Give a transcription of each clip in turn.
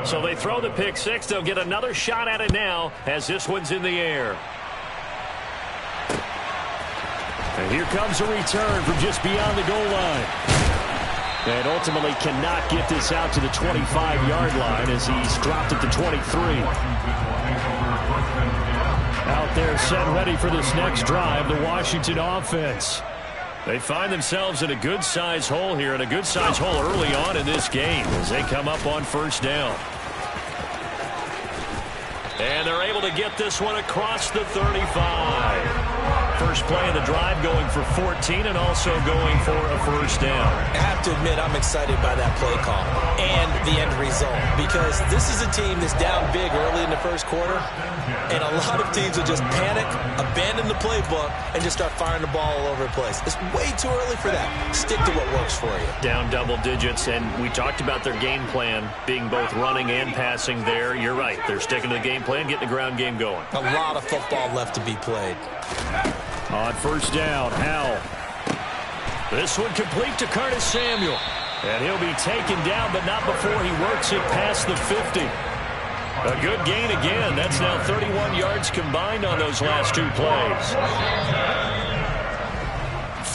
So they throw the pick six. They'll get another shot at it now as this one's in the air. And here comes a return from just beyond the goal line. And ultimately cannot get this out to the 25-yard line as he's dropped at the 23. Out there set ready for this next drive, the Washington offense. They find themselves in a good-sized hole here, and a good-sized hole early on in this game as they come up on first down. And they're able to get this one across the 35. First play of the drive going for 14 and also going for a first down. I have to admit I'm excited by that play call and the end result because this is a team that's down big early in the first quarter, and a lot of teams will just panic, abandon the playbook, and just start firing the ball all over the place. It's way too early for that. Stick to what works for you. Down double digits, and we talked about their game plan being both running and passing there. You're right. They're sticking to the game plan, getting the ground game going. A lot of football left to be played. On first down, Howell. This one complete to Curtis Samuel. And he'll be taken down, but not before he works it past the 50. A good gain again. That's now 31 yards combined on those last two plays.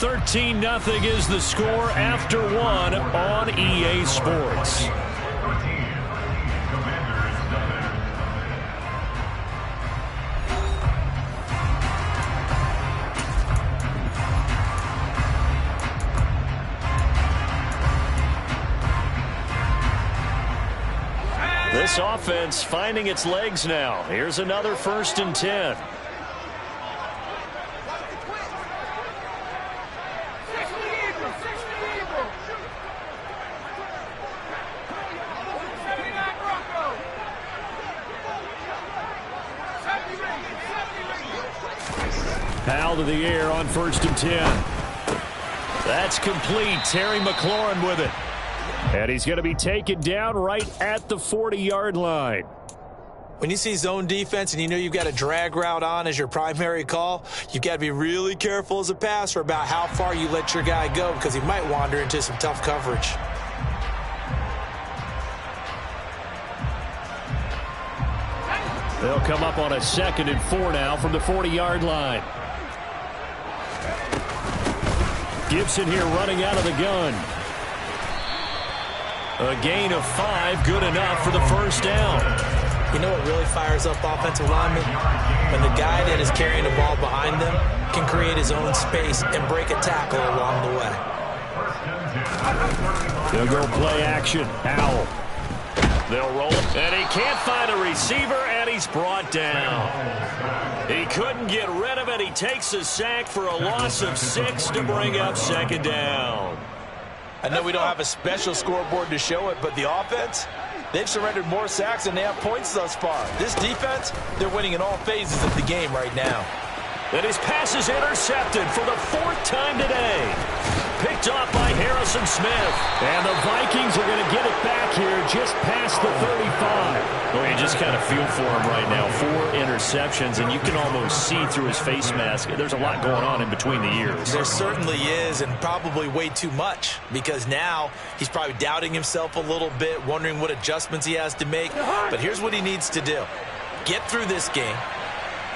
13-0 is the score after one on EA Sports. This offense finding its legs now. Here's another 1st and 10. Powell to the air on 1st and 10. That's complete. Terry McLaurin with it. And he's going to be taken down right at the 40-yard line. When you see zone defense and you know you've got a drag route on as your primary call, you've got to be really careful as a passer about how far you let your guy go because he might wander into some tough coverage. They'll come up on a 2nd and 4 now from the 40-yard line. Gibson here running out of the gun. A gain of 5, good enough for the first down. You know what really fires up offensive linemen? When the guy that is carrying the ball behind them can create his own space and break a tackle along the way. They'll go play action. Howell. They'll roll it, and he can't find a receiver, and he's brought down. He couldn't get rid of it. He takes a sack for a loss of 6 to bring up 2nd down. I know we don't have a special scoreboard to show it, but the offense, they've surrendered more sacks than they have points thus far. This defense, they're winning in all phases of the game right now. And his pass is intercepted for the 4th time today. Picked off by Harrison Smith. And the Vikings are going to get it back here just past the 35. Well, you just kind of feel for him right now. 4 interceptions, and you can almost see through his face mask. There's a lot going on in between the ears. There certainly is, and probably way too much, because now he's probably doubting himself a little bit, wondering what adjustments he has to make. But here's what he needs to do. Get through this game.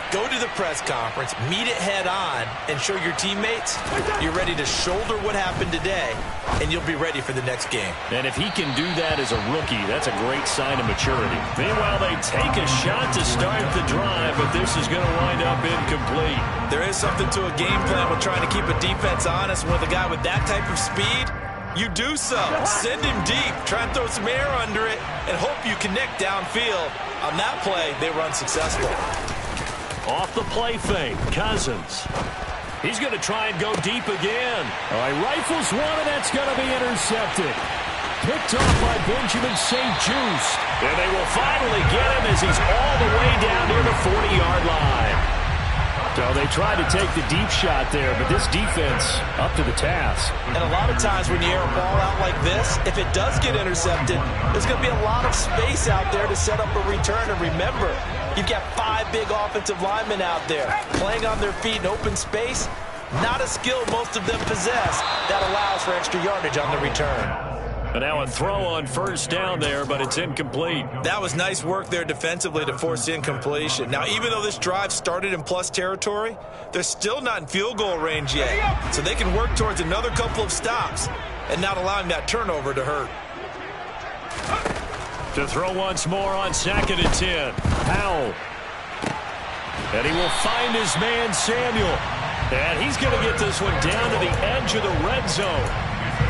Go to the press conference, meet it head on, and show your teammates you're ready to shoulder what happened today, and you'll be ready for the next game. And if he can do that as a rookie, that's a great sign of maturity. Meanwhile, they take a shot to start the drive, but this is going to wind up incomplete. There is something to a game plan with trying to keep a defense honest. With a guy with that type of speed, you do so. Send him deep, try and throw some air under it, and hope you connect downfield. On that play, they were unsuccessful. Off the play fake, Cousins. He's going to try and go deep again. All right, rifles one, and that's going to be intercepted. Picked off by Benjamin St-Juste. And they will finally get him as he's all the way down near the 40-yard line. So they tried to take the deep shot there, but this defense up to the task. And a lot of times when you air a ball out like this, if it does get intercepted, there's going to be a lot of space out there to set up a return. And remember, you've got 5 big offensive linemen out there playing on their feet in open space. Not a skill most of them possess that allows for extra yardage on the return. And now a throw on first down there, but it's incomplete. That was nice work there defensively to force incompletion. Now, even though this drive started in plus territory, they're still not in field goal range yet. So they can work towards another couple of stops and not allowing that turnover to hurt. To throw once more on 2nd and 10. Howell. And he will find his man, Samuel. And he's going to get this one down to the edge of the red zone.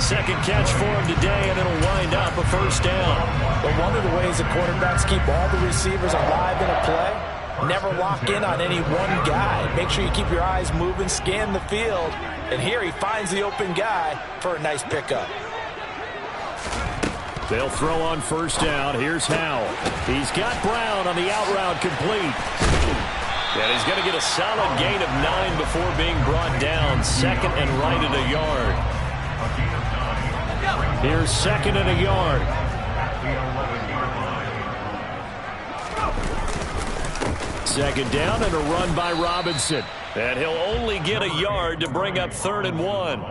Second catch for him today, and it'll wind up a first down. But one of the ways the quarterbacks keep all the receivers alive in a play, never lock in on any one guy. Make sure you keep your eyes moving, scan the field. And here he finds the open guy for a nice pickup. They'll throw on first down. Here's Howell. He's got Brown on the out route complete. And he's going to get a solid gain of 9 before being brought down. 2nd and right at a yard. Here's 2nd and a yard. Second down and a run by Robinson. And he'll only get a yard to bring up 3rd and 1.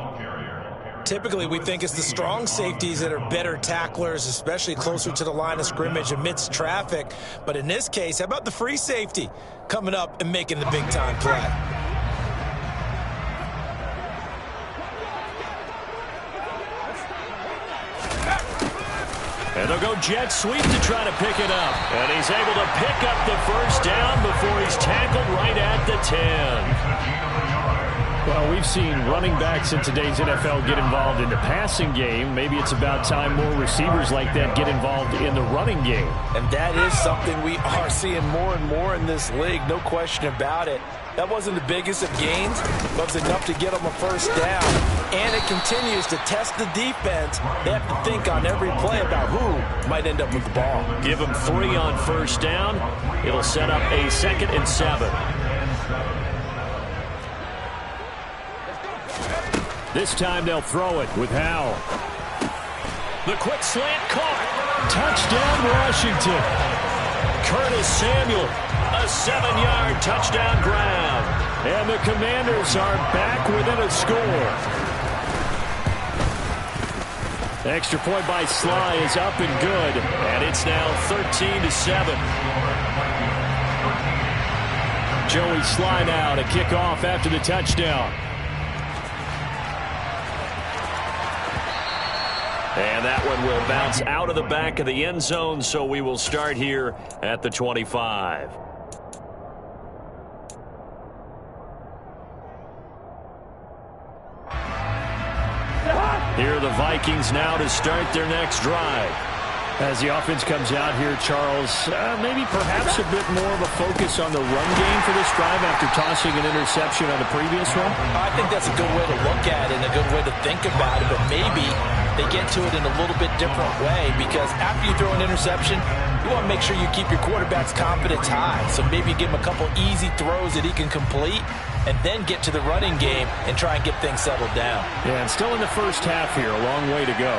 Typically, we think it's the strong safeties that are better tacklers, especially closer to the line of scrimmage amidst traffic. But in this case, how about the free safety coming up and making the big-time play? And they'll go jet sweep to try to pick it up. And he's able to pick up the first down before he's tackled right at the 10. Well, we've seen running backs in today's NFL get involved in the passing game. Maybe it's about time more receivers like that get involved in the running game. And that is something we are seeing more and more in this league, no question about it. That wasn't the biggest of gains, but it was enough to get them a first down. And it continues to test the defense. They have to think on every play about who might end up with the ball. Give them 3 on first down. It'll set up a 2nd and 7. This time they'll throw it with Howell. The quick slant caught. Touchdown, Washington. Curtis Samuel, a 7-yard touchdown grab. And the Commanders are back within a score. The extra point by Sly is up and good. And it's now 13-7. Joey Sly now to kick off after the touchdown. And that one will bounce out of the back of the end zone, so we will start here at the 25. Here are the Vikings now to start their next drive. As the offense comes out here, Charles, maybe perhaps a bit more of a focus on the run game for this drive after tossing an interception on the previous one? I think that's a good way to look at it and a good way to think about it, but maybe they get to it in a little bit different way, because after you throw an interception, you want to make sure you keep your quarterback's confidence high. So maybe give him a couple easy throws that he can complete and then get to the running game and try and get things settled down. Yeah, and still in the first half here, a long way to go.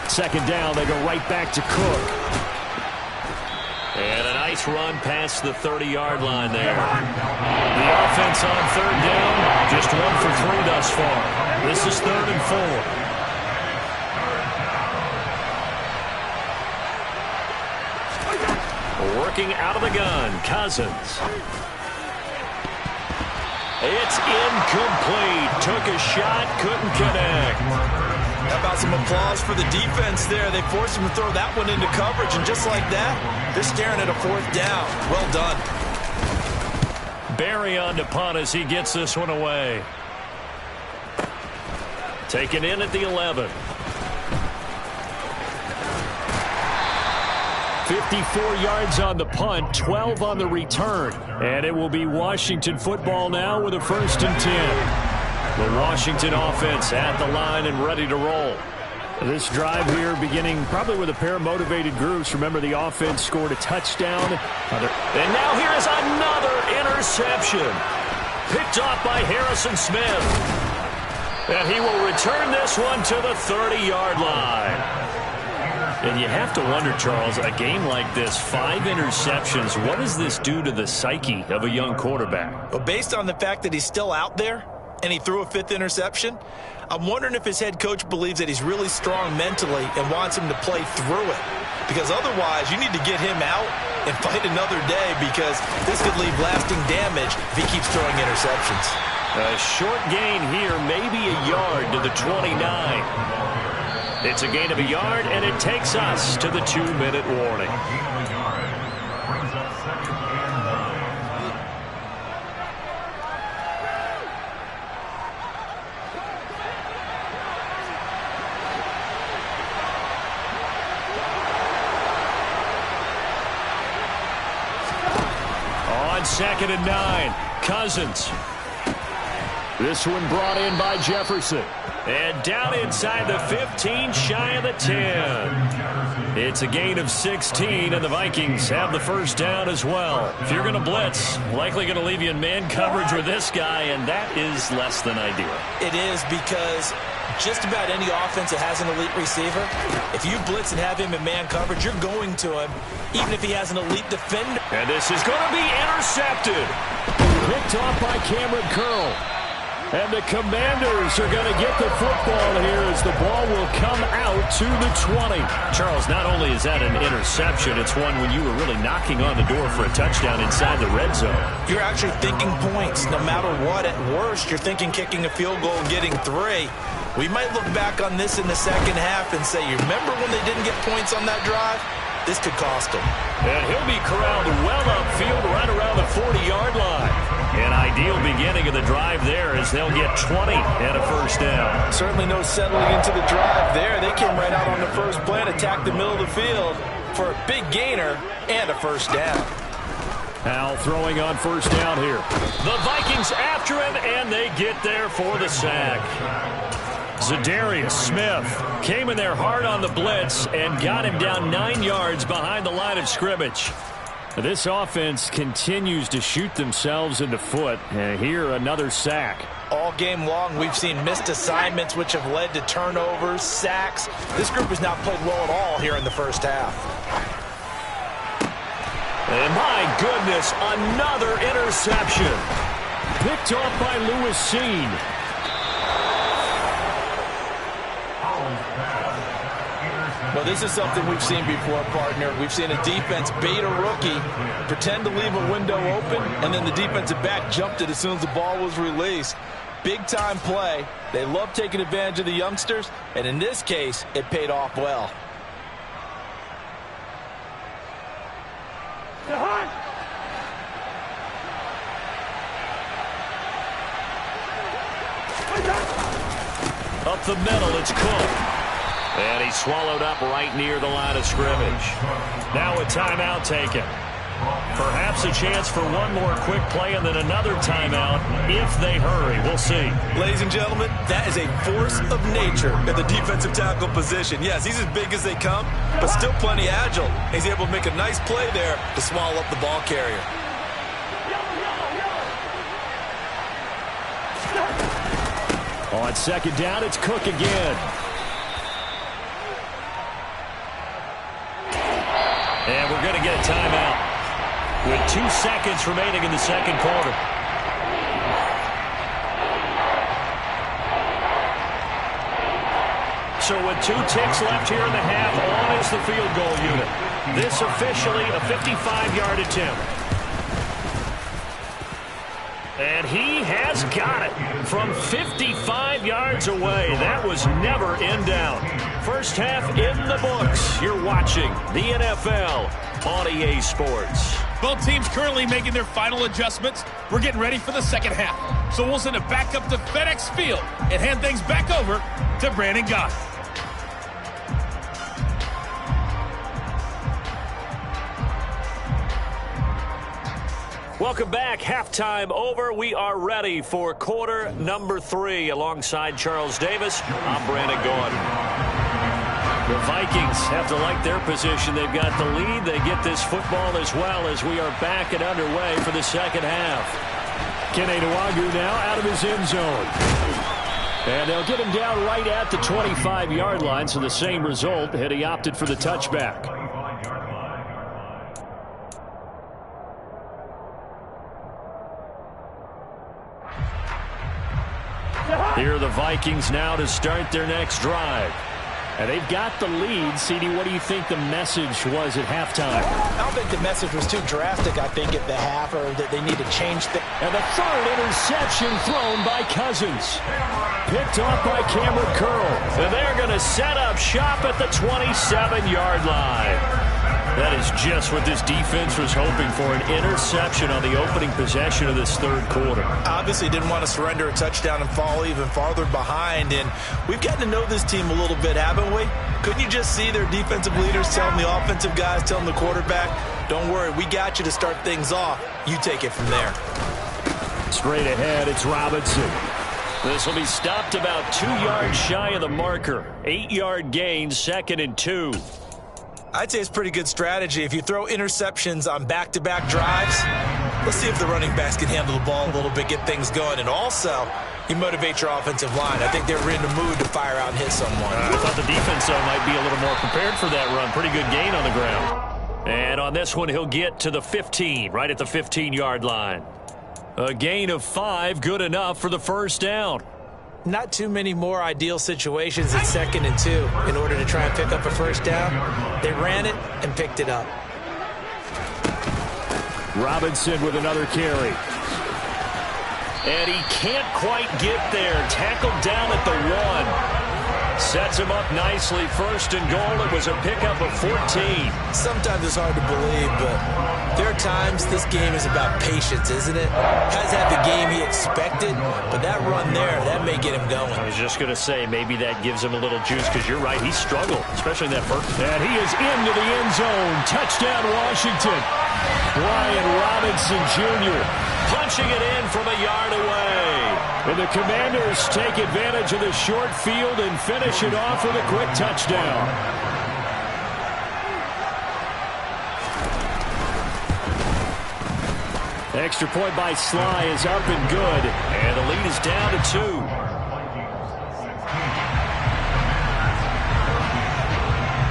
Second down, they go right back to Cook. And a nice run past the 30-yard line there. The offense on third down, just 1 for 3 thus far. This is 3rd and 4. Working out of the gun, Cousins. It's incomplete. Took a shot, couldn't connect. How about some applause for the defense there? They forced him to throw that one into coverage, and just like that, they're staring at a 4th down. Well done. Barry on to punt as he gets this one away. Taken in at the 11. 54 yards on the punt, 12 on the return. And it will be Washington football now with a 1st and 10. The Washington offense at the line and ready to roll. This drive here beginning probably with a pair of motivated groups. Remember, the offense scored a touchdown. And now here is another interception. Picked off by Harrison Smith. And he will return this one to the 30-yard line. And you have to wonder, Charles, a game like this, 5 interceptions, what does this do to the psyche of a young quarterback? Well, based on the fact that he's still out there and he threw a 5th interception, I'm wondering if his head coach believes that he's really strong mentally and wants him to play through it. Because otherwise, you need to get him out and fight another day, because this could leave lasting damage if he keeps throwing interceptions. A short gain here, maybe a yard to the 29. It's a gain of a yard, and it takes us to the 2-minute warning. On 2nd and 9, Cousins. This one brought in by Jefferson. And down inside the 15, shy of the 10. It's a gain of 16, and the Vikings have the first down as well. If you're going to blitz, likely going to leave you in man coverage with this guy, and that is less than ideal. It is, because just about any offense that has an elite receiver, if you blitz and have him in man coverage, you're going to him, even if he has an elite defender. And this is going to be intercepted. Picked off by Cameron Curl. And the Commanders are going to get the football here as the ball will come out to the 20. Charles, not only is that an interception, it's one when you were really knocking on the door for a touchdown inside the red zone. You're actually thinking points. No matter what, at worst, you're thinking kicking a field goal and getting 3. We might look back on this in the second half and say, you remember when they didn't get points on that drive? This could cost them. And he'll be corralled well upfield right around the 40-yard line. An ideal beginning of the drive there as they'll get 20 and a first down. Certainly no settling into the drive there. They came right out on the first play and attacked the middle of the field for a big gainer and a first down. Al throwing on first down here. The Vikings after him, and they get there for the sack. Zadarius Smith came in there hard on the blitz and got him down 9 yards behind the line of scrimmage. This offense continues to shoot themselves in the foot. And here, another sack. All game long, we've seen missed assignments, which have led to turnovers, sacks. This group has not played well at all here in the first half. And my goodness, another interception. Picked off by Lewis Seen. Well, this is something we've seen before, partner. We've seen a defense bait a rookie, pretend to leave a window open, and then the defensive back jumped it as soon as the ball was released. Big-time play. They love taking advantage of the youngsters, and in this case, it paid off well. Up the middle, it's Cook. And he's swallowed up right near the line of scrimmage. Now a timeout taken. Perhaps a chance for one more quick play and then another timeout if they hurry. We'll see. Ladies and gentlemen, that is a force of nature at the defensive tackle position. Yes, he's as big as they come, but still plenty agile. He's able to make a nice play there to swallow up the ball carrier. On second down, it's Cook again. And we're going to get a timeout with 2 seconds remaining in the second quarter. So with 2 ticks left here in the half, on is the field goal unit. This officially a 55-yard attempt. And he has got it from 55 yards away. That was never in doubt. First half in the books. You're watching the NFL on EA Sports. Both teams currently making their final adjustments. We're getting ready for the second half. So we'll send it back up to FedEx Field and hand things back over to Brandon Gaudin. Welcome back. Halftime over. We are ready for quarter number 3. Alongside Charles Davis, I'm Brandon Gaudin. The Vikings have to like their position. They've got the lead. They get this football as well as we are back and underway for the second half. Kene Nwangwu now out of his end zone. And they'll get him down right at the 25-yard line, so the same result, had he opted for the touchback. Here are the Vikings now to start their next drive. And they've got the lead. CD, what do you think the message was at halftime? I don't think the message was too drastic, I think, at the half, or that they need to change things. And the third interception thrown by Cousins. Picked off by Cameron Curl. And they're going to set up shop at the 27-yard line. That is just what this defense was hoping for, an interception on the opening possession of this third quarter. Obviously didn't want to surrender a touchdown and fall even farther behind, and we've gotten to know this team a little bit, haven't we? Couldn't you just see their defensive leaders telling the offensive guys, telling the quarterback, don't worry, we got you to start things off. You take it from there. Straight ahead, it's Robinson. This will be stopped about 2 yards shy of the marker. 8-yard gain, 2nd and 2. I'd say it's pretty good strategy. If you throw interceptions on back-to-back drives, let's see if the running backs can handle the ball a little bit, get things going. And also, you motivate your offensive line. I think they're in the mood to fire out and hit someone. I thought the defense, though, might be a little more prepared for that run. Pretty good gain on the ground. And on this one, he'll get to the 15, right at the 15-yard line. A gain of 5, good enough for the first down. Not too many more ideal situations at 2nd and 2 in order to try and pick up a first down. They ran it and picked it up. Robinson with another carry. And he can't quite get there. Tackled down at the 1. Sets him up nicely. 1st and goal. It was a pickup of 14. Sometimes it's hard to believe, but there are times this game is about patience, isn't it? Has had the game he expected, but that run there, that may get him going. I was just going to say, maybe that gives him a little juice, because you're right, he struggled, especially in that first. And he is into the end zone. Touchdown, Washington. Brian Robinson Jr. punching it in from a yard away. And the Commanders take advantage of the short field and finish it off with a quick touchdown. Extra point by Sly is up and good. And the lead is down to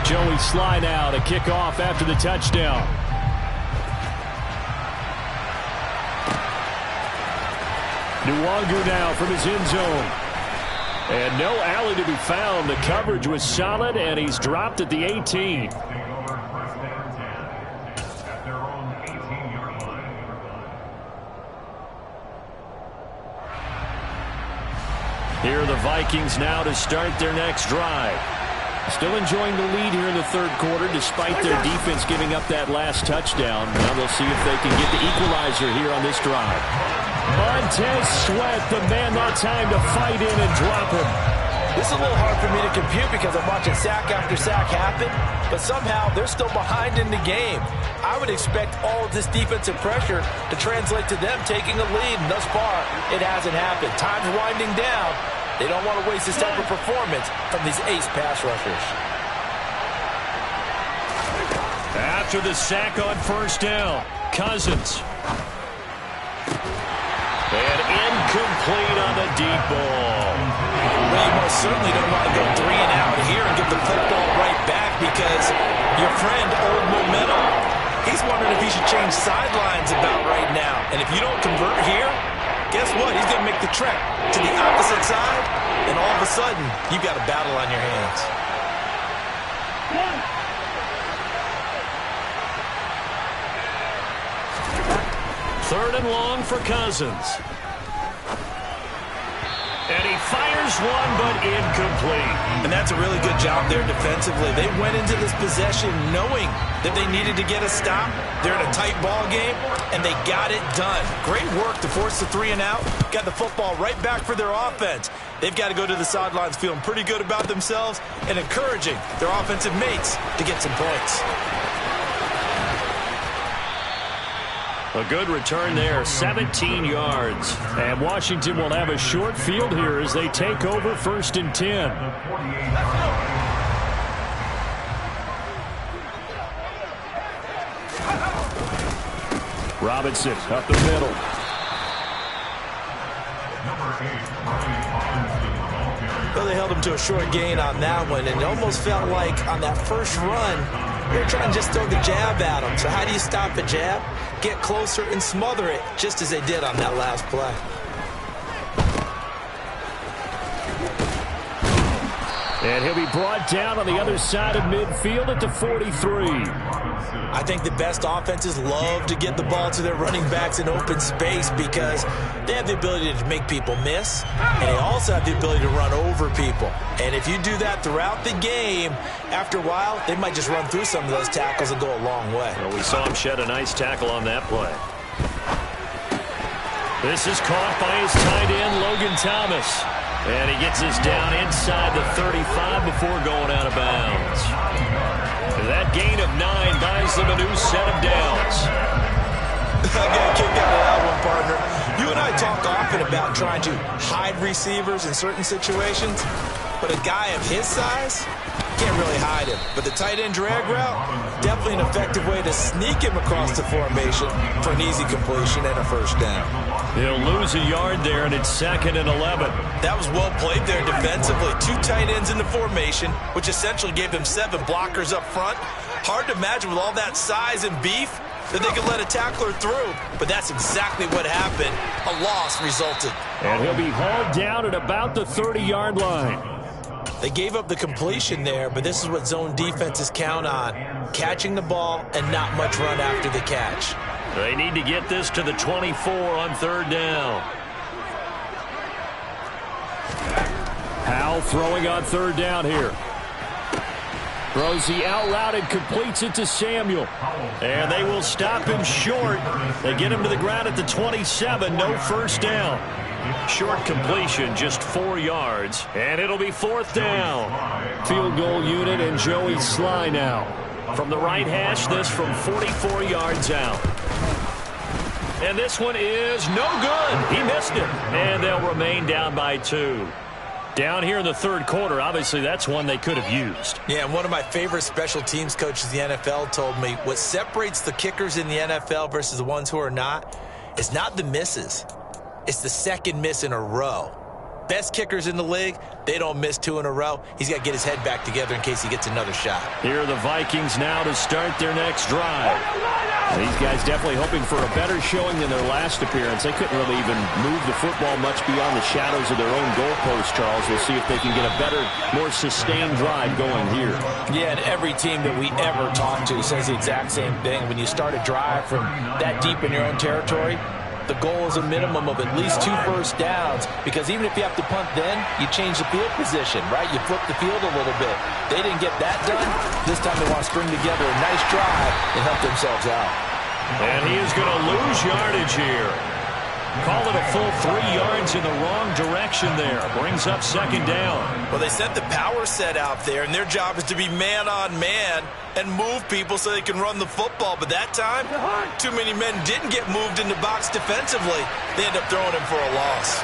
2. Joey Sly now to kick off after the touchdown. Nwangu now from his end zone. And no alley to be found. The coverage was solid, and he's dropped at the 18. Here are the Vikings now to start their next drive. Still enjoying the lead here in the third quarter despite their defense giving up that last touchdown. Now we'll see if they can get the equalizer here on this drive. Montez Sweat, the man that time to fight in and drop him. This is a little hard for me to compute because I'm watching sack after sack happen, but somehow they're still behind in the game. I would expect all of this defensive pressure to translate to them taking a lead, and thus far, it hasn't happened. Time's winding down. They don't want to waste this type of performance from these ace pass rushers. After the sack on first down, Cousins. And incomplete on the deep ball. Well, you most certainly don't want to go 3 and out here and get the football right back because your friend, Old Momentum, he's wondering if he should change sidelines about right now. And if you don't convert here, guess what? He's going to make the trek to the opposite side, and all of a sudden, you've got a battle on your hands. Third and long for Cousins. And he fires one, but incomplete. And that's a really good job there defensively. They went into this possession knowing that they needed to get a stop. They're in a tight ball game, and they got it done. Great work to force the 3 and out. Got the football right back for their offense. They've got to go to the sidelines feeling pretty good about themselves and encouraging their offensive mates to get some points. A good return there, 17 yards. And Washington will have a short field here as they take over 1st and 10. Robinson up the middle. Well, they held him to a short gain on that one, and it almost felt like on that first run, they were trying to just throw the jab at him. So how do you stop a jab? Get closer and smother it, just as they did on that last play. And he'll be brought down on the other side of midfield at the 43. I think the best offenses love to get the ball to their running backs in open space because they have the ability to make people miss, and they also have the ability to run over people. And if you do that throughout the game, after a while, they might just run through some of those tackles and go a long way. Well, we saw him shed a nice tackle on that play. This is caught by his tight end, Logan Thomas. And he gets us down inside the 35 before going out of bounds. That gain of 9 buys them a new set of downs. I got a kick out of that one, partner. You and I talk often about trying to hide receivers in certain situations, but a guy of his size can't really hide him. But the tight end drag route, definitely an effective way to sneak him across the formation for an easy completion and a first down. He'll lose a yard there, and it's 2nd and 11. That was well played there defensively. 2 tight ends in the formation, which essentially gave them 7 blockers up front. Hard to imagine with all that size and beef that they could let a tackler through, but that's exactly what happened. A loss resulted. And he'll be hauled down at about the 30-yard line. They gave up the completion there, but this is what zone defenses count on. Catching the ball and not much run after the catch. They need to get this to the 24 on 3rd down. Howell throwing on 3rd down here. Throws the out route and completes it to Samuel. And they will stop him short. They get him to the ground at the 27. No first down. Short completion, just 4 yards. And it'll be 4th down. Field goal unit and Joey Sly now. From the right hash, this from 44 yards out. And this one is no good. He missed it. And they'll remain down by 2. Down here in the 3rd quarter, obviously that's one they could have used. Yeah, and one of my favorite special teams coaches in the NFL told me what separates the kickers in the NFL versus the ones who are not is not the misses. It's the 2nd miss in a row. Best kickers in the league, they don't miss 2 in a row. He's got to get his head back together in case he gets another shot. Here are the Vikings now to start their next drive. These guys definitely hoping for a better showing than their last appearance. They couldn't really even move the football much beyond the shadows of their own goalpost, Charles. We'll see if they can get a better, more sustained drive going here. Yeah, and every team that we ever talk to says the exact same thing. When you start a drive from that deep in your own territory, the goal is a minimum of at least 2 first downs, because even if you have to punt then, you change the field position, right? You flip the field a little bit. They didn't get that done. This time they want to string together a nice drive and help themselves out. And he is going to lose yardage here. Call it a full 3 yards in the wrong direction there. Brings up 2nd down. Well, they sent the power set out there, and their job is to be man-on-man and move people so they can run the football. But that time, too many men didn't get moved in the box defensively. They end up throwing him for a loss.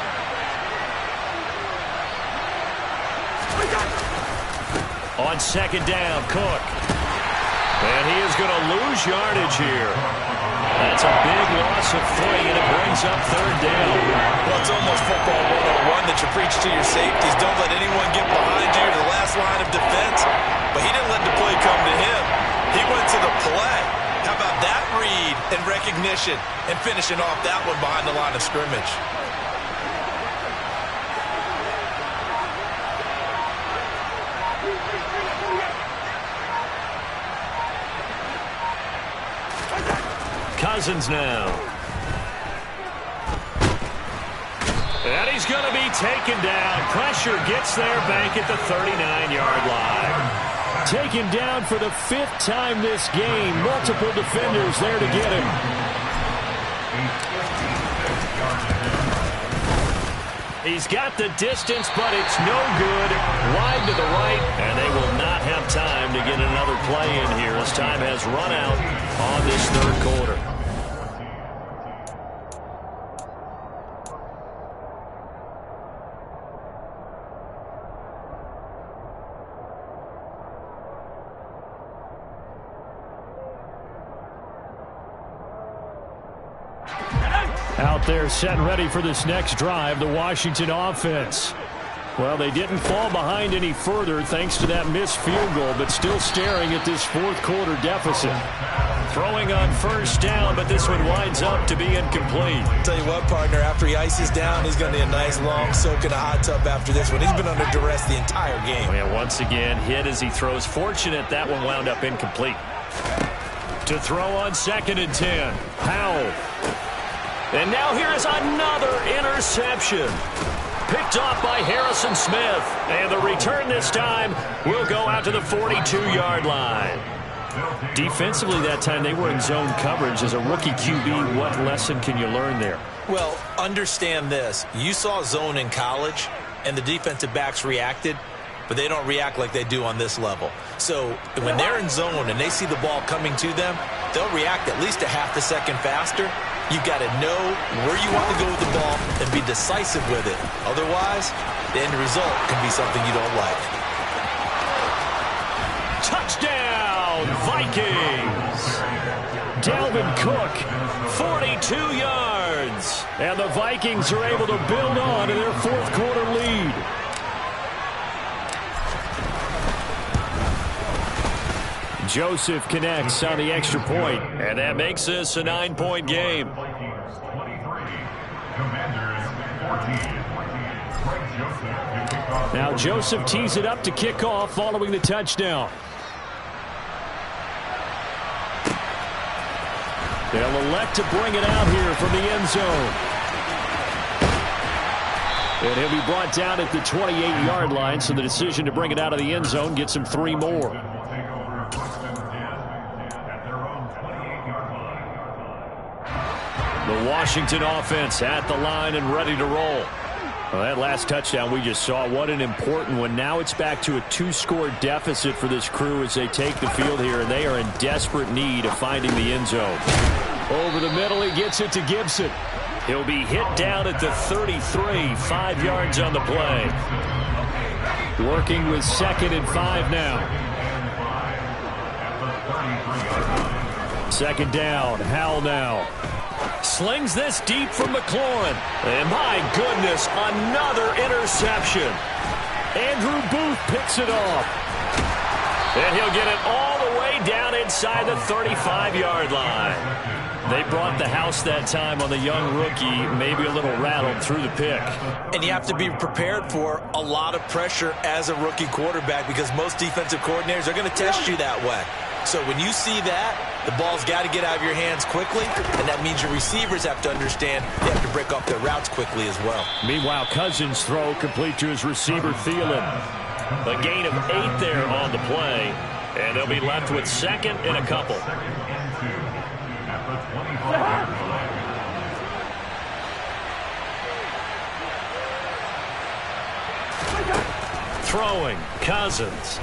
On 2nd down, Cook. And he is going to lose yardage here. That's a big loss of 3, and it brings up 3rd down. Well, it's almost football 101 that you preach to your safeties. Don't let anyone get behind you to the last line of defense. But he didn't let the play come to him. He went to the play. How about that read and recognition and finishing off that one behind the line of scrimmage? Cousins now. And he's going to be taken down. Pressure gets there back at the 39-yard line. Taken down for the 5th time this game. Multiple defenders there to get him. He's got the distance, but it's no good. Wide to the right, and they will not have time to get another play in here as time has run out on this 3rd quarter. Out there set and ready for this next drive, the Washington offense. Well, they didn't fall behind any further thanks to that missed field goal, but still staring at this fourth quarter deficit. Throwing on first down, but this one winds up to be incomplete. Tell you what, partner, after he ices down, he's going to need a nice long soak in a hot tub after this one. He's been under duress the entire game. Yeah, once again, hit as he throws. Fortunate that one wound up incomplete. To throw on 2nd and 10, Howell. And now here is another interception. Picked off by Harrison Smith. And the return this time will go out to the 42-yard line. Defensively that time, they were in zone coverage. As a rookie QB, what lesson can you learn there? Well, understand this. You saw zone in college, and the defensive backs reacted, but they don't react like they do on this level. So when they're in zone and they see the ball coming to them, they'll react at least a half a second faster. You've got to know where you want to go with the ball and be decisive with it. Otherwise, the end result can be something you don't like. Touchdown, Vikings! Dalvin Cook, 42 yards. And the Vikings are able to build on to their fourth quarter lead. Joseph connects on the extra point, and that makes this a 9-point game. Now Joseph tees it up to kick off following the touchdown. They'll elect to bring it out here from the end zone. And he'll be brought down at the 28-yard line, so the decision to bring it out of the end zone gets him 3 more. The Washington offense at the line and ready to roll. Well, that last touchdown we just saw, what an important one. Now it's back to a 2-score deficit for this crew as they take the field here, and they are in desperate need of finding the end zone. Over the middle, he gets it to Gibson. He'll be hit down at the 33, 5 yards on the play. Working with 2nd and 5 now. 2nd down, Howell now. Slings this deep from McLaurin. And my goodness, another interception. Andrew Booth picks it off. And he'll get it all the way down inside the 35-yard line. They brought the house that time on the young rookie, maybe a little rattled through the pick. And you have to be prepared for a lot of pressure as a rookie quarterback because most defensive coordinators are going to test you that way. So when you see that, the ball's got to get out of your hands quickly, and that means your receivers have to understand they have to break off their routes quickly as well. Meanwhile, Cousins' throw complete to his receiver, Thielen. A gain of 8 there on the play, and they'll be left with 2nd and a couple. Throwing, Cousins.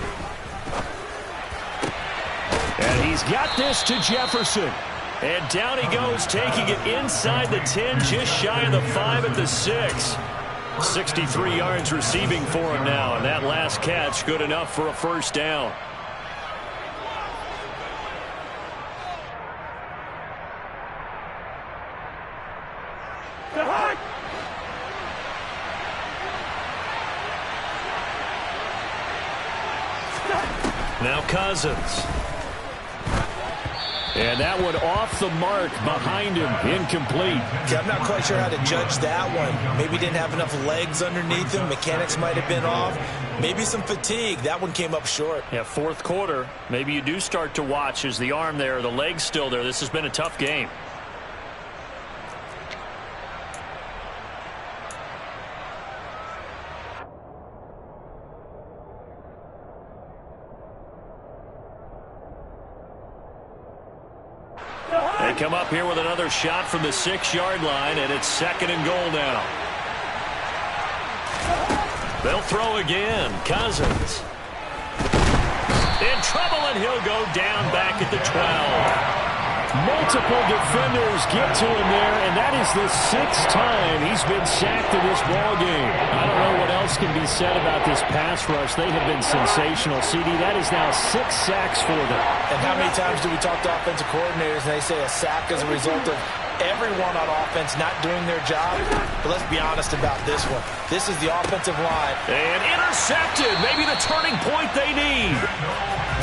And he's got this to Jefferson. And down he goes, taking it inside the 10, just shy of the 5 at the 6. 63 yards receiving for him now, and that last catch good enough for a first down. Now Cousins. And that one off the mark behind him, incomplete. Okay, I'm not quite sure how to judge that one. Maybe didn't have enough legs underneath him. Mechanics might have been off. Maybe some fatigue. That one came up short. Yeah, fourth quarter. Maybe you do start to watch. Is the arm there, the leg's still there? This has been a tough game. They come up here with another shot from the 6-yard line, and it's 2nd and goal now. They'll throw again. Cousins. In trouble, and he'll go down back at the 12. Multiple defenders get to him there, and that is the 6th time he's been sacked in this ballgame. I don't know what else can be said about this pass rush. They have been sensational. CD, that is now 6 sacks for them. And how many times do we talk to offensive coordinators and they say a sack is a result of everyone on offense not doing their job. But let's be honest about this one. This is the offensive line. And intercepted. Maybe the turning point they need.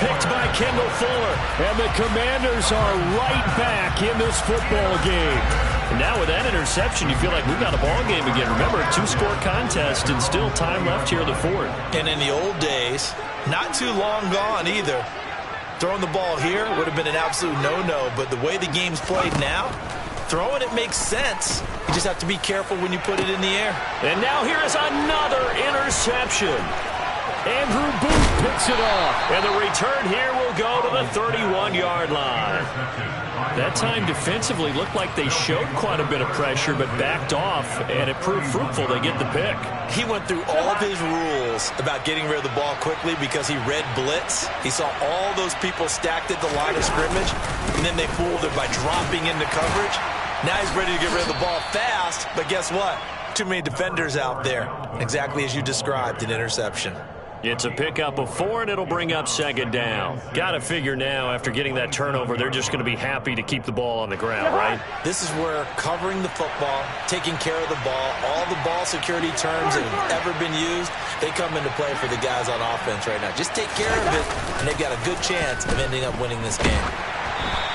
Picked by Kendall Fuller. And the Commanders are right back in this football game. And now with that interception, you feel like we've got a ball game again. Remember, a two-score contest and still time left here in the fourth. And in the old days, not too long gone either, throwing the ball here would have been an absolute no-no. But the way the game's played now, throwing it makes sense. You just have to be careful when you put it in the air. And now here is another interception. Andrew Booth picks it off. And the return here will go to the 31-yard line. That time defensively looked like they showed quite a bit of pressure but backed off, and it proved fruitful. They get the pick. He went through all of his rules about getting rid of the ball quickly because he read blitz. He saw all those people stacked at the line of scrimmage, and then they fooled him by dropping into coverage. Now he's ready to get rid of the ball fast, but guess what? Too many defenders out there. Exactly as you described, an interception. It's a pickup of 4, and it'll bring up second down. Got to figure now, after getting that turnover, they're just going to be happy to keep the ball on the ground, right? This is where covering the football, taking care of the ball, all the ball security terms that have ever been used, they come into play for the guys on offense right now. Just take care of it, and they've got a good chance of ending up winning this game.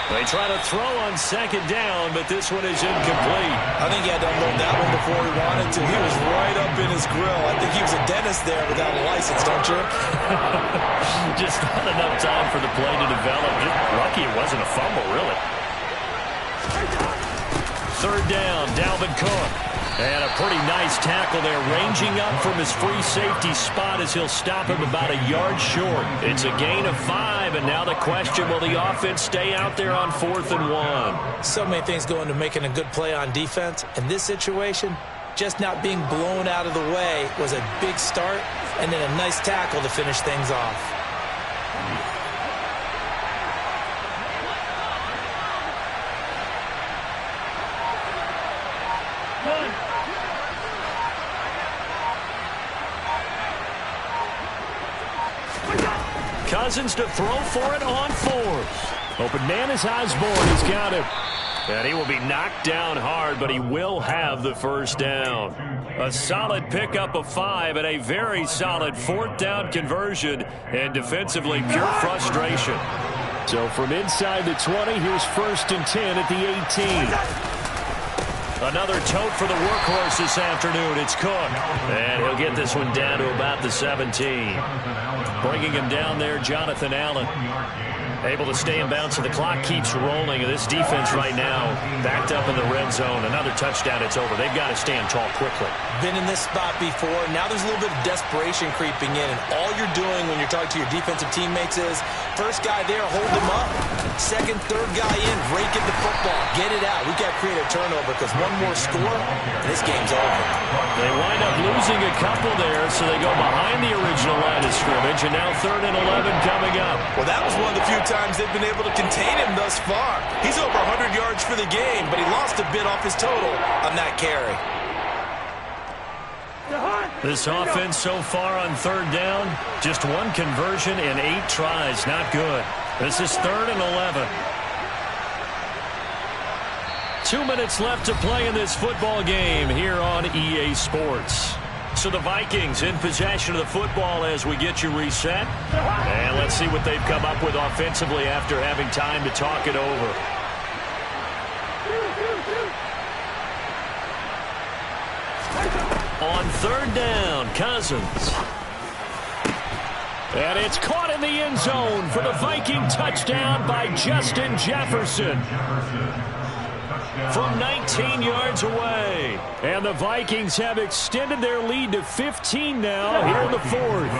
They try to throw on second down, but this one is incomplete. I think he had to unload that one before he wanted to. He was right up in his grill. I think he was a dentist there without a license, don't you? Just not enough time for the play to develop. Just lucky it wasn't a fumble, really. Third down, Dalvin Cook. And a pretty nice tackle there, ranging up from his free safety spot as he'll stop him about a yard short. It's a gain of 5, and now the question, will the offense stay out there on 4th and 1? So many things go into making a good play on defense. In this situation, just not being blown out of the way was a big start, and then a nice tackle to finish things off. Cousins to throw for it on 4th. Open man is Osborne. He's got him. And he will be knocked down hard, but he will have the first down. A solid pickup of 5 and a very solid 4th down conversion. And defensively, pure frustration. So from inside the 20, here's 1st and 10 at the 18. Another tote for the workhorse this afternoon. It's Cook. And he'll get this one down to about the 17. Bringing him down there, Jonathan Allen. Able to stay in bounds, so the clock keeps rolling. And this defense right now backed up in the red zone. Another touchdown, it's over. They've got to stand tall quickly. Been in this spot before. Now there's a little bit of desperation creeping in. And all you're doing when you're talking to your defensive teammates is, first guy there, hold him up. Second, third guy in, rake at the football. Get it out. We've got to create a turnover because one more score, and this game's over. They wind up losing a couple there, so they go behind the original line of scrimmage, and now 3rd and 11 coming up. Well, that was one of the few times they've been able to contain him thus far. He's over 100 yards for the game, but he lost a bit off his total on that carry. This offense so far on 3rd down, just 1 conversion and 8 tries. Not good. This is 3rd and 11. 2 minutes left to play in this football game here on EA Sports. So the Vikings in possession of the football as we get you reset. And let's see what they've come up with offensively after having time to talk it over. On 3rd down, Cousins. And it's caught in the end zone for the Viking touchdown by Justin Jefferson. From 19 yards away. And the Vikings have extended their lead to 15 now here in the 4th.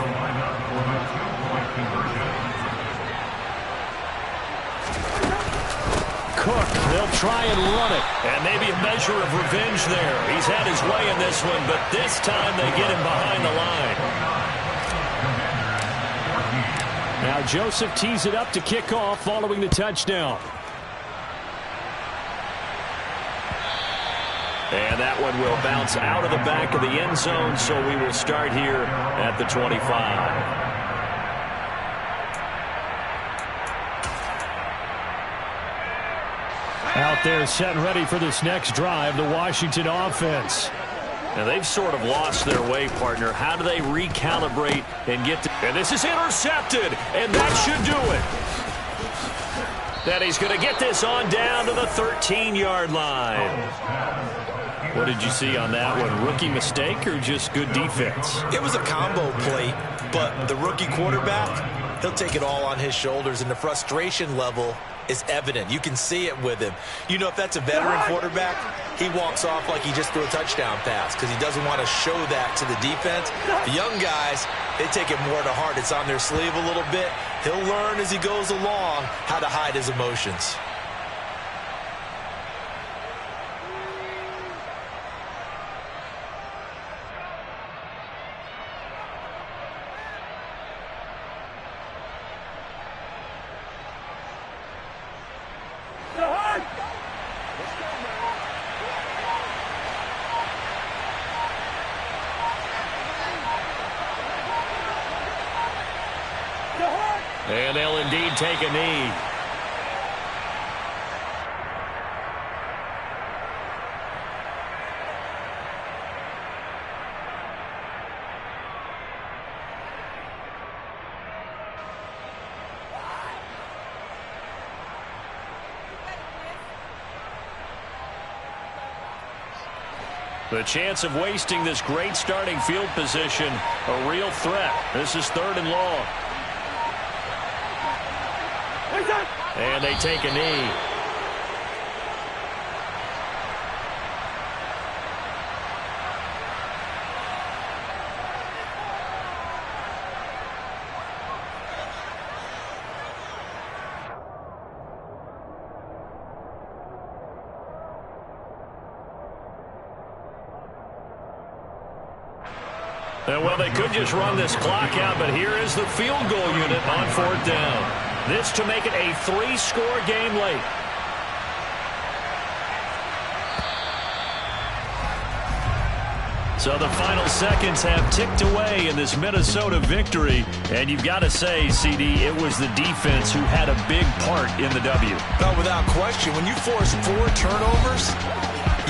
Cook, they'll try and run it. And maybe a measure of revenge there. He's had his way in this one, but this time they get him behind the line. Now Joseph tees it up to kick off following the touchdown. And that one will bounce out of the back of the end zone, so we will start here at the 25. Now out there setting ready for this next drive, the Washington offense. Now, they've sort of lost their way, partner. How do they recalibrate and get to... And this is intercepted, and that should do it. Then he's going to get this on down to the 13-yard line. What did you see on that one? Rookie mistake or just good defense? It was a combo plate, but the rookie quarterback, he'll take it all on his shoulders, and the frustration level is evident. You can see it with him. You know, if that's a veteran quarterback, he walks off like he just threw a touchdown pass because he doesn't want to show that to the defense. The young guys, they take it more to heart. It's on their sleeve a little bit. He'll learn as he goes along how to hide his emotions. And they'll indeed take a knee. The chance of wasting this great starting field position, a real threat. This is 3rd and long. And they take a knee. And well, they could just run this clock out, but here is the field goal unit on 4th down. This to make it a 3-score game late. So the final seconds have ticked away in this Minnesota victory. And you've got to say, CD, it was the defense who had a big part in the W. No, without question. When you force 4 turnovers,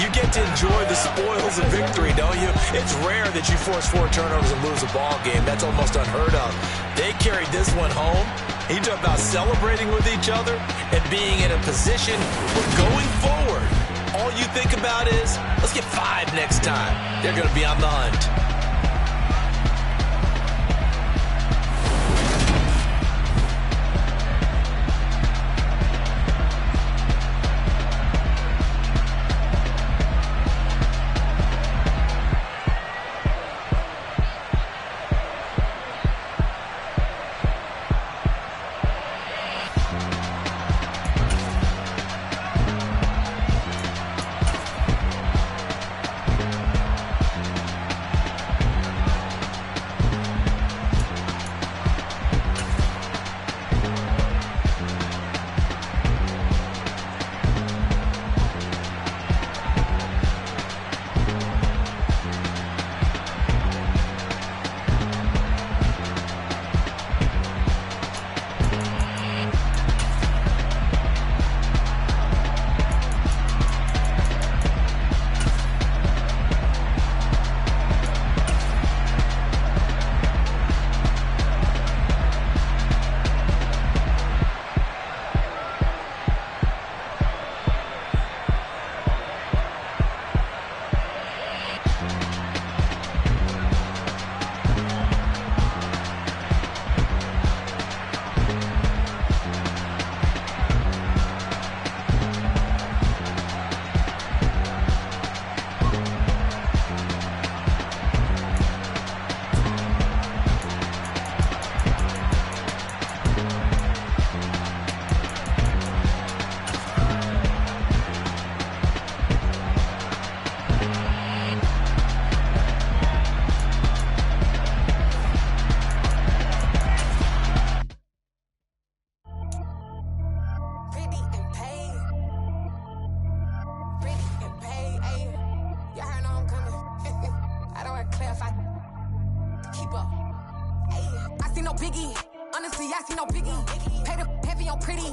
you get to enjoy the spoils of victory, don't you? It's rare that you force 4 turnovers and lose a ball game. That's almost unheard of. They carried this one home. You talk about celebrating with each other and being in a position where going forward, all you think about is, let's get 5 next time. They're going to be on the hunt. Biggie. Honestly, I see no biggie. Pay the heavy on pretty.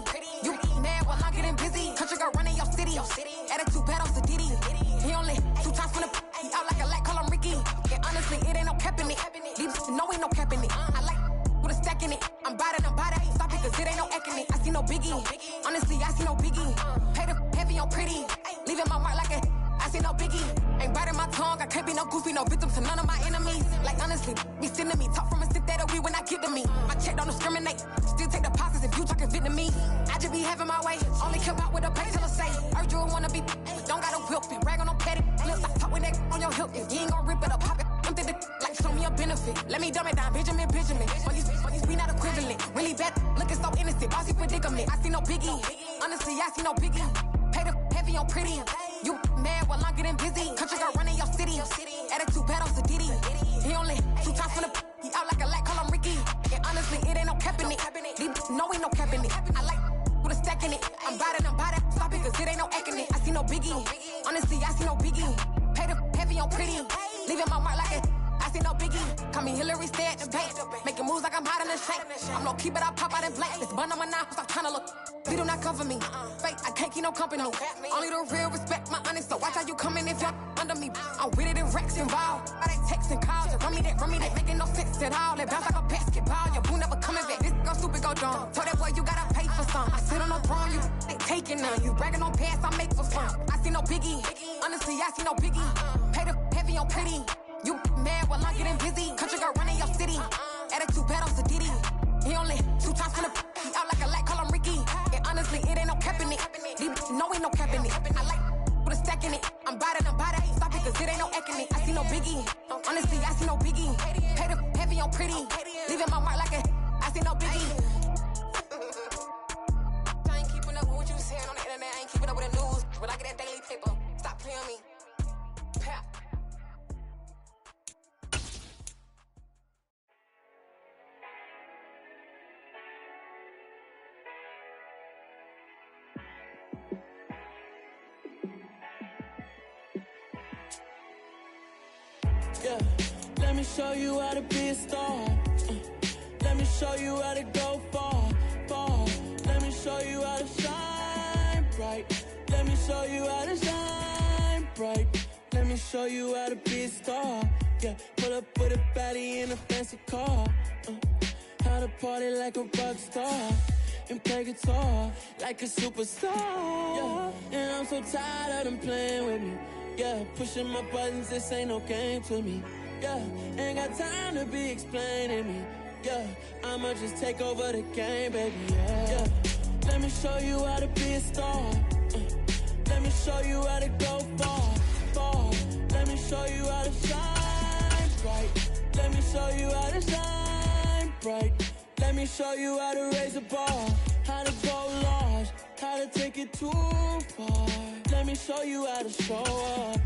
You mad while I'm getting busy. Country girl running your city. Attitude bad on Sadiddy. He only 2 times from the he out like a light, call him Ricky. And honestly, it ain't no cap in it. These know ain't no cap in it. I like with a stack in it. I'm bad. Stop it, cause it ain't no eck in it. I see no biggie. Honestly, I see no biggie. Pay the heavy on pretty. Leaving my mark like a I see no biggie. Ain't biting my tongue. I can't be no goofy, no victim to none of my enemies. Like honestly, be sending me talk from a stick that we when I get to me. My check don't discriminate. Still take deposits if you talking Vietnamese. I just be having my way. Only care about what the pay teller say. Urge you wanna be, but don't gotta whip it. Rag on no petty. Lips like talk with that on your hip. If you ain't gon' rip it up, pop it. I'm thinking like show me a benefit. Let me dumb it down, Benjamin. On these we not equivalent. Really bad, looking so innocent. Bossy predicament. I see no biggie. Honestly, I see no biggie. Pay the heavy on pretty. You mad while I'm getting busy. Country girl running your city. Attitude bad on Sadiddy. He only 2 times from the he out like a light, call him Ricky. And honestly, it ain't no cap in it. These know ain't no cap in it. I like with a stack in it. I'm bad. Stop it, cause it ain't no eck in it. I see no biggie. Honestly, I see no biggie. Pay the heavy on pretty. Leaving my mark like a I see no biggie. Call me Hillary, stay at the bank. Making moves like I'm hot in the shank. I'm low key, but I pop out in blank. This bun on my knife, stop trying to look. They do not cover me. Fake, I can't keep no company. Only the real respect my honest. So watch how you coming if you're under me. I'm with it in Rex involved. Why they texting calls and run me that. Making no sense at all. They bounce like a basketball. Your boo never coming back. This go stupid, go dumb. Told that boy you gotta pay for some. I sit on no throne, you ain't taking none. You bragging on past, I make for fun. I see no biggie. Honestly, I see no biggie. Pay the heavy on pretty. You mad while I'm getting busy. Country girl running your city. Attitude bad on Sadiddy. He only 2 times from the he out like a light, call him Ricky. And honestly, it ain't no cap in it. These know ain't no cap in it. I like with a stack in it. I'm bad. Stop it, cause it ain't no eck in it. I see no biggie. Honestly, I see no biggie. Pay the heavy on pretty. Leaving my mark like a I see no biggie. I ain't keeping up with what you saying on the internet. I ain't keeping up with the news. But I get that daily paper. Stop playing me. Pap. Yeah, let me show you how to be a star. Let me show you how to go far. Let me show you how to shine bright. Let me show you how to shine bright. Let me show you how to be a star. Yeah, pull up with a baddie in a fancy car. How to party like a rock star and play guitar like a superstar. Yeah, and I'm so tired of them playing with me. Yeah, pushing my buttons, this ain't no game to me. Yeah, ain't got time to be explaining me. Yeah, I'ma just take over the game, baby. Yeah, let me show you how to be a star. Let me show you how to go far. Let me show you how to shine bright. Let me show you how to shine bright. Let me show you how to raise a bar, how to go large, how to take it too far. Let me show you how to show up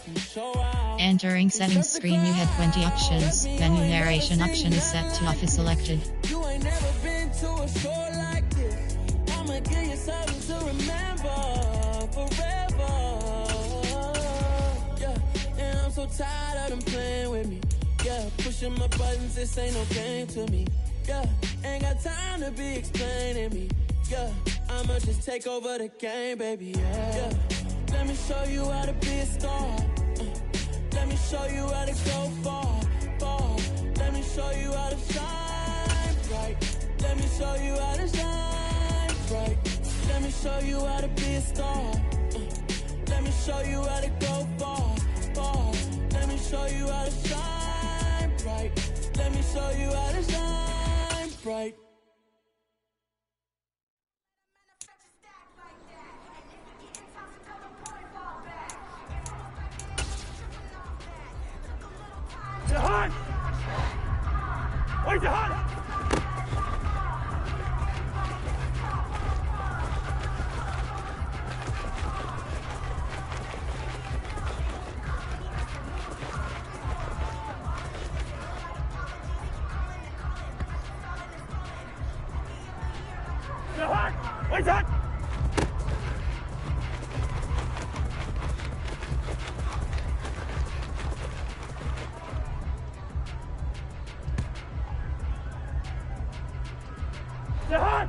and show out. Entering settings screen, you had 20 options. Menu narration option is set to office selected. You ain't never been to a show like this. I'ma give you something to remember forever. Yeah, and I'm so tired of them playing with me. Yeah, pushing my buttons, this ain't no game to me. Yeah, ain't got time to be explaining me. Yeah, I'ma just take over the game, baby. Yeah, let me show you how to be a star. Let me show you how to go far. Let me show you how to shine bright. Let me show you how to shine bright. Let me show you how to be a star. Let me show you how to go far. Let me show you how to shine bright. Let me show you how to shine bright. Jahan! Oi, Jahan! Jahan! Oi, Jahan! Jahan!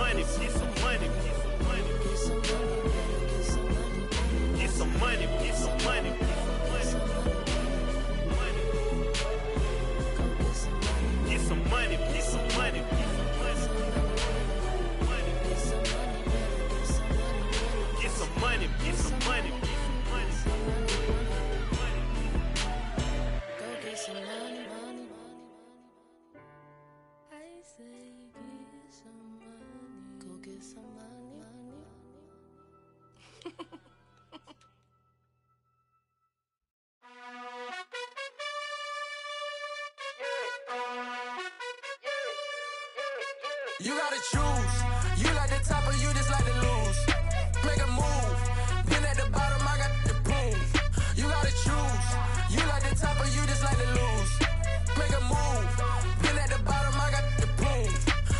Go get some money. You gotta choose. You like the top or you just like to lose. Make a move. Been at the bottom, I got the proof. You gotta choose. You like the top or you just like to lose. Make a move. Been at the bottom, I got the proof.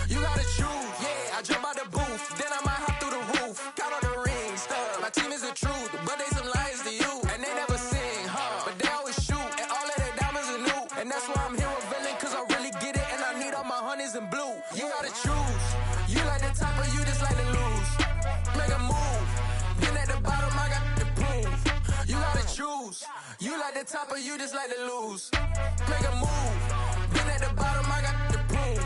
You gotta choose. Yeah, I jump out the booth. Then I might hop through the roof. Count on the rings. My team is the truth, but they some liars to you. And they never sing, but they always shoot. And all of their diamonds are new. And that's why I'm here with villain, cause I really get it. And I need all my honeys in blue. You gotta choose. You like the top or you just like to lose. Make a move. Been at the bottom, I got the proof. You gotta choose. You like the top or you just like to lose. Make a move. Been at the bottom, I got the proof.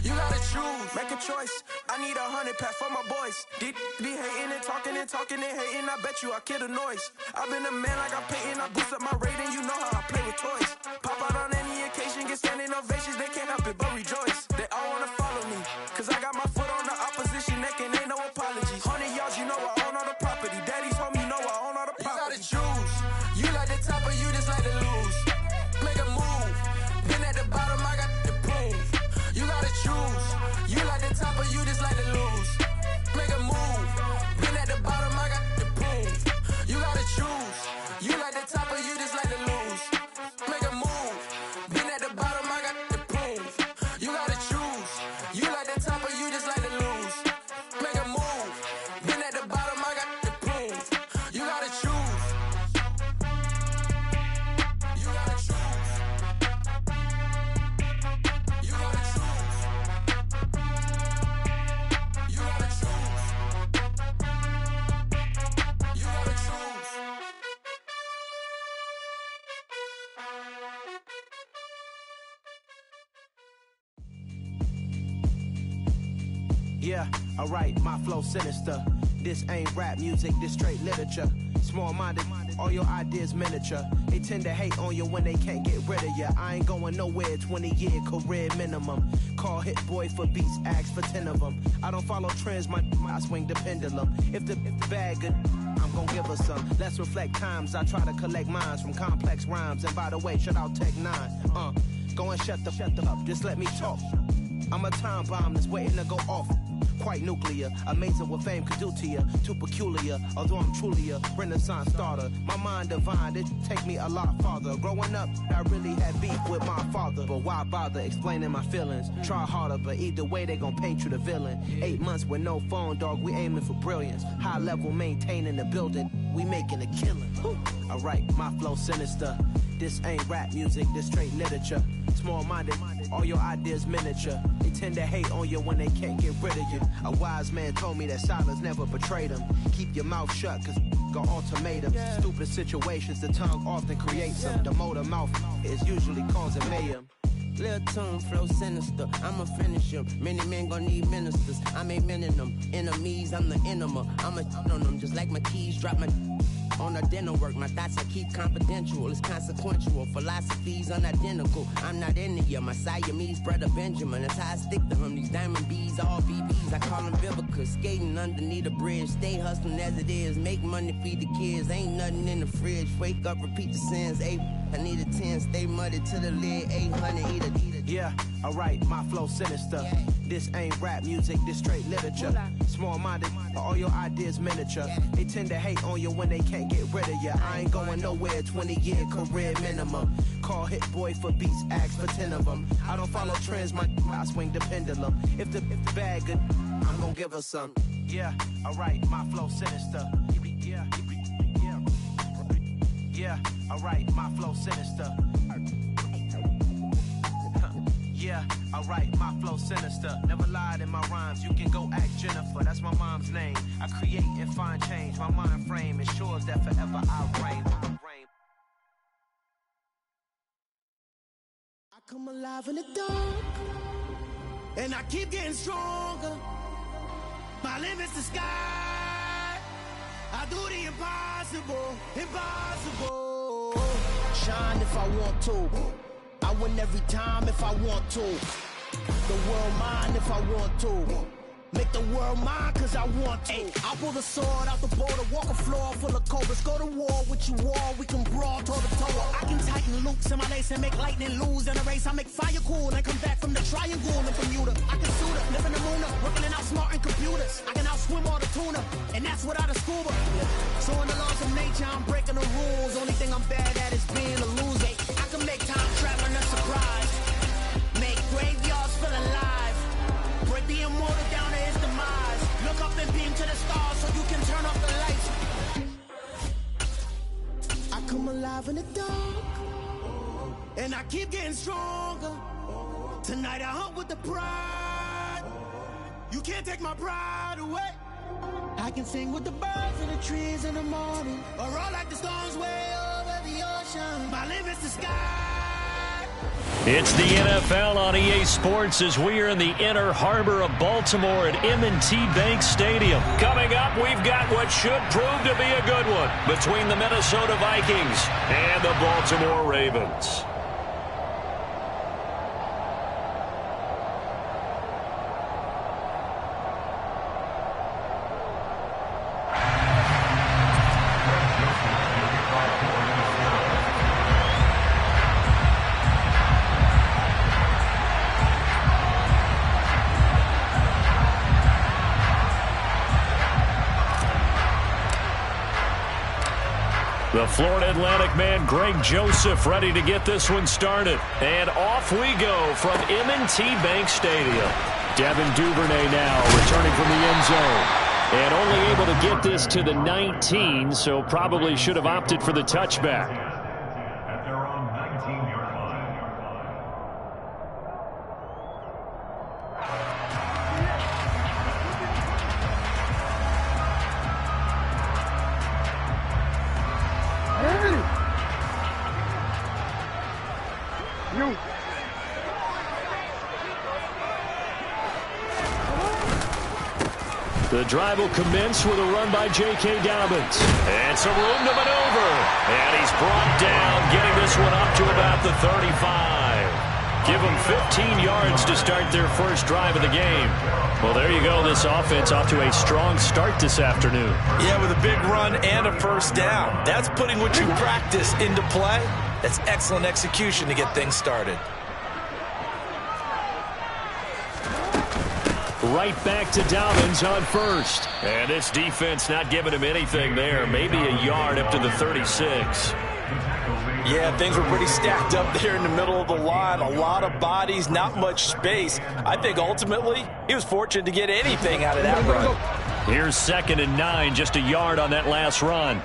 You gotta choose. Make a choice. I need 100 pack for my boys. Be hating and talking and talking and hating. I bet you I kill the noise. I've been a man like I'm Peyton. I boost up my rating. You know how I play with toys. Pop out on any occasion, get standing ovations. They can't help it but rejoice. They all wanna follow me, cause I got my foot on the opposition neck and ain't no apologies. 100 yards, you know I own all the property. Daddy's home, you know I own all the property. You gotta choose. You like the top or you just like to lose. Make a move. Been at the bottom, I got the proof. You gotta choose. You like the top or you just like to lose. Make a move. Been at the bottom, I got the proof. You gotta choose. You like the top or you just like to lose. Make a move. Been at the bottom, I got the proof. You gotta choose. You like the top or you just like to lose. Make a move. Been at the bottom, I got the proof. You gotta choose. You gotta choose. You gotta choose. You gotta choose. You gotta choose. Yeah, alright, my flow sinister. This ain't rap music, this straight literature. Small-minded, all your ideas miniature. They tend to hate on you when they can't get rid of you. I ain't going nowhere, 20-year career minimum. Call Hit Boy for beats, ask for 10 of them. I don't follow trends, I swing the pendulum. If the bag good, I'm gon' give her some. Let's reflect times, I try to collect minds from complex rhymes. And by the way, shout out Tech 9. Go and shut the up, just let me talk. I'm a time bomb that's waiting to go off. Quite nuclear, amazing what fame could do to you. Too peculiar, although I'm truly a Renaissance starter. My mind divine, it take me a lot farther. Growing up, I really had beef with my father. But why bother explaining my feelings? Try harder, but either way they gon' paint you the villain. 8 months with no phone, dog, we aiming for brilliance. High level maintaining the building, we making a killing. Alright, my flow sinister. This ain't rap music, this straight literature. Small-minded, all your ideas miniature. They tend to hate on you when they can't get rid of you. A wise man told me that silence never betrayed him. Keep your mouth shut, cause got ultimatums. Stupid situations, the tongue often creates them. The motor mouth is usually causing mayhem. Lil' tune, flow sinister, I'ma finish him. Many men gon' need ministers, I'm aiming them. Enemies, I'm the enema, I'ma on them. Just like my keys, drop my on our dinner work. My thoughts I keep confidential, it's consequential. Philosophies unidentical, I'm not into you. My Siamese brother Benjamin, that's how I stick to him. These diamond bees, all BBs, I call them Vivica. Skating underneath a bridge, stay hustling as it is. Make money, feed the kids, ain't nothing in the fridge. Wake up, repeat the sins, I need a 10, stay muddy to the lid, 800, eat a. Yeah, alright, my flow sinister. This ain't rap music, this straight literature. Small-minded, all your ideas miniature. They tend to hate on you when they can't get rid of you. I ain't going nowhere, 20-year career minimum. Call Hit Boy for beats, ask for 10 of them. I don't follow trends, I swing the pendulum. If the bag good, I'm gon' give her some. Yeah, alright, my flow sinister. Yeah, alright, my flow sinister. Yeah, alright, my flow sinister. Never lied in my rhymes, you can go ask Jennifer. That's my mom's name. I create and find change. My mind frame ensures that forever I reign. I come alive in the dark, and I keep getting stronger. My limit's the sky. I do the impossible, impossible. Shine if I want to. I win every time if I want to. the world mine if I want to. Make the world mine cause I want to. I'll pull the sword out the border, walk a floor full of cobras. Go to war with you all, we can brawl toe to toe. I can tighten loops in my lace and make lightning lose in a race. I make fire cool and come back from the triangle in Bermuda. I can shoot it, live in the moon, working and outsmarting computers. I can outswim all the tuna, and that's without a scuba. So in the laws of nature, I'm breaking the rules. Only thing I'm bad at is being a loser. I can make time traveling a surprise. Make graveyards feel alive. Break the immortal down to his demise. Look up and beam to the stars so you can turn off the lights. I come alive in the dark, and I keep getting stronger. Tonight I hunt with the pride. You can't take my pride away. I can sing with the birds and the trees in the morning, or roll like the storms way over the ocean. My limit's the sky. It's the NFL on EA Sports as we are in the inner harbor of Baltimore at M&T Bank Stadium. Coming up, we've got what should prove to be a good one between the Minnesota Vikings and the Baltimore Ravens. The Florida Atlantic man, Greg Joseph, ready to get this one started. And off we go from M&T Bank Stadium. Devin Duvernay now returning from the end zone. And only able to get this to the 19, so probably should have opted for the touchback. The drive will commence with a run by J.K. Dobbins. And some room to maneuver. And he's brought down, getting this one up to about the 35. Give them 15 yards to start their first drive of the game. Well, there you go. This offense off to a strong start this afternoon. Yeah, with a big run and a first down. That's putting what you practice into play. That's excellent execution to get things started. Right back to Dobbins on first. And this defense not giving him anything there. Maybe a yard up to the 36. Yeah, things were pretty stacked up there in the middle of the line. A lot of bodies, not much space. I think ultimately he was fortunate to get anything out of that run. Here's 2nd and 9, just a yard on that last run.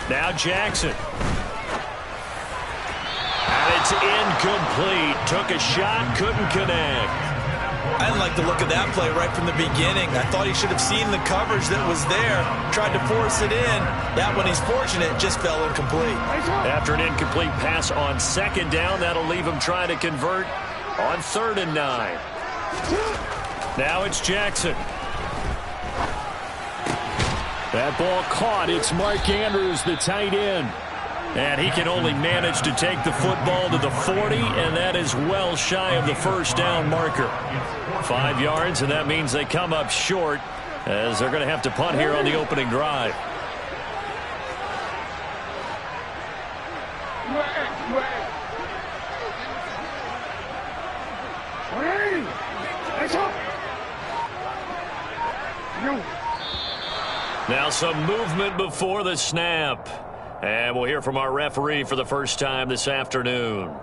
Now Jackson. And it's incomplete. Took a shot, couldn't connect. I didn't like the look of that play right from the beginning. I thought he should have seen the coverage that was there, tried to force it in. That one, he's fortunate, just fell incomplete. After an incomplete pass on 2nd down, that'll leave him trying to convert on 3rd and 9. Now it's Jackson. That ball caught. It's Mark Andrews, the tight end. And he can only manage to take the football to the 40, and that is well shy of the first down marker. 5 yards, and that means they come up short as they're going to have to punt here on the opening drive. Now some movement before the snap. And we'll hear from our referee for the first time this afternoon.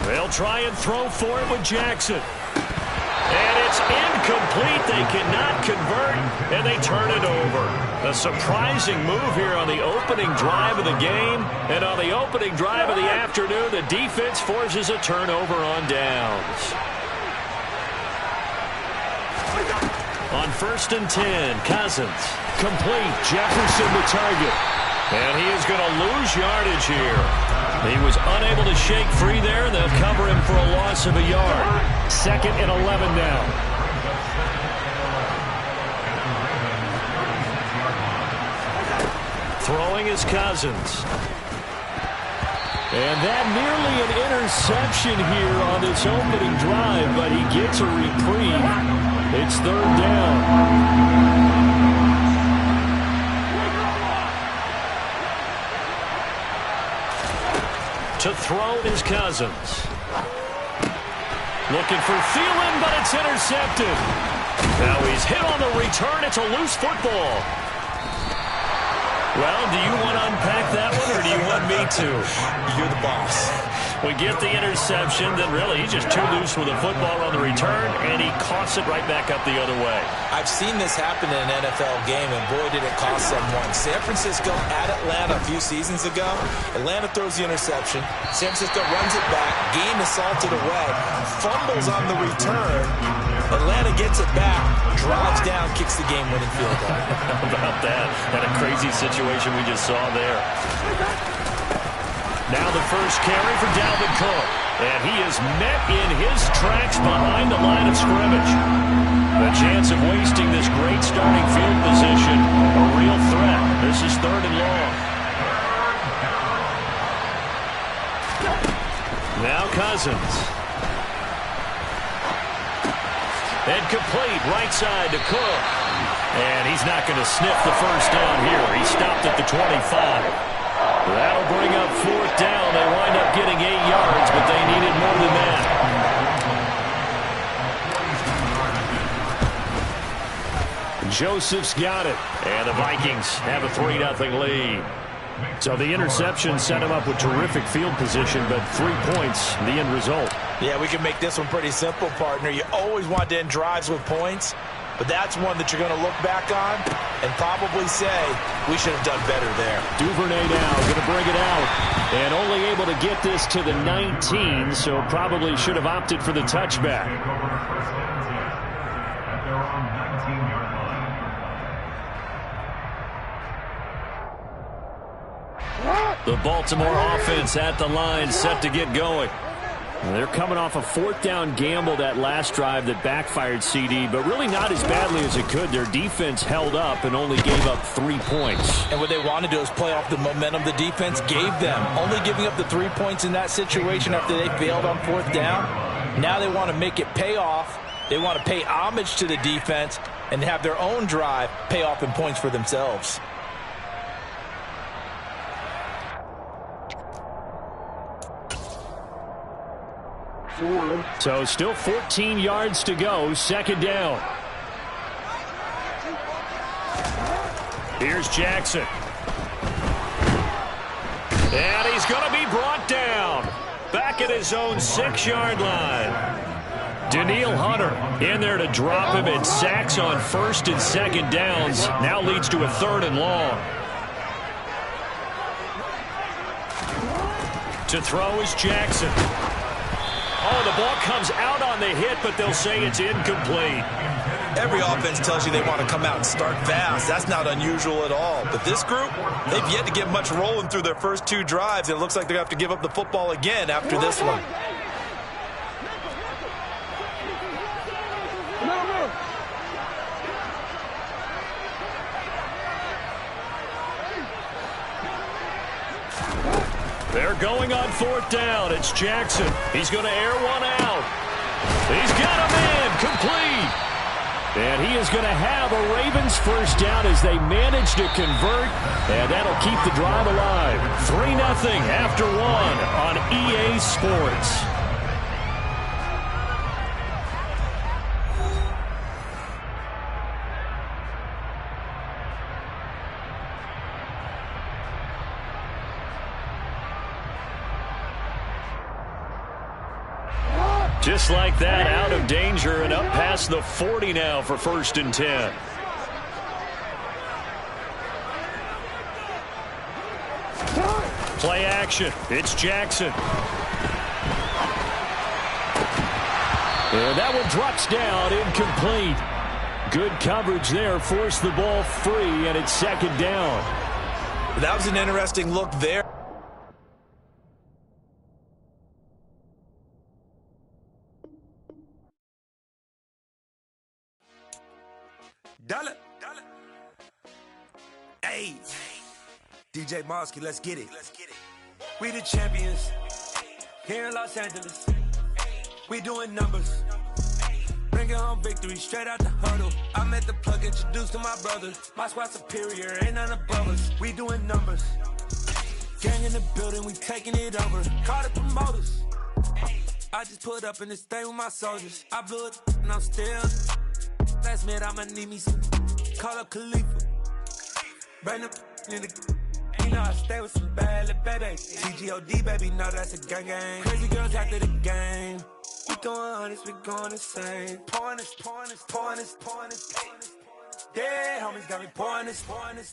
They'll try and throw for it with Jackson. And it's incomplete. They cannot convert, and they turn it over. A surprising move here on the opening drive of the game. And on the opening drive of the afternoon, the defense forces a turnover on downs. On 1st and 10, Cousins. Complete. Jefferson the target. And he is going to lose yardage here. He was unable to shake free there, and they'll cover him for a loss of a yard. 2nd and 11 now. Throwing is Cousins. And that nearly an interception here on this opening drive, but he gets a reprieve. It's 3rd down. To throw is Cousins. Looking for Thielen, but it's intercepted. Now he's hit on the return. It's a loose football. Well, do you want to unpack that one, or do you want me to? You're the boss. We get the interception, then really he's just too loose with the football on the return, and he coughs it right back up the other way. I've seen this happen in an NFL game, and boy, did it cost someone. San Francisco at Atlanta a few seasons ago. Atlanta throws the interception. San Francisco runs it back. Game is salted away. Fumbles on the return. Atlanta gets it back, drives down, kicks the game-winning field goal. How about that? What a crazy situation we just saw there. Now the first carry for Dalvin Cook. And he is met in his tracks behind the line of scrimmage. The chance of wasting this great starting field position, a real threat. This is 3rd and long. Now Cousins. And complete right side to Cook. And he's not going to sniff the first down here. He stopped at the 25. That'll bring up 4th down. They wind up getting 8 yards, but they needed more than that. Joseph's got it. And the Vikings have a 3-0 lead. So the interception set him up with terrific field position, but 3 points, the end result. Yeah, we can make this one pretty simple, partner. You always want to end drives with points, but that's one that you're going to look back on and probably say, we should have done better there. Duvernay now going to bring it out. And only able to get this to the 19, so probably should have opted for the touchback. The Baltimore offense at the line, set to get going. They're coming off a 4th down gamble that last drive that backfired, CD, but really not as badly as it could. Their defense held up and only gave up 3 points. And what they want to do is play off the momentum the defense gave them. Only giving up the 3 points in that situation after they failed on 4th down. Now they want to make it pay off. They want to pay homage to the defense and have their own drive pay off in points for themselves. So still 14 yards to go, 2nd down. Here's Jackson. And he's going to be brought down. Back at his own 6-yard line. Danielle Hunter in there to drop him, and sacks on 1st and 2nd downs. Now leads to a 3rd and long. To throw is Jackson. Oh, the ball comes out on the hit, but they'll say it's incomplete. Every offense tells you they want to come out and start fast. That's not unusual at all. But this group, they've yet to get much rolling through their first 2 drives. It looks like they're going to have to give up the football again after this one. They're going on 4th down. It's Jackson. He's going to air one out. He's got him in. Complete. And he is going to have a Ravens first down as they manage to convert. And that'll keep the drive alive. 3-0 after 1 on EA Sports. Just like that, out of danger and up past the 40 now for 1st and 10. Play action. It's Jackson. And that one drops down, incomplete. Good coverage there, forced the ball free, and it's 2nd down. That was an interesting look there. Dollar. Hey. DJ Mosky, let's get it. We the champions here in Los Angeles. We doing numbers. Bringing home victory straight out the huddle. I'm at the plug, introduced to my brothers. My squad superior, ain't none above us. We doing numbers. Gang in the building, we taking it over. Call the promoters. I just put up in this thing with my soldiers. I blew it and I'm still. Last minute, I'ma need me some. Call up Khalifa. Bring them in the. You know I stay with some bad little baby. TGOD, baby, know that's a gang gang. Crazy girls after the game. We going honest, we going insane. Pouring this. Yeah, homies got me pouring this.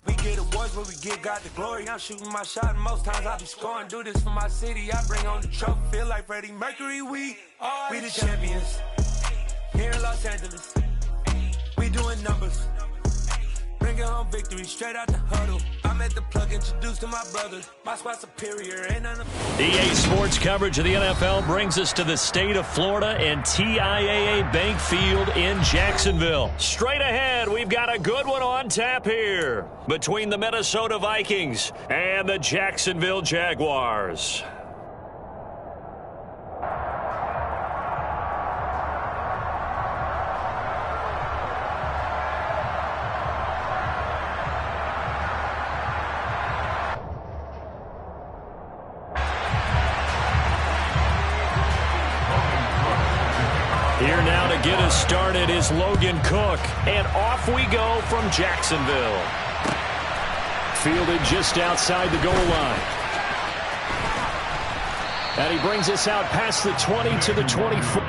We get awards where we give God the glory. I'm shooting my shot and most times I be scoring. Do this for my city, I bring on the trophy. Feel like Freddie Mercury, we the champions. Here in Los Angeles, we doing numbers. Bringing home victory straight out the huddle. I'm at the plug, introduced to my brothers. My squad superior, ain't none of. EA Sports coverage of the NFL brings us to the state of Florida and TIAA Bank Field in Jacksonville. Straight ahead, we've got a good one on tap here between the Minnesota Vikings and the Jacksonville Jaguars. Here now to get us started is Logan Cook. And off we go from Jacksonville. Fielded just outside the goal line. And he brings us out past the 20 to the 24.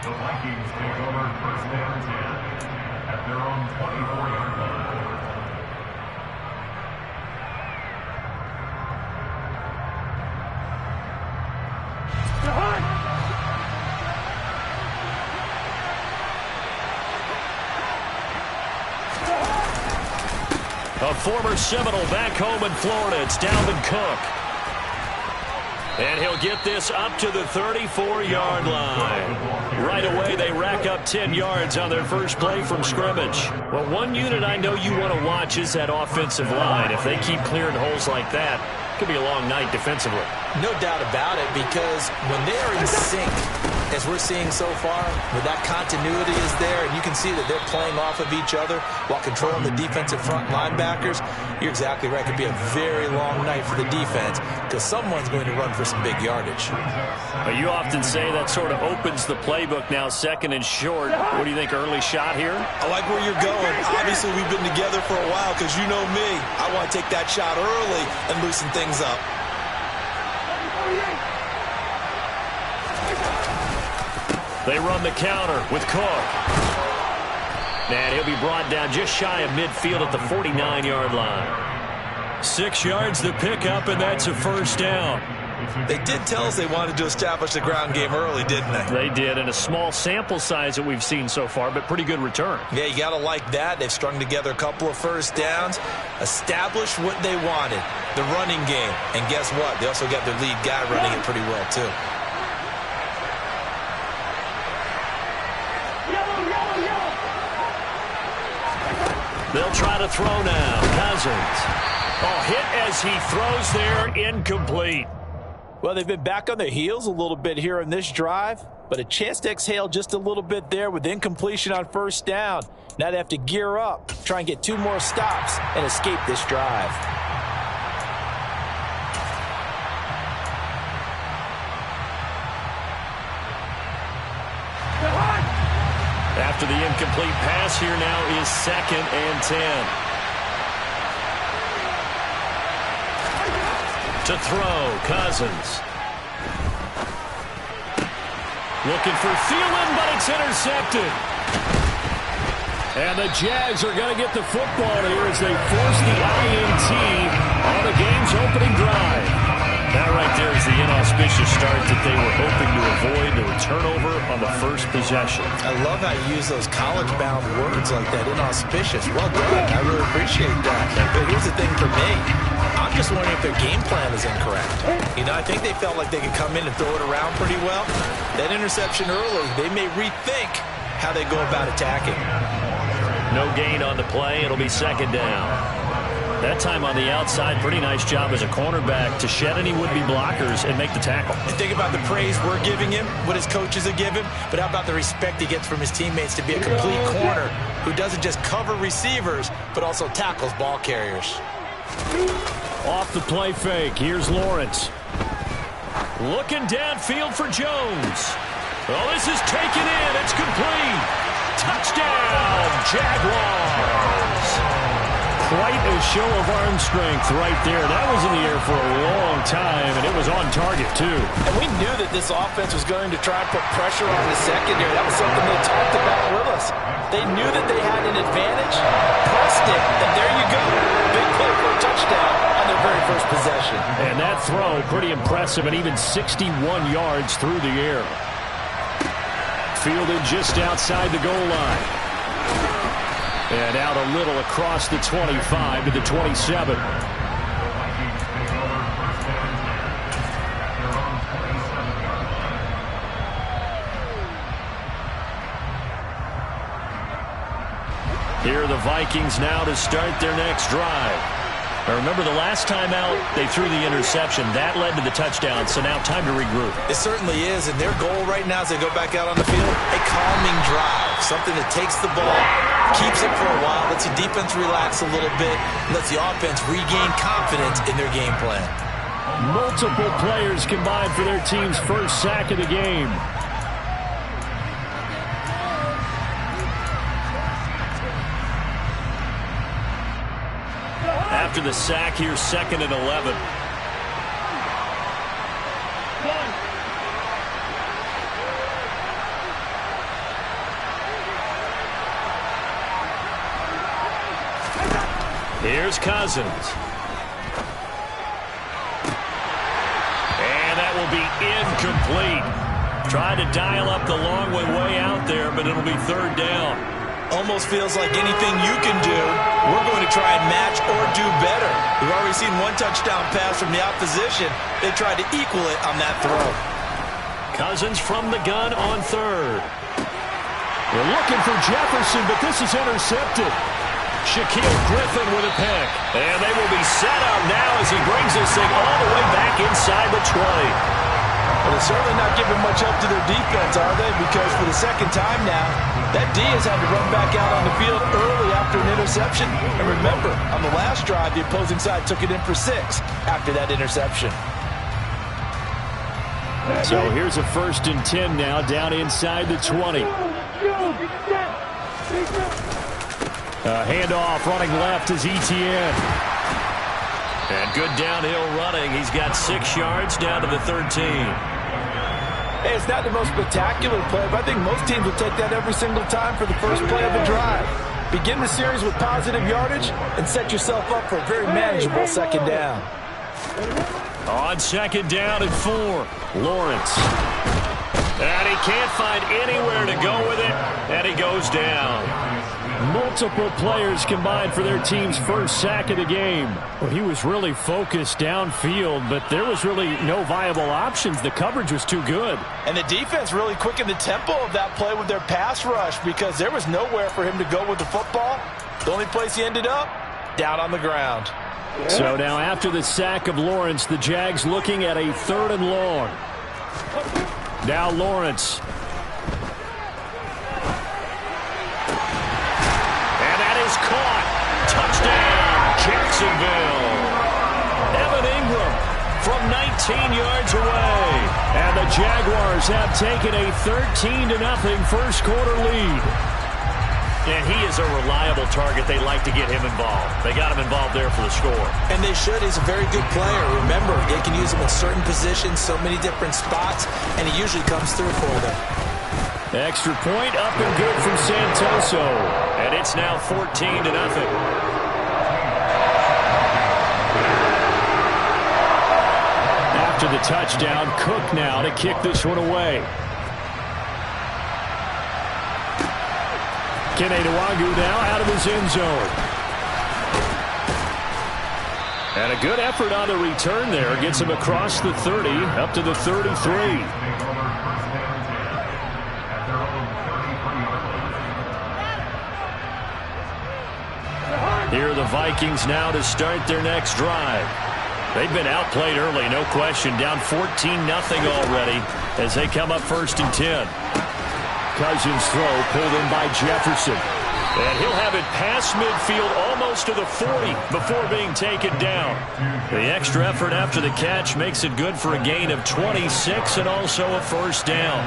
The Vikings take over 1st and 10 at their own 24-yard line. A former Seminole back home in Florida. It's Dalvin Cook. And he'll get this up to the 34-yard line. Right away, they rack up 10 yards on their first play from scrimmage. Well, one unit I know you want to watch is that offensive line. If they keep clearing holes like that, it could be a long night defensively. No doubt about it, because when they are in sync, as we're seeing so far, where that continuity is there, and you can see that they're playing off of each other while controlling the defensive front linebackers, you're exactly right. It could be a very long night for the defense because someone's going to run for some big yardage. Well, you often say that sort of opens the playbook now, 2nd and short. What do you think, early shot here? I like where you're going. Obviously, we've been together for a while because you know me. I want to take that shot early and loosen things up. They run the counter with Cook. And he'll be brought down just shy of midfield at the 49-yard line. 6 yards to pick up, and that's a 1st down. They did tell us they wanted to establish the ground game early, didn't they? They did, and a small sample size that we've seen so far, but pretty good return. Yeah, you got to like that. They've strung together a couple of 1st downs, established what they wanted, the running game. And guess what? They also got their lead guy running it pretty well, too. They'll try to throw now. Cousins. Oh, hit as he throws there, incomplete. Well, they've been back on their heels a little bit here in this drive, but a chance to exhale just a little bit there with incompletion on first down. Now they have to gear up, try and get 2 more stops, and escape this drive. After the incomplete pass, here now is 2nd and 10. To throw, Cousins. Looking for Thielen, but it's intercepted. And the Jags are going to get the football here as they force the INT on the game's opening drive. That right there is the inauspicious start that they were hoping to avoid, the turnover on the first possession. I love how you use those college-bound words like that, inauspicious. Well done. I really appreciate that. But here's the thing for me. I'm just wondering if their game plan is incorrect. You know, I think they felt like they could come in and throw it around pretty well. That interception early, they may rethink how they go about attacking. No gain on the play. It'll be 2nd down. That time on the outside, pretty nice job as a cornerback to shed any would-be blockers and make the tackle. And think about the praise we're giving him, what his coaches have given, but how about the respect he gets from his teammates to be a complete corner who doesn't just cover receivers, but also tackles ball carriers. Off the play fake, here's Lawrence. Looking downfield for Jones. Oh, this is taken in. It's complete. Touchdown, Jaguars. Quite a show of arm strength right there. That was in the air for a long time, and it was on target, too. And we knew that this offense was going to try and put pressure on the secondary. That was something they talked about with us. They knew that they had an advantage, pressed it, and there you go. Big play for a touchdown on their very first possession. And that throw, pretty impressive, and even 61 yards through the air. Fielded just outside the goal line. And out a little across the 25 to the 27. Here are the Vikings now to start their next drive. Now remember, the last time out, they threw the interception. That led to the touchdown, so now time to regroup. It certainly is, and their goal right now as they go back out on the field, a calming drive. Something that takes the ball, keeps it for a while, lets the defense relax a little bit, lets the offense regain confidence in their game plan. Multiple players combined for their team's first sack of the game. After the sack, here's 2nd and 11. Here's Cousins. And that will be incomplete. Try to dial up the long way out there, but it'll be 3rd down. Almost feels like anything you can do, we're going to try and match or do better. We've already seen one touchdown pass from the opposition. They tried to equal it on that throw. Cousins from the gun on 3rd. They're looking for Jefferson, but this is intercepted. Shaquille Griffin with a pick. And they will be set up now as he brings this thing all the way back inside the 20. Well, they're certainly not giving much up to their defense, are they? Because for the 2nd time now, that D has had to run back out on the field early after an interception. And remember, on the last drive, the opposing side took it in for 6 after that interception. So here's a 1st and 10 now, down inside the 20. Handoff running left is Etienne. And good downhill running. He's got 6 yards down to the 13. Hey, it's not the most spectacular play, but I think most teams will take that every single time for the first play of a drive. Begin the series with positive yardage and set yourself up for a very manageable 2nd down. On 2nd down and 4, Lawrence. And he can't find anywhere to go with it, and he goes down. Multiple players combined for their team's first sack of the game. Well, he was really focused downfield, but there was really no viable options. The coverage was too good. And the defense really quickened the tempo of that play with their pass rush because there was nowhere for him to go with the football. The only place he ended up, down on the ground. So now after the sack of Lawrence, the Jags looking at a 3rd and long. Now Lawrence. And that is caught. Touchdown, Jacksonville. Evan Ingram from 19 yards away. And the Jaguars have taken a 13-0 first quarter lead. And he is a reliable target. They like to get him involved. They got him involved there for the score. And they should. He's a very good player. Remember, they can use him in certain positions, so many different spots, and he usually comes through for them. Extra point up and good from Santoso. And it's now 14-0. After the touchdown, Cook now to kick this one away. Kene Nwangwu now out of his end zone. And a good effort on the return there. Gets him across the 30, up to the 33. Here are the Vikings now to start their next drive. They've been outplayed early, no question. Down 14-0 already as they come up 1st and 10. Cousins throw pulled in by Jefferson. And he'll have it past midfield almost to the 40 before being taken down. The extra effort after the catch makes it good for a gain of 26 and also a 1st down.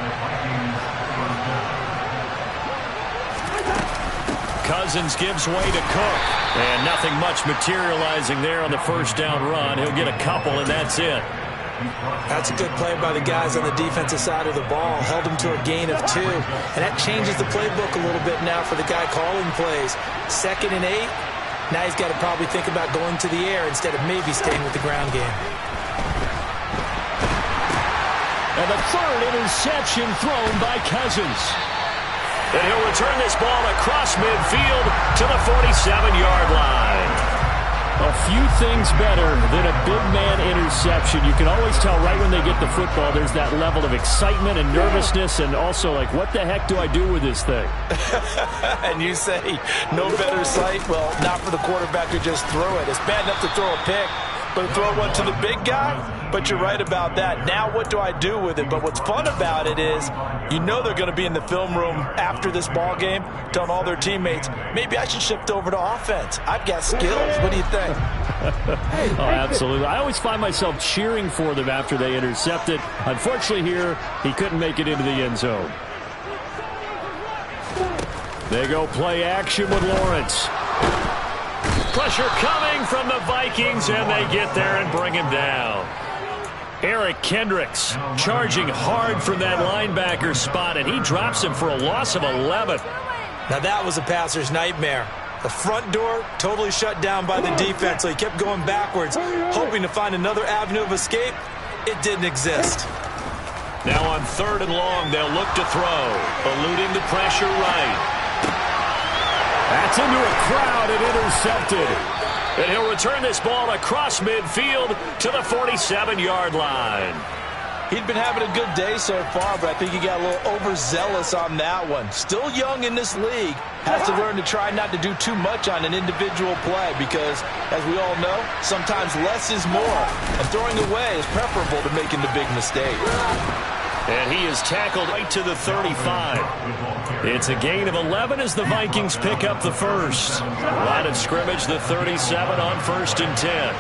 Cousins gives way to Cook. And nothing much materializing there on the 1st down run. He'll get a couple and that's it. That's a good play by the guys on the defensive side of the ball. Held him to a gain of 2. And that changes the playbook a little bit now for the guy calling plays. 2nd and 8. Now he's got to probably think about going to the air instead of maybe staying with the ground game. And the 3rd interception thrown by Cousins. And he'll return this ball across midfield to the 47-yard line. A few things better than a big man interception. You can always tell right when they get the football, there's that level of excitement and nervousness and also like, what the heck do I do with this thing? And you say, no better sight? Well, not for the quarterback to just throw it. It's bad enough to throw a pick, but to throw one to the big guy? But you're right about that. Now what do I do with it? But what's fun about it is you know they're going to be in the film room after this ball game telling all their teammates, maybe I should shift over to offense. I've got skills. What do you think? Oh, absolutely. I always find myself cheering for them after they intercept it. Unfortunately here, he couldn't make it into the end zone. They go play action with Lawrence. Pressure coming from the Vikings, and they get there and bring him down. Eric Kendricks charging hard from that linebacker spot, and he drops him for a loss of 11. Now that was a passer's nightmare. The front door totally shut down by the defense, so he kept going backwards, hoping to find another avenue of escape. It didn't exist. Now on 3rd and long, they'll look to throw, eluding the pressure right. That's into a crowd and intercepted. And he'll return this ball across midfield to the 47-yard line. He'd been having a good day so far, but I think he got a little overzealous on that one. Still young in this league. Has to learn to try not to do too much on an individual play because, as we all know, sometimes less is more. And throwing away is preferable to making the big mistake. And he is tackled right to the 35. It's a gain of 11 as the Vikings pick up the 1st. Line of scrimmage, the 37 on 1st and 10.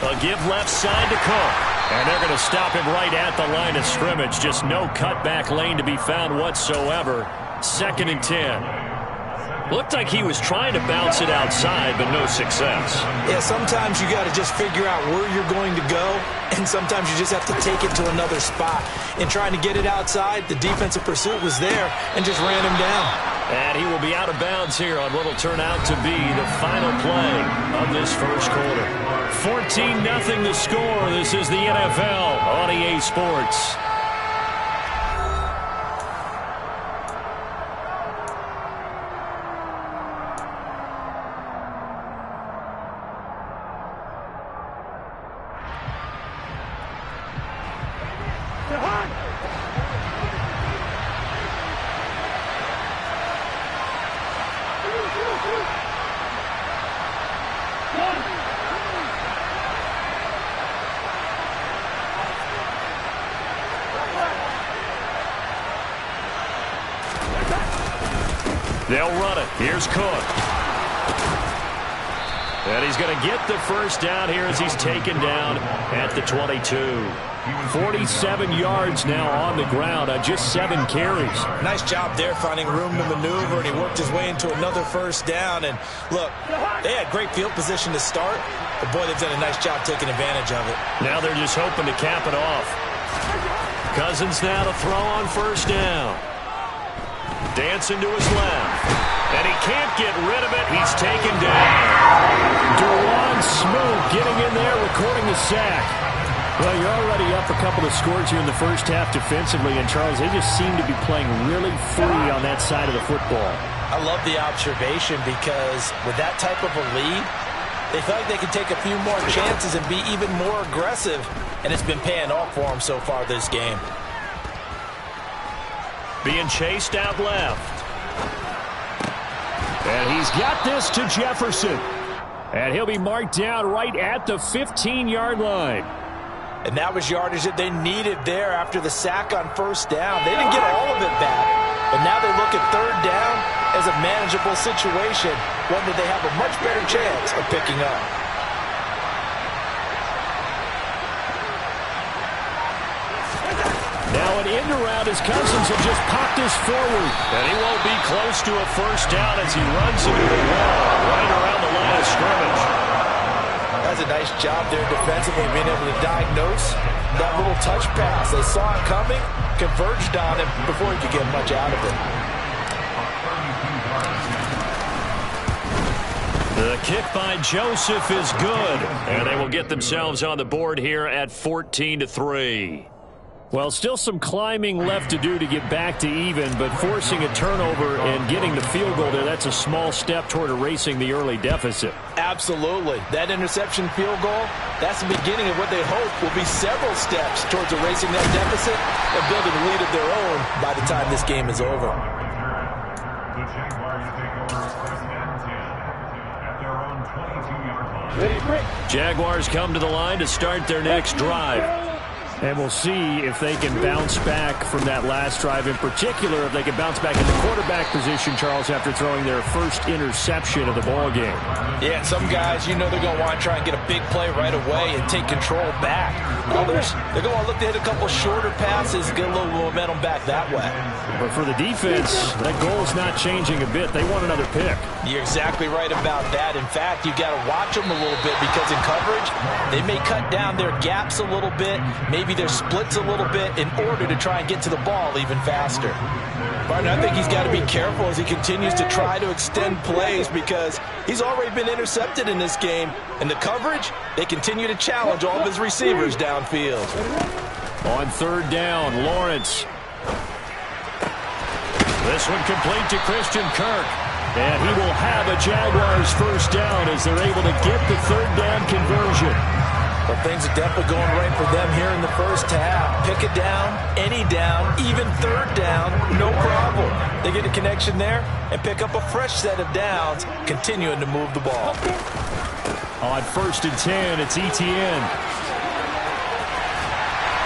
A give left side to Cook. And they're going to stop him right at the line of scrimmage. Just no cutback lane to be found whatsoever. 2nd and 10. Looked like he was trying to bounce it outside, but no success. Yeah, sometimes you got to just figure out where you're going to go, and sometimes you just have to take it to another spot. In trying to get it outside, the defensive pursuit was there and just ran him down. And he will be out of bounds here on what will turn out to be the final play of this first quarter. 14-0 the score. This is the NFL on EA Sports. They'll run it. Here's Cook. And he's going to get the first down here as he's taken down at the 22. 47 yards now on the ground on just 7 carries. Nice job there finding room to maneuver, and he worked his way into another first down. And look, they had great field position to start, but boy, they've done a nice job taking advantage of it. Now they're just hoping to cap it off. Cousins now to throw on first down. Dancing to his left. And he can't get rid of it. He's taken down. Dewan Smoot getting in there, recording the sack. Well, you're already up a couple of scores here in the first half defensively, and Charles, they just seem to be playing really free on that side of the football. I love the observation because with that type of a lead, they feel like they can take a few more chances and be even more aggressive, and it's been paying off for them so far this game. Being chased out left. And he's got this to Jefferson. And he'll be marked down right at the 15-yard line. And that was yardage that they needed there after the sack on first down. They didn't get all of it back, but now they look at third down as a manageable situation, one that they have a much better chance of picking up. Now an end around as Cousins have just popped this forward. And he won't be close to a first down as he runs into the wall right around the line of scrimmage. That's a nice job there defensively, being able to diagnose that little touch pass. They saw it coming, converged on him before he could get much out of it. The kick by Joseph is good, and they will get themselves on the board here at 14-3. Well, still some climbing left to do to get back to even, but forcing a turnover and getting the field goal there, that's a small step toward erasing the early deficit. Absolutely. That interception field goal, that's the beginning of what they hope will be several steps towards erasing that deficit and building a lead of their own by the time this game is over. The Jaguars take over first and 10 at their own 22-yard line. Jaguars come to the line to start their next drive. And we'll see if they can bounce back from that last drive, in particular if they can bounce back in the quarterback position, Charles, after throwing their first interception of the ballgame. Yeah, some guys, you know they're going to want to try and get a big play right away and take control back. Others, they're going to look to hit a couple shorter passes, get a little momentum back that way. But for the defense, that goal is not changing a bit. They want another pick. You're exactly right about that. In fact, you've got to watch them a little bit because in coverage, they may cut down their gaps a little bit, maybe their splits a little bit in order to try and get to the ball even faster. Martin, I think he's got to be careful as he continues to try to extend plays because he's already been intercepted in this game. And the coverage, they continue to challenge all of his receivers downfield. On third down, Lawrence. This one complete to Christian Kirk. And he will have a Jaguars first down as they're able to get the third down conversion. Well, things are definitely going right for them here in the first half. Pick it down, any down, even third down, no problem. They get a connection there and pick up a fresh set of downs, continuing to move the ball. On first and 10, it's Etienne.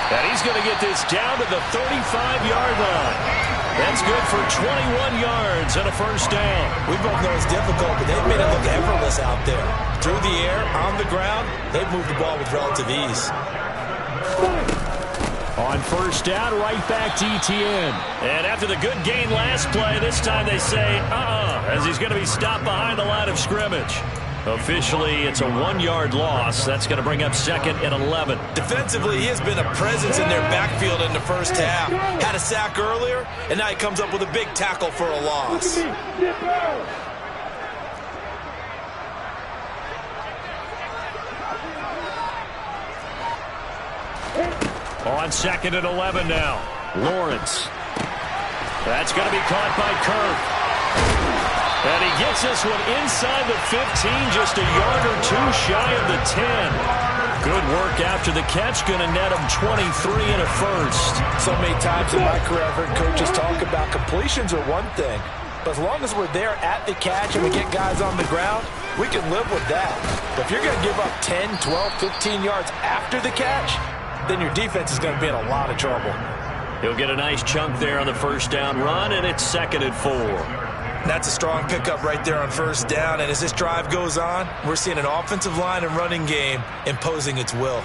And he's going to get this down to the 35-yard line. That's good for 21 yards and a first down. We both know it's difficult, but they've made it look effortless out there. Through the air, on the ground, they've moved the ball with relative ease. On first down, right back to Etienne. And after the good gain last play, this time they say, as he's going to be stopped behind the line of scrimmage. Officially, it's a 1-yard loss. That's going to bring up second and 11. Defensively, he has been a presence in their backfield in the first half. Had a sack earlier, and now he comes up with a big tackle for a loss. On second and 11 now. Lawrence. That's going to be caught by Kirk. And he gets this one inside the 15, just a yard or two shy of the 10. Good work after the catch, going to net him 23 and a first. So many times in my career, I've heard coaches talk about completions are one thing, but as long as we're there at the catch and we get guys on the ground, we can live with that. But if you're going to give up 10, 12, 15 yards after the catch, then your defense is going to be in a lot of trouble. He'll get a nice chunk there on the first down run, and it's second and 4. That's a strong pickup right there on first down. And as this drive goes on, we're seeing an offensive line and running game imposing its will.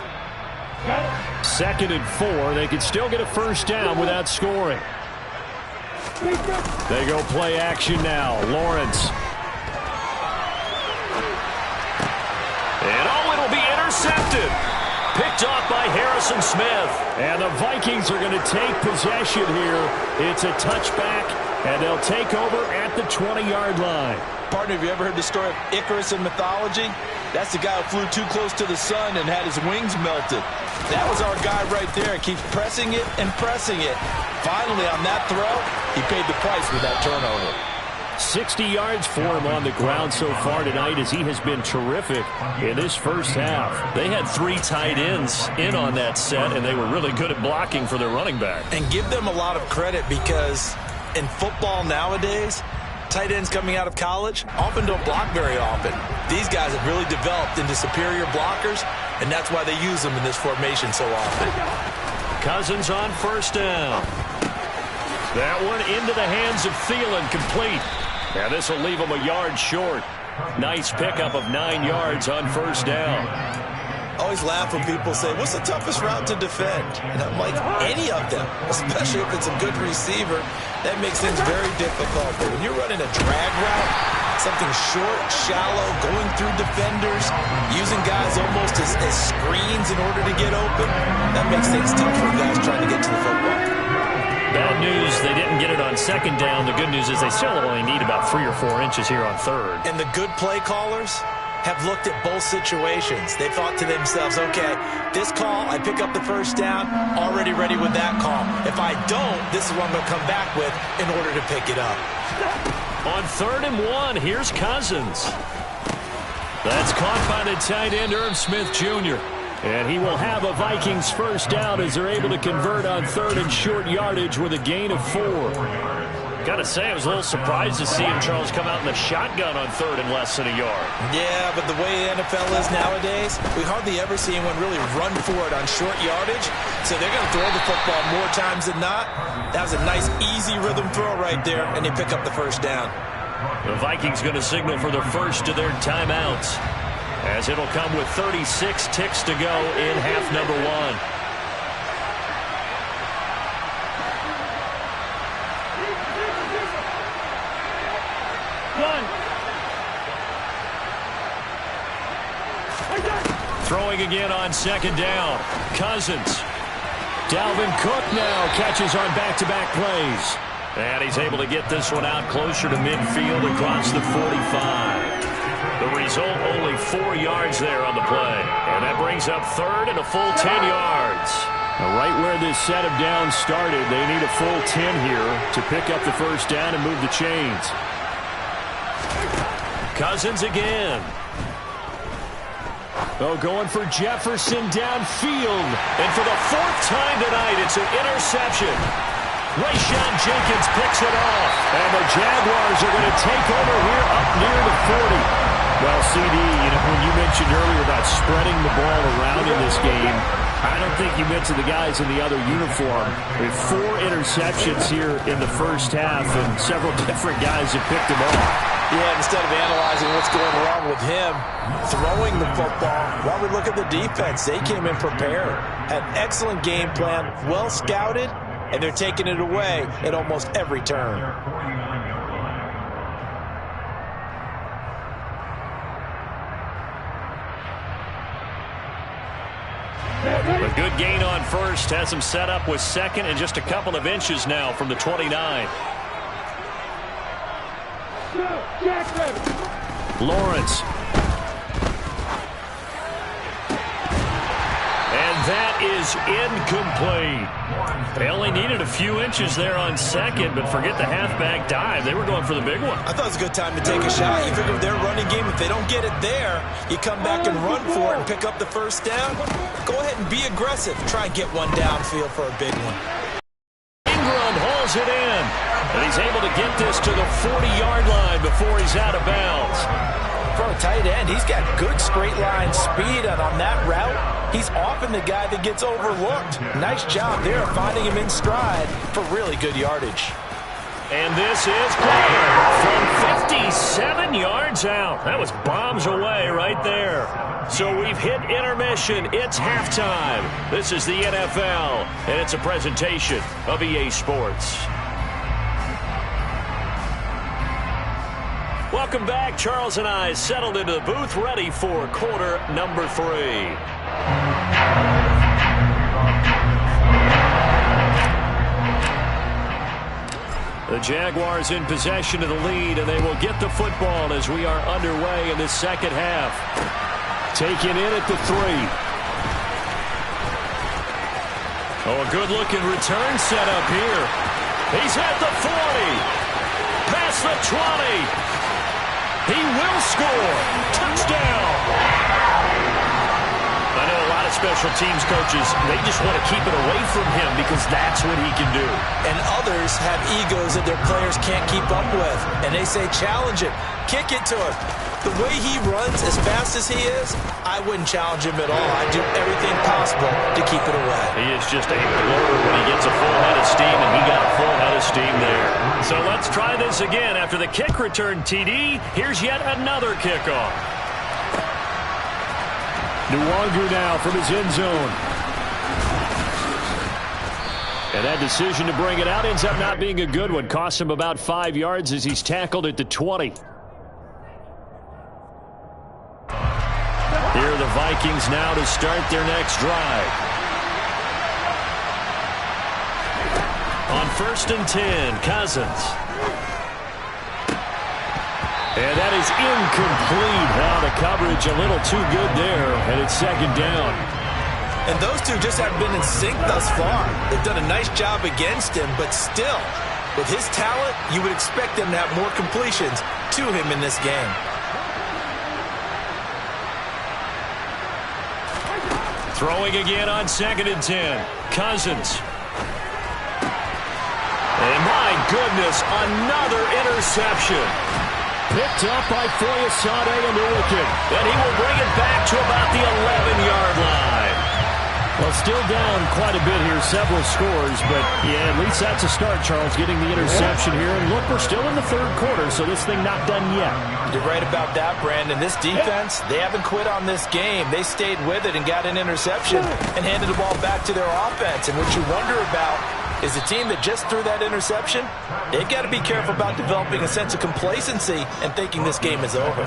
2nd and 4. They can still get a first down without scoring. They go play action now. Lawrence. And it'll be intercepted. Picked off by Harrison Smith. And the Vikings are going to take possession here. It's a touchback, and they'll take over at the 20-yard line. Partner, have you ever heard the story of Icarus in mythology? That's the guy who flew too close to the sun and had his wings melted. That was our guy right there. Keeps pressing it and pressing it. Finally, on that throw, he paid the price with that turnover. 60 yards for him on the ground so far tonight as he has been terrific in this first half. They had 3 tight ends in on that set, and they were really good at blocking for their running back. And give them a lot of credit because in football nowadays, tight ends coming out of college often don't block very often. These guys have really developed into superior blockers, and that's why they use them in this formation so often. Cousins on first down. That one into the hands of Thielen, complete. Now this will leave him a yard short. Nice pickup of 9 yards on first down. Always laugh when people say, what's the toughest route to defend? And I'm like, any of them, especially if it's a good receiver. That makes things very difficult. But when you're running a drag route, something short, shallow, going through defenders, using guys almost as screens in order to get open, that makes things tough for guys trying to get to the football. Bad news, they didn't get it on 2nd down. The good news is they still only need about 3 or 4 inches here on 3rd. And the good play callers have looked at both situations. They thought to themselves, okay, this call, I pick up the first down, already ready with that call. If I don't, this is what I'm going to come back with in order to pick it up. On 3rd and 1, here's Cousins. That's caught by the tight end, Irv Smith Jr. And he will have a Vikings first down as they're able to convert on 3rd and short yardage with a gain of 4. Gotta say, I was a little surprised to see him, Charles, come out in the shotgun on 3rd and less than a yard. Yeah, but the way the NFL is nowadays, we hardly ever see anyone really run for it on short yardage. So they're going to throw the football more times than not. That was a nice, easy rhythm throw right there, and they pick up the first down. The Vikings going to signal for the first of their timeouts, as it'll come with 36 ticks to go in half number 1. Throwing again on 2nd down. Cousins. Dalvin Cook now catches on back-to-back plays. And he's able to get this one out closer to midfield across the 45. The result, only 4 yards there on the play. And that brings up 3rd and a full 10 yards. Now right where this set of downs started, they need a full 10 here to pick up the first down and move the chains. Cousins again. Oh, going for Jefferson downfield. And for the 4th time tonight, it's an interception. Rayshawn Jenkins picks it off. And the Jaguars are going to take over here up near the 40. Well, CD, when you mentioned earlier about spreading the ball around in this game, I don't think you mentioned the guys in the other uniform. We have 4 interceptions here in the first half, and several different guys have picked them off. Yeah, instead of analyzing what's going wrong with him, throwing the football, while we look at the defense, they came in prepared, had excellent game plan, well scouted, and they're taking it away at almost every turn. A good gain on first, has him set up with 2nd and just a couple of inches now from the 29. Lawrence. And that is incomplete. They only needed a few inches there on 2nd, but forget the halfback dive. They were going for the big one. I thought it was a good time to take a shot. You figure with their running game, if they don't get it there, you come back and run for it and pick up the first down. Go ahead and be aggressive. Try and get one downfield for a big one. Ingram hauls it in. And he's able to get this to the 40-yard line before he's out of bounds. For a tight end, he's got good straight line speed, and on that route, he's often the guy that gets overlooked. Nice job there finding him in stride for really good yardage. And And this is good from 57 yards out. That was bombs away right there. So we've hit intermission. It's halftime. This is the NFL, and it's a presentation of EA Sports. Welcome back. Charles and I settled into the booth, ready for quarter number 3. The Jaguars in possession of the lead, and they will get the football as we are underway in the second half. Taken in at the 3. Oh, a good-looking return set up here. He's at the 40. Past the 20. He will score. Touchdown. I know a lot of special teams coaches, they just want to keep it away from him because that's what he can do. And others have egos that their players can't keep up with. And they say, challenge him. Kick it to him. The way he runs as fast as he is, I wouldn't challenge him at all. I'd do everything possible to keep it away. He is just a blur when he gets a full head of steam, and he got a full head of steam there. So let's try this again. After the kick return TD, here's yet another kickoff. Nwangu now from his end zone. And that decision to bring it out ends up not being a good one. Costs him about 5 yards as he's tackled at the 20. Here are the Vikings now to start their next drive. On 1st and 10, Cousins. And that is incomplete. Now the coverage a little too good there, and it's second down. And those two just haven't been in sync thus far. They've done a nice job against him, but still, with his talent, you would expect them to have more completions to him in this game. Throwing again on 2nd and 10. Cousins. And my goodness, another interception. Picked up by Foyesade and Ulikin. And he will bring it back to about the 11-yard line. Well, still down quite a bit here, several scores, but yeah, at least that's a start, Charles, getting the interception here. And look, we're still in the 3rd quarter, so this thing not done yet. You're right about that, Brandon. This defense, they haven't quit on this game. They stayed with it and got an interception and handed the ball back to their offense. And what you wonder about is the team that just threw that interception, they've got to be careful about developing a sense of complacency and thinking this game is over.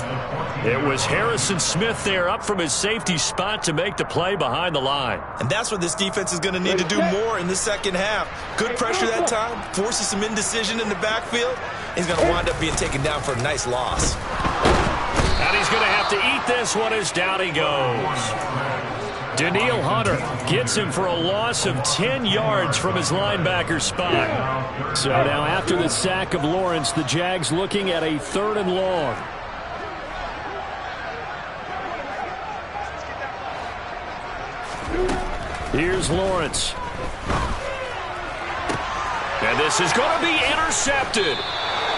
It was Harrison Smith there up from his safety spot to make the play behind the line. And that's what this defense is going to need to do more in the second half. Good pressure that time, forces some indecision in the backfield. He's going to wind up being taken down for a nice loss. And he's going to have to eat this one as down he goes. Danielle Hunter gets him for a loss of 10 yards from his linebacker spot. So now after the sack of Lawrence, the Jags looking at a 3rd and long. Here's Lawrence. And this is going to be intercepted.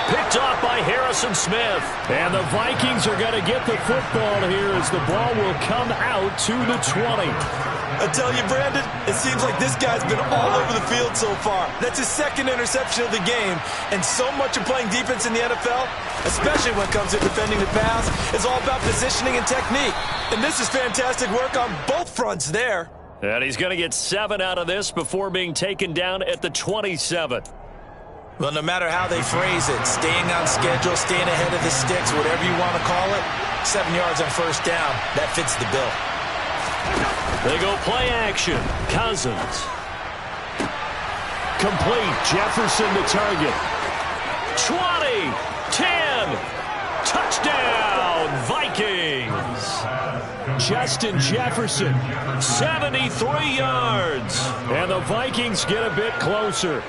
Picked off by Harrison Smith. And the Vikings are going to get the football here as the ball will come out to the 20. I tell you, Brandon, it seems like this guy's been all over the field so far. That's his 2nd interception of the game. And so much of playing defense in the NFL, especially when it comes to defending the pass, is all about positioning and technique. And this is fantastic work on both fronts there. And he's going to get 7 out of this before being taken down at the 27. Well, no matter how they phrase it, staying on schedule, staying ahead of the sticks, whatever you want to call it, 7 yards on 1st down, that fits the bill. They go play action. Cousins. Complete. Jefferson the target. 20. 10. Touchdown, Vikings. Justin Jefferson, 73 yards. And the Vikings get a bit closer.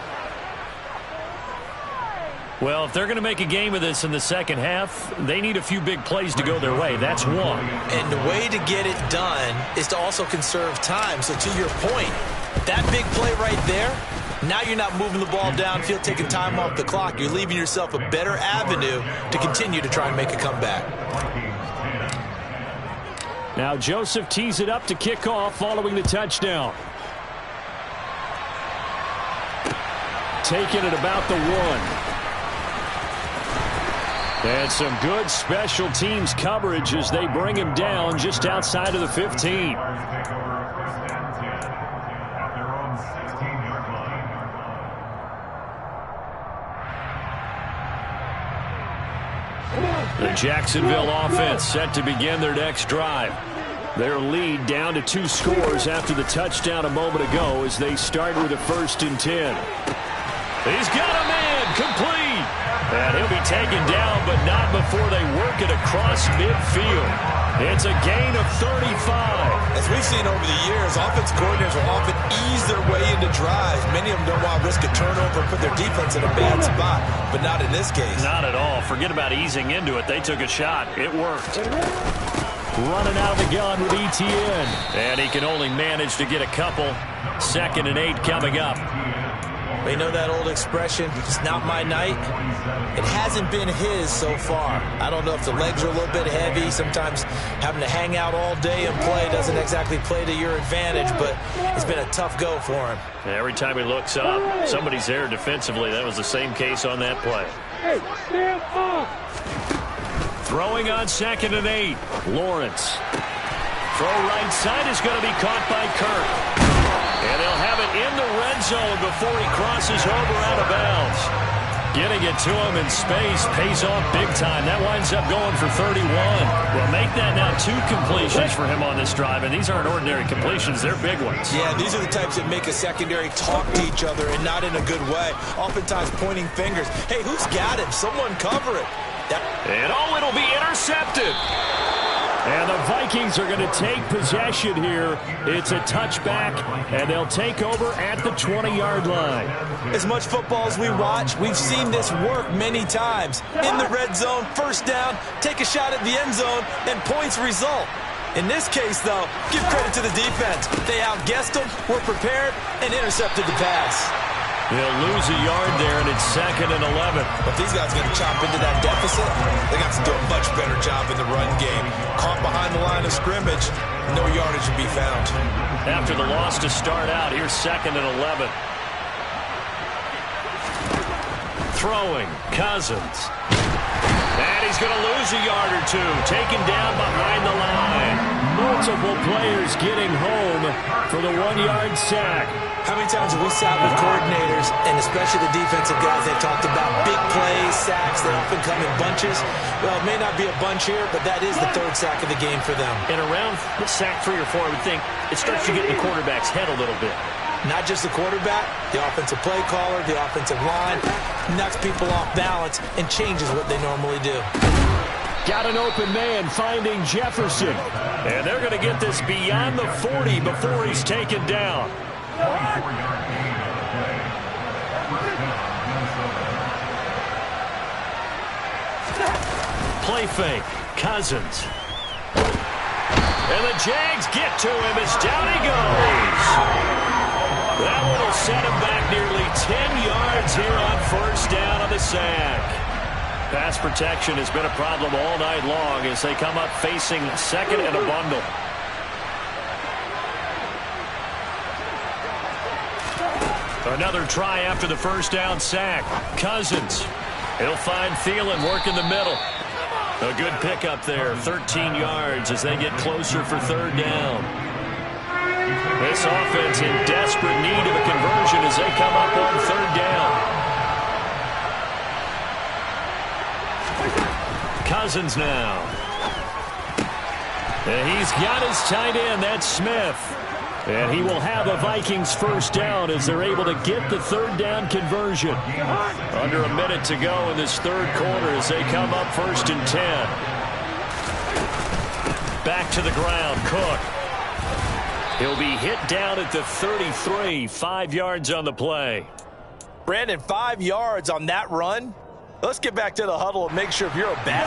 Well, if they're going to make a game of this in the second half, they need a few big plays to go their way. That's one. And the way to get it done is to also conserve time. So to your point, that big play right there, now you're not moving the ball downfield, taking time off the clock. You're leaving yourself a better avenue to continue to try and make a comeback. Now Joseph tees it up to kick off following the touchdown. Taken at about the 1. And some good special teams coverage as they bring him down just outside of the 15. The Jacksonville offense set to begin their next drive. Their lead down to 2 scores after the touchdown a moment ago as they start with a 1st and 10. He's got a man complete. And he'll be taken down, but not before they work it across midfield. It's a gain of 35. As we've seen over the years, offense coordinators will often ease their way into drives. Many of them don't want to risk a turnover and put their defense in a bad spot, but not in this case. Not at all. Forget about easing into it. They took a shot. It worked. Running out of the gun with Etienne. And he can only manage to get a couple. 2nd and 8 coming up. You know that old expression, it's not my night? It hasn't been his so far. I don't know if the legs are a little bit heavy. Sometimes having to hang out all day and play doesn't exactly play to your advantage, but it's been a tough go for him. Every time he looks up, somebody's there defensively. That was the same case on that play. Hey, stand up! Throwing on 2nd and 8. Lawrence. Throw right side is going to be caught by Kirk. And they'll have it in the red zone before he crosses over out of bounds. Getting it to him in space pays off big time. That winds up going for 31. Well, make that now 2 completions for him on this drive, and these aren't ordinary completions. They're big ones. Yeah, these are the types that make a secondary talk to each other and not in a good way. Oftentimes pointing fingers. Hey, who's got him? Someone cover it. And it'll be intercepted. And the Vikings are going to take possession here. It's a touchback, and they'll take over at the 20-yard line. As much football as we watch, we've seen this work many times. In the red zone, 1st down, take a shot at the end zone, and points result. In this case, though, give credit to the defense. They outguessed them, were prepared, and intercepted the pass. They'll lose a yard there, and it's 2nd and 11. But these guys are going to chop into that deficit. They got to do a much better job in the run game. Caught behind the line of scrimmage, no yardage will be found. After the loss to start out, here's 2nd and 11. Throwing, Cousins. And he's going to lose a yard or 2. Taken down behind the line. Multiple players getting home for the 1-yard sack. How many times have we sat with coordinators, and especially the defensive guys, they talked about big plays, sacks, they often come in bunches. Well, it may not be a bunch here, but that is the 3rd sack of the game for them. And around sack 3 or 4, I would think it starts to get in the quarterback's head a little bit. Not just the quarterback, the offensive play caller, the offensive line, knocks people off balance and changes what they normally do. Got an open man finding Jefferson. And they're going to get this beyond the 40 before he's taken down. Play fake. Cousins. And the Jags get to him as down he goes. That one will set him back nearly 10 yards here on 1st down on the sack. Pass protection has been a problem all night long as they come up facing 2nd and a bundle. Another try after the 1st down sack. Cousins. He'll find Thielen working the middle. A good pickup there, 13 yards as they get closer for 3rd down. This offense in desperate need of a conversion as they come up on 3rd down. Cousins now. And he's got his tight end, that's Smith. And he will have a Vikings 1st down as they're able to get the 3rd down conversion. Under a minute to go in this 3rd quarter as they come up 1st and 10. Back to the ground, Cook. He'll be hit down at the 33, 5 yards on the play. Brandon, 5 yards on that run? Let's get back to the huddle and make sure if you're a back,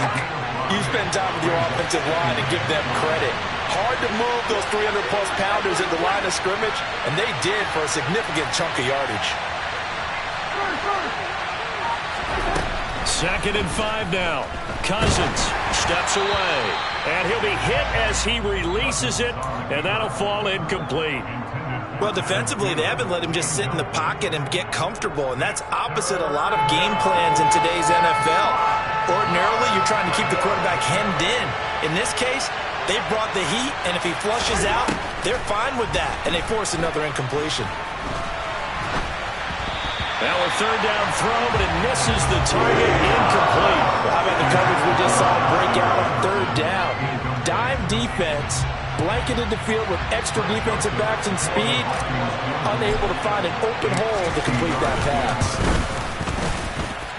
you spend time with your offensive line and give them credit. Hard to move those 300-plus pounders at the line of scrimmage, and they did for a significant chunk of yardage. 2nd and 5 now. Cousins steps away, and he'll be hit as he releases it, and that'll fall incomplete. Well, defensively, they haven't let him just sit in the pocket and get comfortable, and that's opposite a lot of game plans in today's NFL. Ordinarily, you're trying to keep the quarterback hemmed in. In this case, they brought the heat, and if he flushes out, they're fine with that, and they force another incompletion. Now a third down throw, but it misses the target. Incomplete. Well, how about the coverage we just saw break out on third down? Dime defense, blanketed the field with extra defensive backs and speed, unable to find an open hole to complete that pass.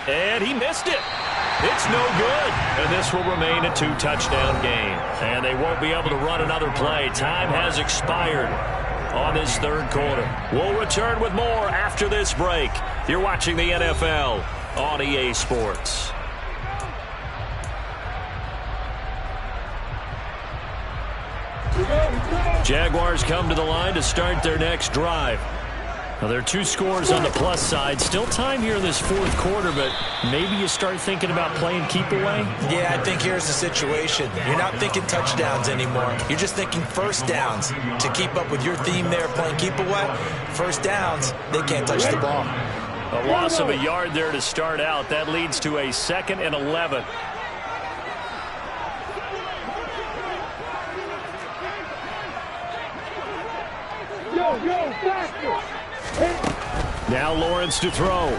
And he missed it. It's no good. And this will remain a two-touchdown game. And they won't be able to run another play. Time has expired on this third quarter. We'll return with more after this break. You're watching the NFL on EA Sports. Jaguars come to the line to start their next drive. Now, there are 2 scores on the plus side. Still time here in this fourth quarter, but maybe you start thinking about playing keep away? Yeah, I think here's the situation. You're not thinking touchdowns anymore. You're just thinking first downs. To keep up with your theme there, playing keep away, first downs, they can't touch the ball. A loss of a yard there to start out. That leads to a 2nd and 11. Now Lawrence to throw.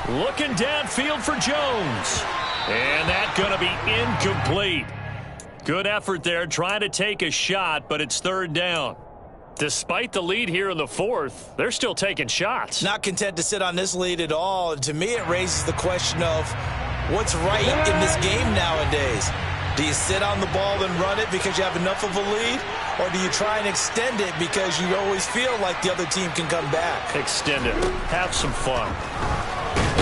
Looking downfield for Jones. And that's going to be incomplete. Good effort there trying to take a shot, but it's third down. Despite the lead here in the fourth, they're still taking shots. Not content to sit on this lead at all. And to me, it raises the question of what's right in this game nowadays. Do you sit on the ball and run it because you have enough of a lead? Or do you try and extend it because you always feel like the other team can come back? Extend it. Have some fun.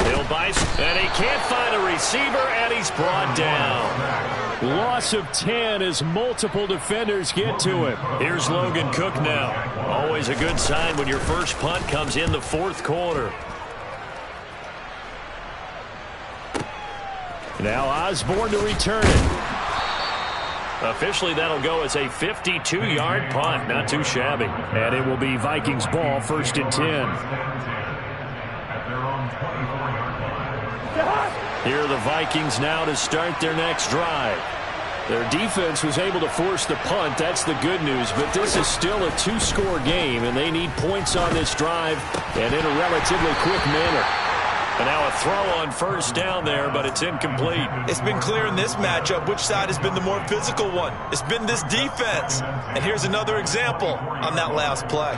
Bill Bice, and he can't find a receiver, and he's brought down. Loss of 10 as multiple defenders get to him. Here's Logan Cook now. Always a good sign when your first punt comes in the fourth quarter. Now Osborne to return it. Officially, that'll go as a 52-yard punt. Not too shabby. And it will be Vikings ball, 1st and 10. Here are the Vikings now to start their next drive. Their defense was able to force the punt. That's the good news. But this is still a 2-score game, and they need points on this drive and in a relatively quick manner. And now a throw on first down there, but it's incomplete. It's been clear in this matchup which side has been the more physical one. It's been this defense. And here's another example on that last play.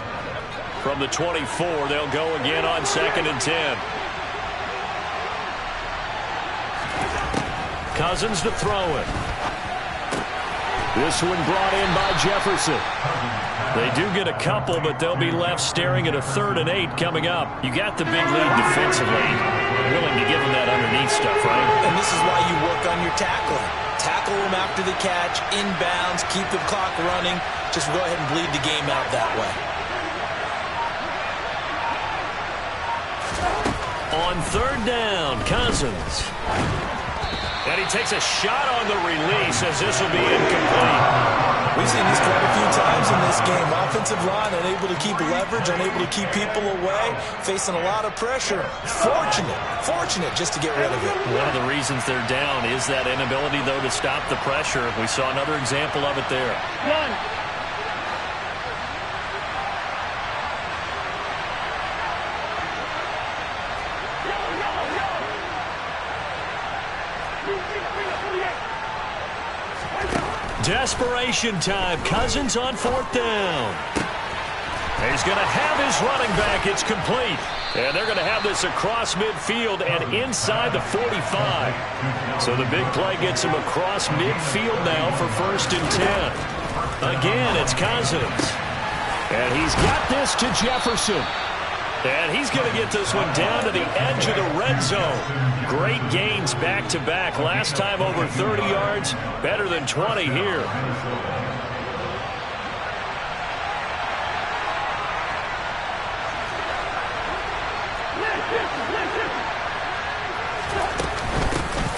From the 24, they'll go again on 2nd and 10. Cousins to throw it. This one brought in by Jefferson. They do get a couple, but they'll be left staring at a 3rd and 8 coming up. You got the big lead defensively. Willing to give them that underneath stuff, right? And this is why you work on your tackling. Tackle them after the catch, inbounds, keep the clock running. Just go ahead and bleed the game out that way. On 3rd down, Cousins. And he takes a shot on the release as this will be incomplete. We've seen this quite a few times in this game. Offensive line unable to keep leverage, unable to keep people away, facing a lot of pressure. Fortunate just to get rid of it. One of the reasons they're down is that inability, though, to stop the pressure. We saw another example of it there. Desperation time. Cousins on 4th down. He's going to have his running back. It's complete. And they're going to have this across midfield and inside the 45. So the big play gets him across midfield now for 1st and 10. Again, it's Cousins. And he's got this to Jefferson. And he's going to get this one down to the edge of the red zone. Great gains back-to-back. Last time over 30 yards, better than 20 here.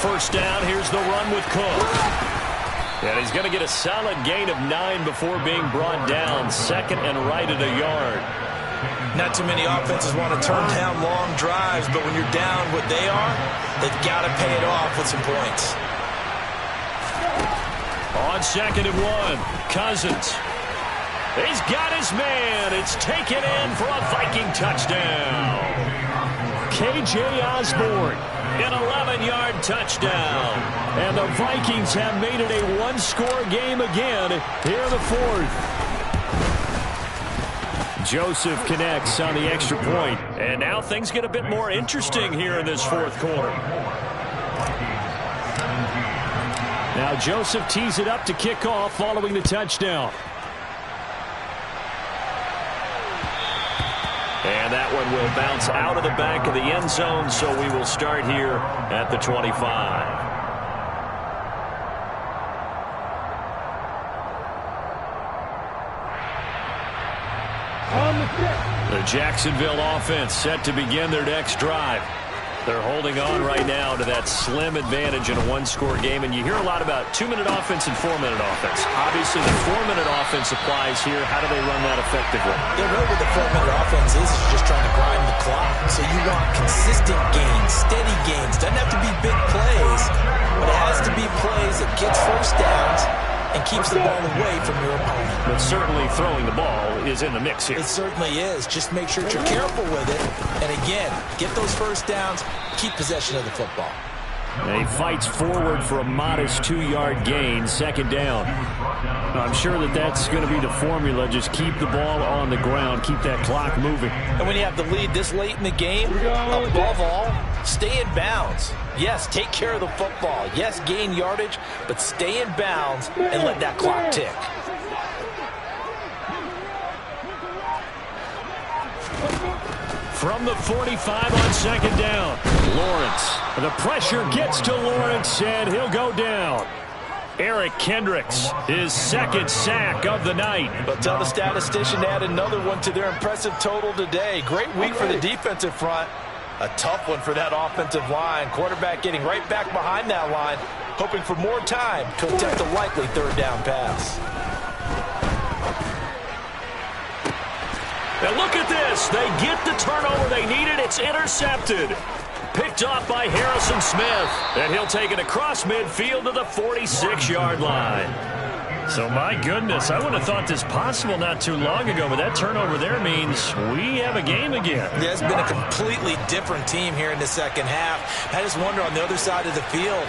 First down, here's the run with Cook. And he's going to get a solid gain of 9 before being brought down. 2nd and right at a yard. Not too many offenses want to turn down long drives, but when you're down what they are, they've got to pay it off with some points. On 2nd and 1, Cousins. He's got his man. It's taken in for a Viking touchdown. K.J. Osborne, an 11-yard touchdown. And the Vikings have made it a one-score game again here in the 4th. Joseph connects on the extra point. And now things get a bit more interesting here in this 4th quarter. Now Joseph tees it up to kick off following the touchdown. And that one will bounce out of the back of the end zone, so we will start here at the 25. The Jacksonville offense set to begin their next drive. They're holding on right now to that slim advantage in a one-score game, and you hear a lot about 2-minute offense and 4-minute offense. Obviously, the 4-minute offense applies here. How do they run that effectively? Yeah, really what the 4-minute offense is just trying to grind the clock. So you want consistent gains, steady gains. Doesn't have to be big plays, but it has to be plays that gets first downs and keeps the ball away from your opponent. But certainly throwing the ball is in the mix here. It certainly is. Just make sure that you're careful with it. And again, get those first downs, keep possession of the football. And he fights forward for a modest 2-yard gain, 2nd down. I'm sure that that's going to be the formula. Just keep the ball on the ground, keep that clock moving. And when you have the lead this late in the game, above all, stay in bounds. Yes, take care of the football. Yes, gain yardage, but stay in bounds and let that clock tick. From the 45 on 2nd down, Lawrence. The pressure gets to Lawrence, and he'll go down. Eric Kendricks, his 2nd sack of the night. But tell the statistician to add another one to their impressive total today. Great week for the defensive front. A tough one for that offensive line. Quarterback getting right back behind that line, hoping for more time to attempt a likely 3rd down pass. Now look at this. They get the turnover they needed. It's intercepted. Picked off by Harrison Smith. And he'll take it across midfield to the 46-yard line. So, my goodness, I wouldn't have thought this possible not too long ago, but that turnover there means we have a game again. Yeah, it's been a completely different team here in the 2nd half. I just wonder on the other side of the field,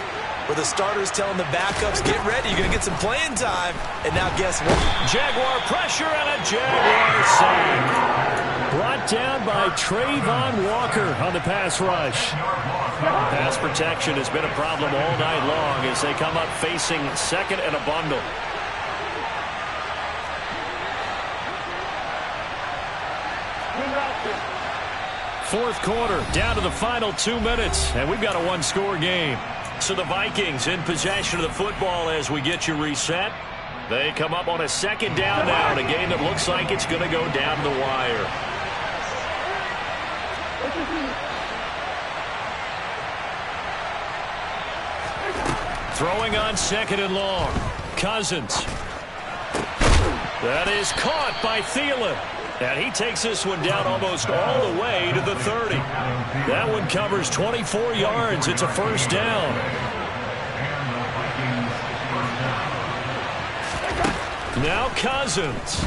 where the starters telling the backups, get ready, you're going to get some playing time. And now guess what? Jaguar pressure and a Jaguar sack. Brought down by Trayvon Walker on the pass rush. Pass protection has been a problem all night long as they come up facing 2nd and a bundle. Fourth quarter, down to the final 2 minutes, and we've got a one-score game. So the Vikings in possession of the football as we get you reset. They come up on a 2nd down now in a game that looks like it's going to go down to the wire. Throwing on 2nd and long. Cousins. That is caught by Thielen. And he takes this one down almost all the way to the 30. That one covers 24 yards. It's a 1st down. Now Cousins.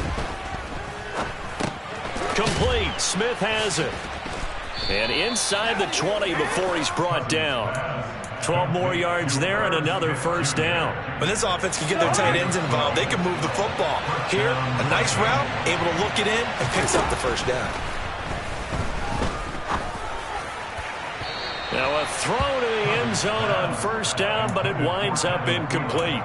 Complete. Smith has it. And inside the 20 before he's brought down. 12 more yards there and another 1st down. When this offense can get their tight ends involved, they can move the football. Here, a nice route, able to look it in, and picks up the 1st down. Now a throw to the end zone on 1st down, but it winds up incomplete.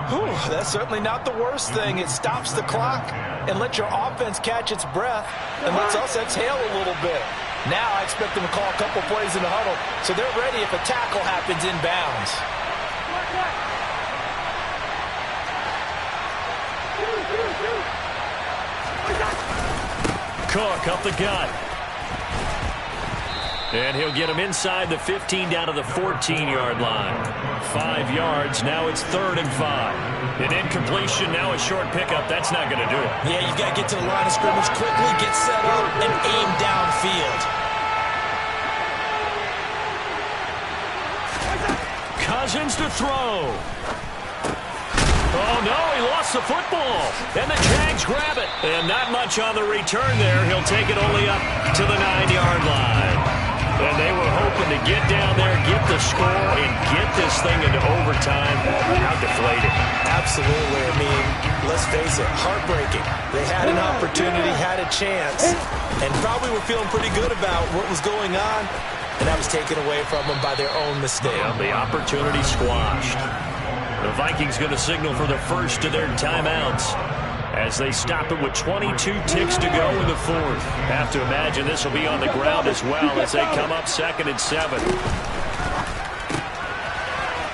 Whew, that's certainly not the worst thing. It stops the clock and lets your offense catch its breath and lets us exhale a little bit. Now I expect them to call a couple plays in the huddle, so they're ready if a tackle happens inbounds. Cook up the gut. And he'll get him inside the 15 down to the 14-yard line. 5 yards. Now it's 3rd and 5. An incompletion, now a short pickup. That's not going to do it. Yeah, you've got to get to the line of scrimmage quickly, get set up, and aim downfield. Cousins to throw. Oh, no, he lost the football. And the Jags grab it. And not much on the return there. He'll take it only up to the 9-yard line. And they were hoping to get down there, get the score, and get this thing into overtime. How deflated. Absolutely. I mean, let's face it, heartbreaking. They had an opportunity, had a chance, and probably were feeling pretty good about what was going on, and that was taken away from them by their own mistake. Yeah, the opportunity squashed. The Vikings going to signal for the first of their timeouts as they stop it with 22 ticks to go in the 4th. Have to imagine this will be on the ground as well as they come up 2nd and 7.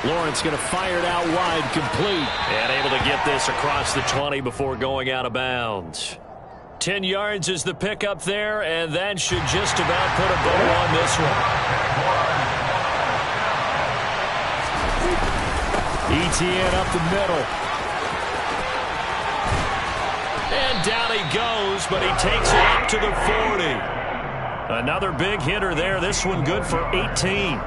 Lawrence going to fire it out wide, complete. And able to get this across the 20 before going out of bounds. 10 yards is the pickup there, and that should just about put a bow on this one. ETN up the middle. And down he goes, but he takes it up to the 40. Another big hitter there. This one good for 18.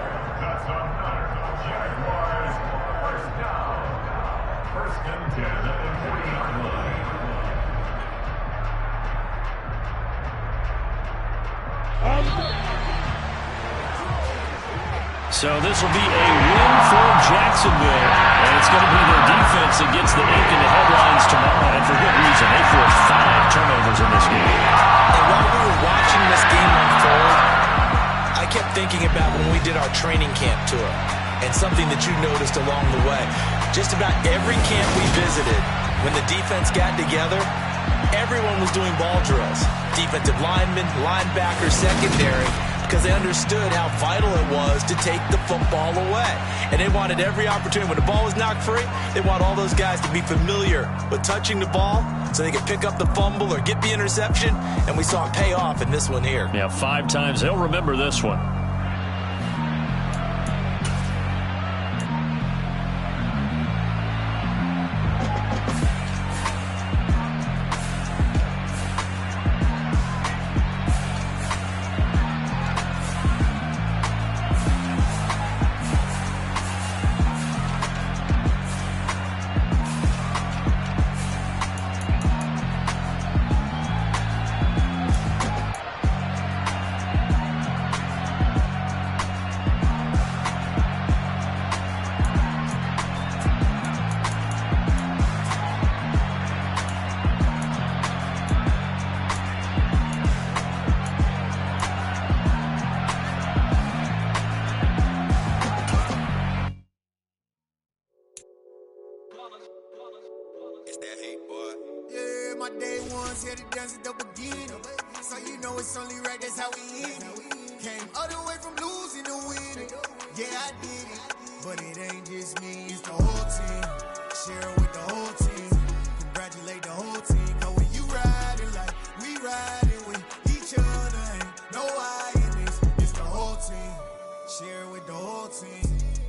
So this will be a win for Jacksonville, and it's going to be their defense that gets the ink in the headlines tomorrow, and for good reason. They forced 5 turnovers in this game. And while we were watching this game unfold, I kept thinking about when we did our training camp tour, and something that you noticed along the way. Just about every camp we visited, when the defense got together, everyone was doing ball drills. Defensive linemen, linebackers, secondary, because they understood how vital it was to take the football away. And they wanted every opportunity. When the ball was knocked free, they want all those guys to be familiar with touching the ball so they could pick up the fumble or get the interception. And we saw it pay off in this one here. Yeah, 5 times. They'll remember this one.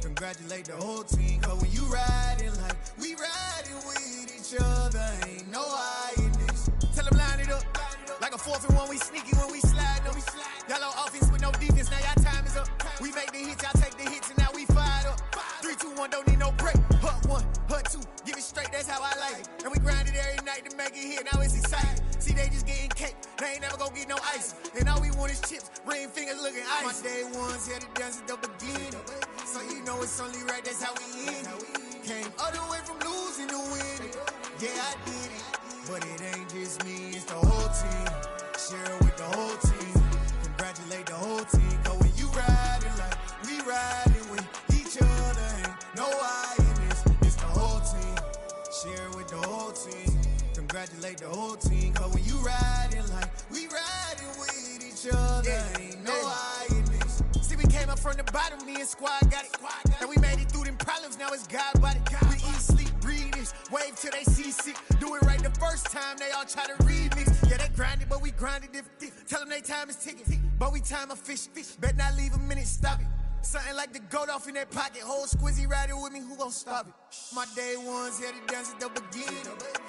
Congratulate the whole team, cause when you riding like we riding with each other, ain't no I in this. Tell them line it up, like a 4th and 1, we sneaky when we slide them. Yellow offense with no defense, now y'all time is up. We make the hits, y'all take the hits, and now we fired up. 3, 2, 1, don't need no break. Hut 1, hut 2, give it straight, that's how I like it. And we grind it every night to make it hit, now it's exciting. See, they just getting cake, they ain't never gonna get no ice. And all we want is chips, ring fingers looking ice. My day ones here to dance at the beginning. So you know it's only right, that's how we end it. Came all the way from losing to winning. Yeah, I did it. But it ain't just me, it's the whole team. Share it with the whole team. Congratulate the whole team. Cause when you riding like we riding with each other, ain't no I in this. It's the whole team. Share it with the whole team. Congratulate the whole team. Cause when you riding like we riding with each other, ain't no I in this. See, we came up from the bottom, me and squad got it. And we made it through them problems, now it's God body. We eat, sleep, breathe this, wave till they see sick. Do it right the first time, they all try to remix. Yeah, they grinded, but we grinded different. Tell them they time is ticking. but we time a fish. Bet not leave a minute, stop it. Something like the goat off in that pocket. Whole squizzy riding with me, who gon' stop it? My day ones here to dance at the beginning.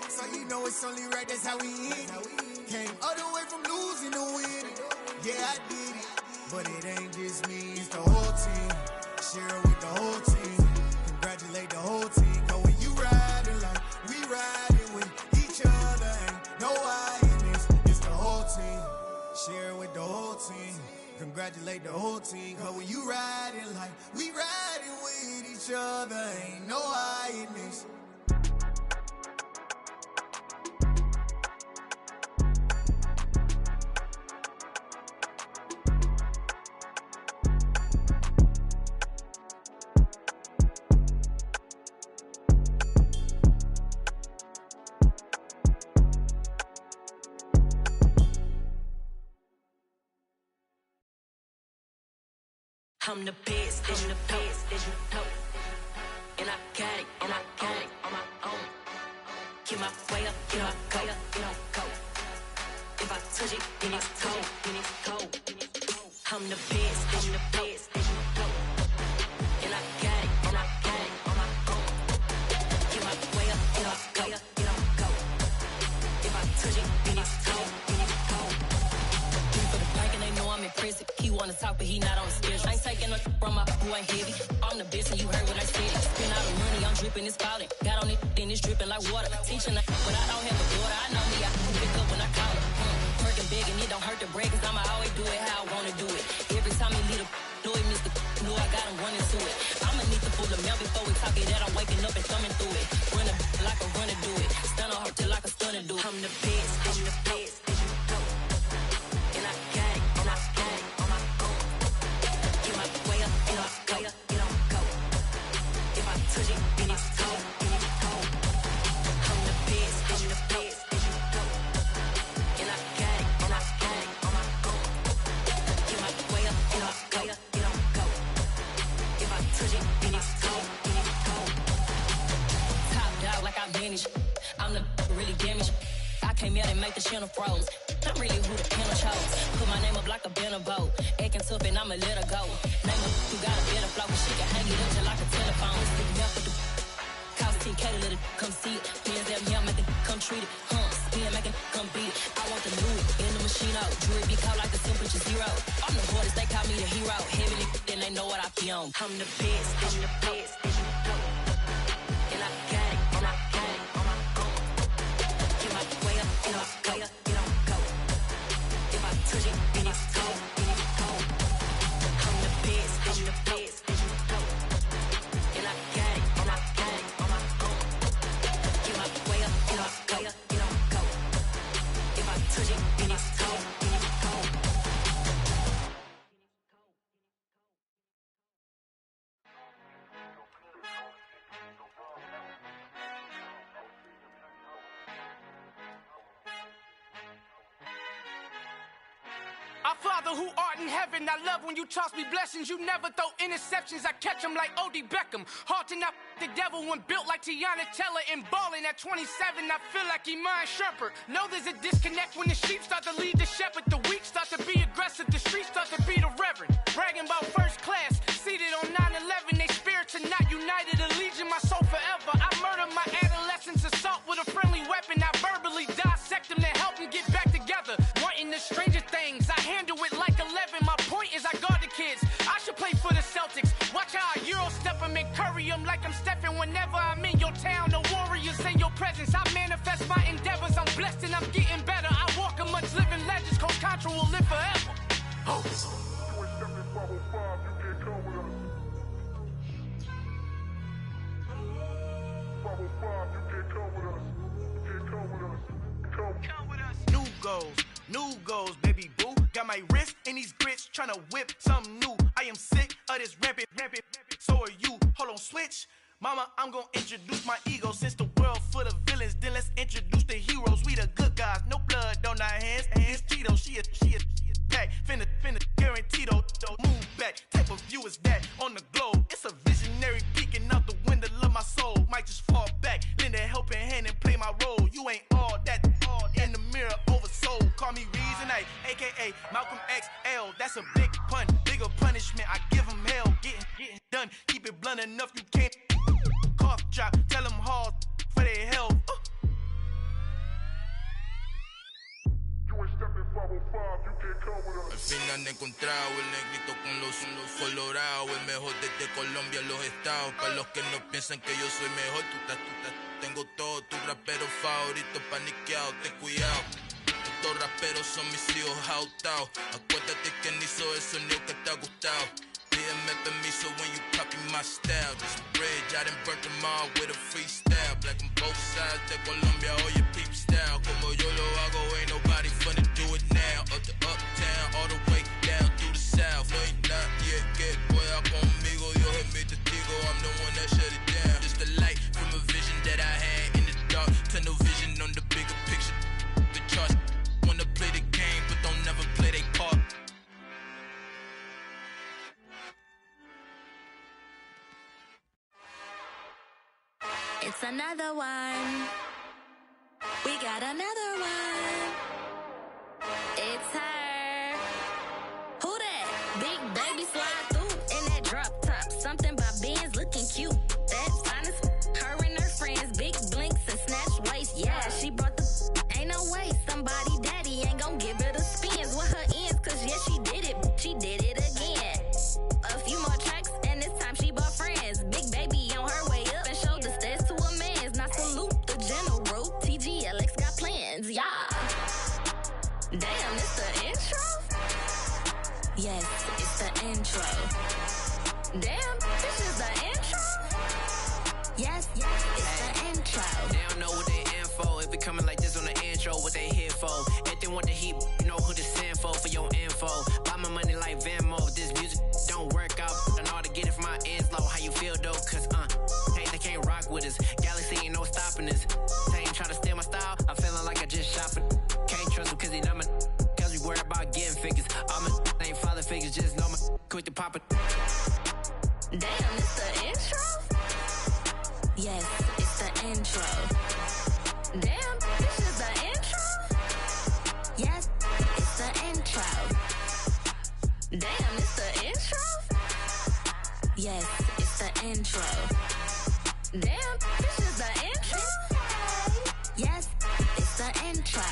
So you know it's only right, that's how we end. Came all the way from losing to winning. Yeah, I did it, but it ain't just me, it's the whole team. Share it with the whole team. Congratulate the whole team. Cause when you riding like we riding with each other, ain't no I in this, it's the whole team. Share it with the whole team. Congratulate the whole team. Cause when you riding like we riding with each other, ain't no I in this. I'm the best, and the best, as you know. And I got it, and I got it on my own. Get my way up, get my go, get on go. If I touch it, then it's cold, then it's cold. I'm the best, and the best, as you know. And I got it, and I got it on my own. Get my way up, get my go, get on go. If I touch it, then it's cold, then it's cold. For the blank and they know I'm in prison. He wanna talk, but he not on the schedule. I ain't taking no from my who ain't heavy. I'm the best and you heard what I said. Spend all the money, I'm dripping, it's falling. Got on it, then it's dripping like water. Teaching but I don't have a daughter. I know me, I can pick up when I call her. Working big and it don't hurt to break, cause I'ma always do it how I wanna do it. Every time he lead a do it, Mr. Know I got him running to it. I'ma need to pull the mail before we talk it that I'm waking up and thumbing through it. Run like a runner do it. Stun on her till like a stunner do it. I'm the best, I'm the best, as you know. And I got it, and I got it on my own. Get my way up, get on go, get on go. If I touch it, then it's cold, then it's cold. I'm the best, I'm the best, as you know. And I got it, and I got it on my own. Get my way up, get on go, get on go. If I touch it, then it's cold, then it's cold. Top dog like I manage. I'm the really damaged. I came out and make the channel froze. I'm really who the panel chose. Put my name up like a banner boat. Acting tough and I'ma let her go. Name her who got a better flow, but she can hang it up just like a telephone. Stick me up with the cost 10K to let it come see it. Hands up, yeah, make it come treat it. Spin, make it come beat it. I want the Louis in the machine out. Jewelry be called like the temperature zero. I'm the hardest, they call me the hero. Heavily, then they know what I be on. I'm the best, I'm the best, as you know. And I got it, and I got it on my own. Get my way up, get on go, get on go. If I touch it, then it's cold, then it's cold. I'm the best, I'm the best, as you know. And I got it, and I got it on my own. Get my way up, get on go, get on go. If I touch it, then it's cold, then it's cold. Our Father who art in heaven, I love when you toss me blessings. You never throw interceptions, I catch them like O.D. Beckham. Hard to not the devil when built like Tiana Teller. And balling at 27, I feel like Iman Shumpert. Know there's a disconnect when the sheep start to lead the shepherd. The weak start to be aggressive, the streets start to be the reverend. Bragging about first class, seated on 9/11. They spirits are not united, a legion, my soul forever. I murder my adolescence, assault with a friendly weapon. I verbally dissect them to help them get back together. Wanting the stranger things, I handle it like 11. My point is I guard the kids. I should play for the Celtics. Watch how I Euro step them and curry them like I'm Stephen. Whenever I'm in your town, the Warriors in your presence. I manifest my endeavors. I'm blessed and I'm getting better. I walk amongst living legends. Coach Contra will live forever. Oh. New goals, baby boo. Got my wrist in these grits, tryna whip something new. I am sick of this rampant. So are you. Hold on, switch. Mama, I'm gonna introduce my ego. Since the world full of villains, then let's introduce the heroes. We the good guys, no blood on our hands. It's Cheeto, she a pack. Finna, guaranteed, move back. Type of view is that on the globe? It's a visionary peeking out the window of my soul. Might just fall back, lend a helping hand and play my role. You ain't all that in the mirror oversold. Call me Reason A, aka Malcolm XL. done. Keep it blunt enough, you can't cough drop. Tell them hard for their health. Al final he encontrado el negrito con los colorados, el mejor desde Colombia, los estados. Para los que no piensan que yo soy mejor, tengo todo, tus raperos favoritos paniqueados, ten cuidado. Estos raperos son mis hijos jautados. Acuérdate quién hizo el sonido que te ha gustado. Pídeme permiso when you copy my style. This bridge, I done burnt them all with a freestyle. Black on both sides de Colombia, oye peep style. Como yo lo hago, ain't nobody finna do it now. Up to uptown, all the way down through the south. No ain't not yet, que pueda conmigo. Dios es mi testigo, I'm the one that shut it down. Just a light from a vision that I had in the dark. Tunnel vision on the bigger picture. The charts wanna play the game, but don't never play their part. It's another one. We got another one. It's her. Who that? Big baby slide through in that drop top. Something about Benz looking cute. That's fine as her and her friends. Big blinks and snatch waist. Yeah, she brought the ain't no way. Somebody daddy ain't gon' give her the spins with her ends. Cause yeah, she did it. She did it again. A few more tracks and this time she bought friends. Big baby on her way up and showed the stairs to a man's. Now salute the general. TGLX got plans, yeah. Damn, it's the intro? Yes, it's the intro. Damn, this is the intro? Yes, it's the intro. They don't know what they in for. If it coming like this on the intro, what they here for? If they want the heat, you know who to send for your info. Buy my money like Venmo. This music don't work out. And all to get it from my ends low. How you feel though? Cause they can't rock with us. Galaxy ain't no stopping us. They ain't try to steal my style. I'm feeling like I just shot for. Can't trust him cause he not my. Cause we worried about getting figures. All my ain't father figures. Just know my quick to pop it. Damn, it's the intro? Yes, it's the intro. Damn, this is the intro? Yes, it's the intro. Damn, it's the intro? Yes, it's the intro. Damn, this is the intro? Yes, it's the intro.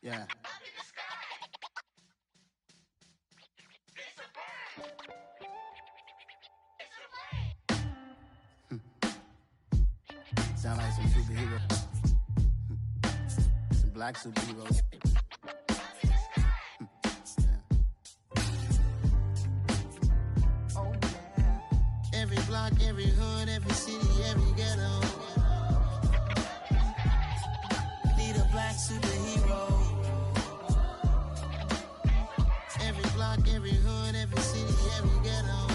Yeah. Sound like some superhero. Some black superheroes. Oh, yeah. Every block, every hood, every city, every ghetto. Need a black superhero. Every block, every hood, every city, every ghetto.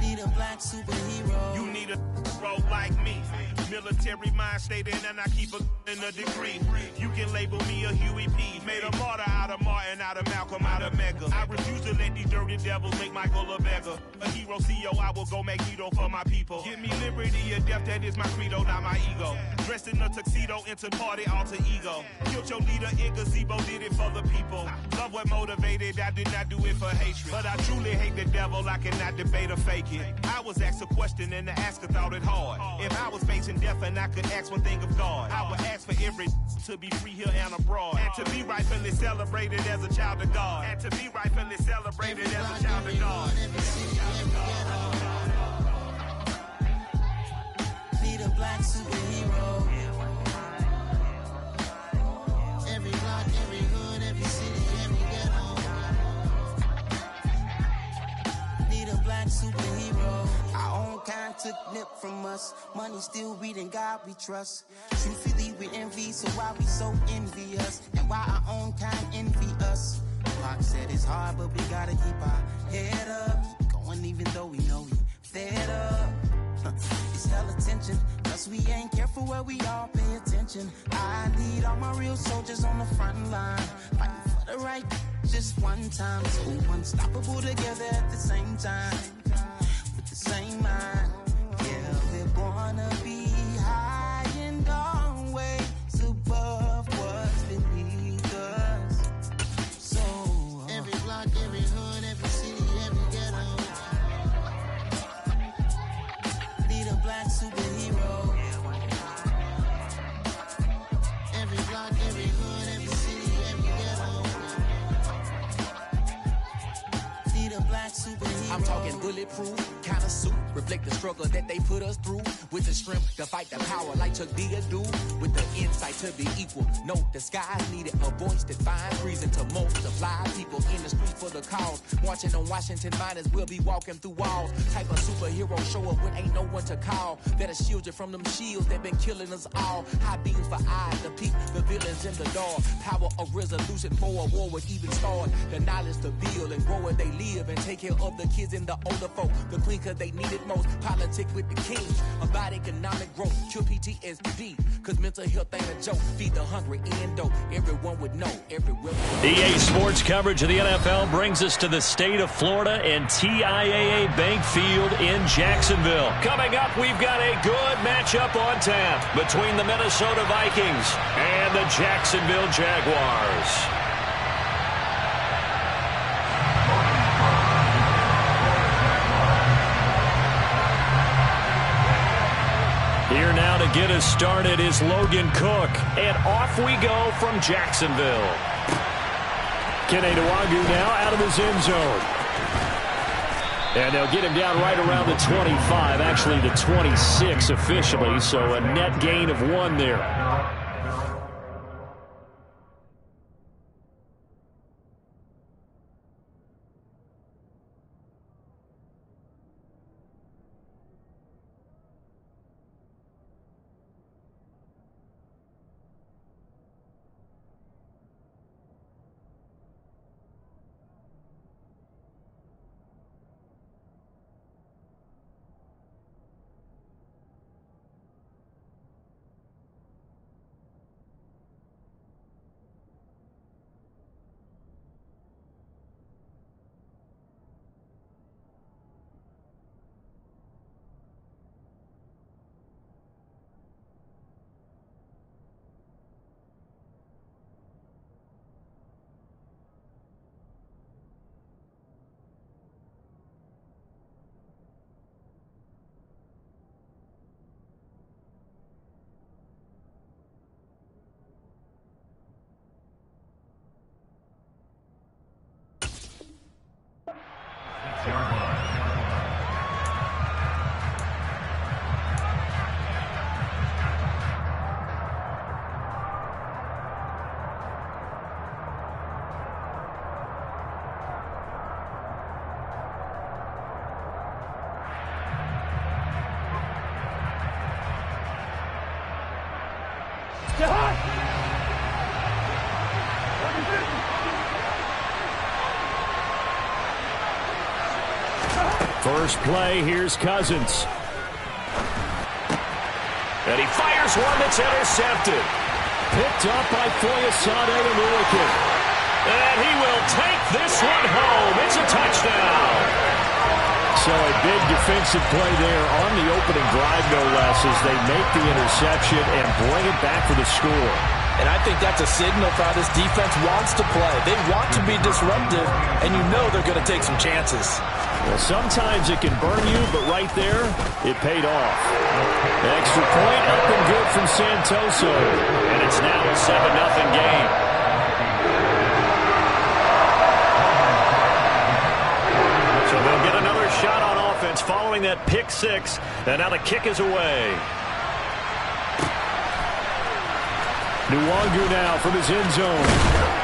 Need a black superhero. You need a bro like me. Military mind state and I keep in a degree. You can label me a Huey P. Made a martyr out of Martin, out of Malcolm, out of Mega. I refuse to let these dirty devils make Michael a beggar. A hero CEO, I will go Magneto for my people. Give me liberty or death, that is my credo, not my ego. Dressed in a tuxedo, into party, alter ego. Killed your leader in gazebo, did it for the people. Love what motivated, I did not do it for hatred. But I truly hate the devil, I cannot debate or fake it. I was asked a question and the asker thought it hard. If I was facing death and I could ask one thing of God, I would ask for every to be free here and abroad. And to be rightfully celebrated as a child of God. And to be rightfully celebrated as a child of God. Need a black superhero. Every block, every hood, every city, every ghetto. Need a black superhero. Our own kind took nip from us. Money still reading God we trust. Truthfully we envy, so why we so envious? And why our own kind envy us? Pac said it's hard, but we gotta keep our head up. Going even though we know we fed up. It's hell attention, cause we ain't careful where we all pay attention. I need all my real soldiers on the front line, fighting for the right just one time. So unstoppable together at the same time, with the same mind. Yeah, we're gonna be high and gone. I'm talking bulletproof kind of suit. Reflect the struggle that they put us through. With the strength to fight the power like Chuck D do. With the insight to be equal. No disguise needed. A voice that finds reason to multiply. People in the street for the cause. Marching on Washington miners will be walking through walls. Type of superhero show up when ain't no one to call. That'll shield you from them shields that been killing us all. High beams for eyes to peek the villains in the dark. Power of resolution for a war would even start. The knowledge to build and grow where they live and take care of the kids and the older folk. The queen cause they need it most. Politics with the kings. About economic growth. Cure PTSD. Cause mental health ain't a joke. Feed the hungry and dope. Everyone would know. Everywhere. EA Sports coverage of the NFL brings us to the state of Florida and TIAA Bank Field in Jacksonville. Coming up, we've got a good matchup on tap between the Minnesota Vikings and the Jacksonville Jaguars. Here now to get us started is Logan Cook. And off we go from Jacksonville. Kene Nwangwu now out of his end zone. And they'll get him down right around the 25, actually the 26 officially, so a net gain of 1 there. First play, here's Cousins. And he fires one that's intercepted. Picked up by Foyesade Oluokun. And he will take this one home. It's a touchdown. So a big defensive play there on the opening drive, no less, as they make the interception and bring it back for the score. And I think that's a signal for how this defense wants to play. They want to be disruptive, and you know they're going to take some chances. Well, sometimes it can burn you, but right there, it paid off. Extra point up and good from Santoso. And it's now a 7-0 game. So they'll get another shot on offense following that pick six. And now the kick is away. Nwangwu now from his end zone.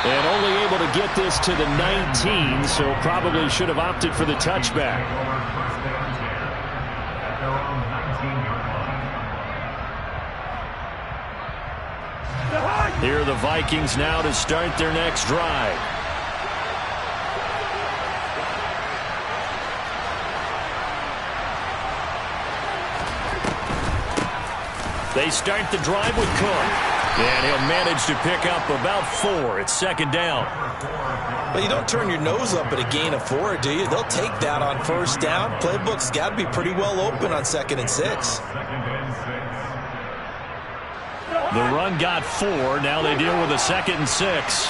And only able to get this to the 19, so probably should have opted for the touchback. Here are the Vikings now to start their next drive. They start the drive with Cook. And he'll manage to pick up about 4. It's second down. But you don't turn your nose up at a gain of 4, do you? They'll take that on first down. Playbook's got to be pretty well open on 2nd and 6. The run got 4. Now they deal with a 2nd and 6.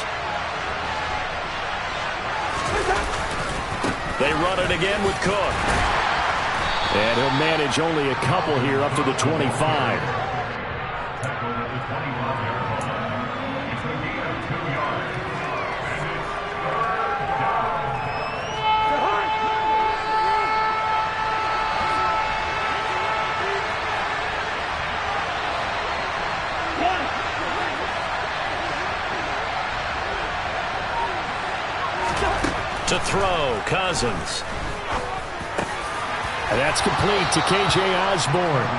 They run it again with Cook. And he'll manage only a couple here up to the 25. To throw, Cousins. And that's complete to K.J. Osborne.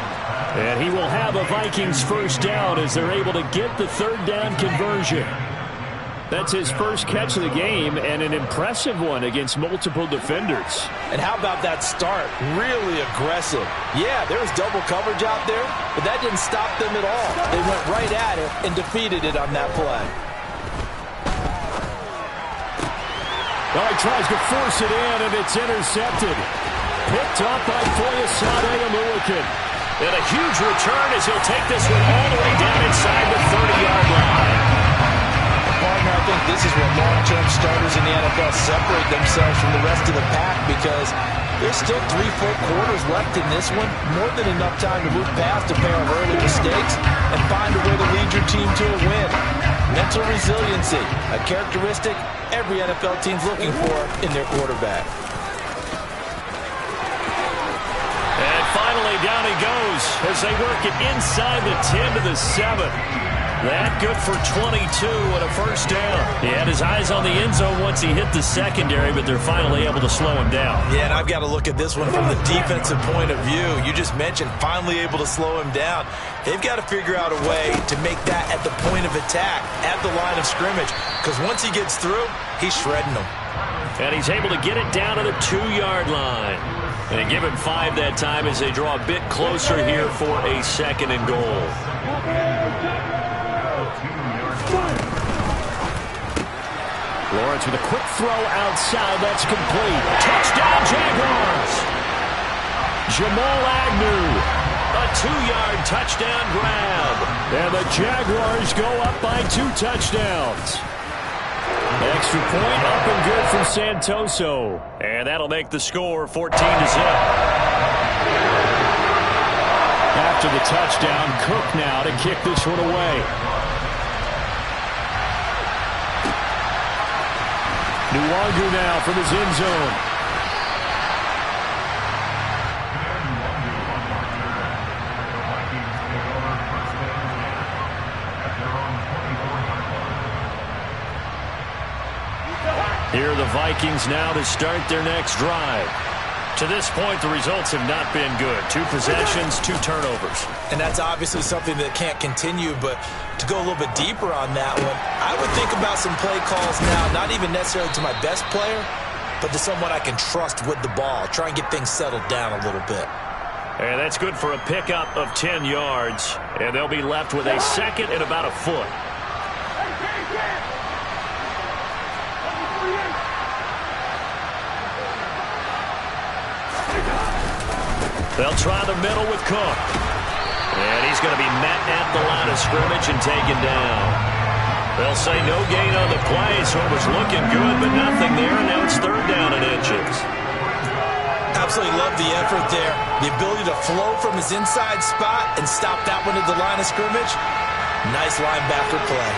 And he will have a Vikings first down as they're able to get the third down conversion. That's his first catch of the game, and an impressive one against multiple defenders. And how about that start? Really aggressive. Yeah, there was double coverage out there, but that didn't stop them at all. They went right at it and defeated it on that play. Well, he tries to force it in, and it's intercepted. Picked up by Foyesade Oluokun. And a huge return as he'll take this one all the way down inside the 30-yard line. Partner, I think this is where long-term starters in the NFL separate themselves from the rest of the pack because there's still 3 full quarters left in this one. More than enough time to move past a pair of early mistakes and find a way to lead your team to a win. Mental resiliency, a characteristic every NFL team's looking for in their quarterback. And finally, down he goes as they work it inside the 10 to the 7. That good for 22 and a first down. He had his eyes on the end zone once he hit the secondary, but they're finally able to slow him down. Yeah, and I've got to look at this one from the defensive point of view. You just mentioned finally able to slow him down. They've got to figure out a way to make that at the point of attack, at the line of scrimmage, because once he gets through, he's shredding them. And he's able to get it down to the 2-yard line. And they give him 5 that time as they draw a bit closer here for a second and goal. Lawrence with a quick throw outside. That's complete. Touchdown, Jaguars. Jamal Agnew. A 2-yard touchdown grab. And the Jaguars go up by 2 touchdowns. Extra point up and good from Santoso. And that'll make the score 14-0. After the touchdown, Cook now to kick this one away. Nwangu now from his end zone. Here are the Vikings now to start their next drive. To this point, the results have not been good. 2 possessions, 2 turnovers. And that's obviously something that can't continue, but to go a little bit deeper on that one, I would think about some play calls now, not even necessarily to my best player, but to someone I can trust with the ball. Try and get things settled down a little bit. And that's good for a pickup of 10 yards. And they'll be left with a second and about a foot. They'll try the middle with Cook. And he's going to be met at the line of scrimmage and taken down. They'll say no gain on the play, so it was looking good, but nothing there, and now it's 3rd down and inches. Absolutely love the effort there. The ability to flow from his inside spot and stop that one at the line of scrimmage. Nice linebacker play.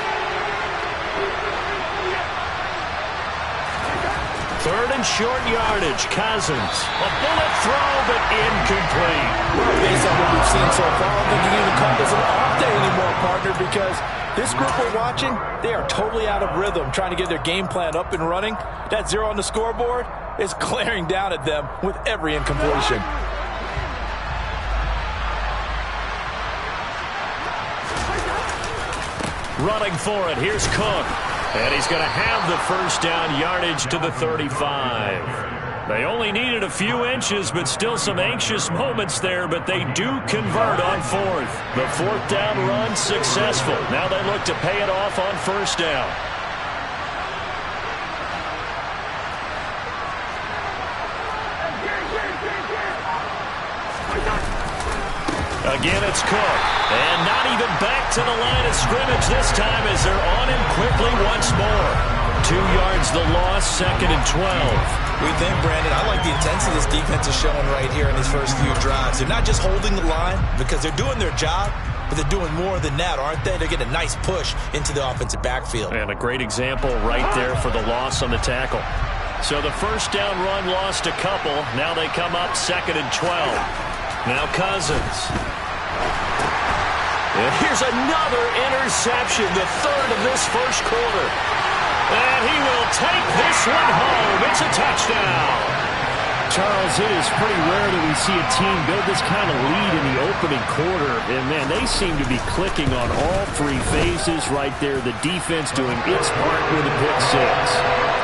3rd and short yardage. Cousins. A bullet throw, but incomplete. Based on what we've seen so far, I don't think you can even call this an off day anymore, partner, because this group we're watching, they are totally out of rhythm, trying to get their game plan up and running. That 0 on the scoreboard is glaring down at them with every incompletion. Running for it. Here's Cook. And he's going to have the first down yardage to the 35. They only needed a few inches, but still some anxious moments there, but they do convert on 4th. The 4th down run successful. Now they look to pay it off on 1st down. Again, it's Cook. And not even back to the line of scrimmage this time as they're on him quickly once more. 2 yards the loss, 2nd and 12. We think, Brandon, I like the intensity this defense is showing right here in these first few drives. They're not just holding the line because they're doing their job, but they're doing more than that, aren't they? They're getting a nice push into the offensive backfield. And a great example right there for the loss on the tackle. So the first down run lost a couple. Now they come up 2nd and 12. Now Cousins. And here's another interception, the 3rd of this first quarter. And he will take this one home. It's a touchdown. Charles, it is pretty rare that we see a team build this kind of lead in the opening quarter. And, man, they seem to be clicking on all three phases right there. The defense doing its part with a pick six.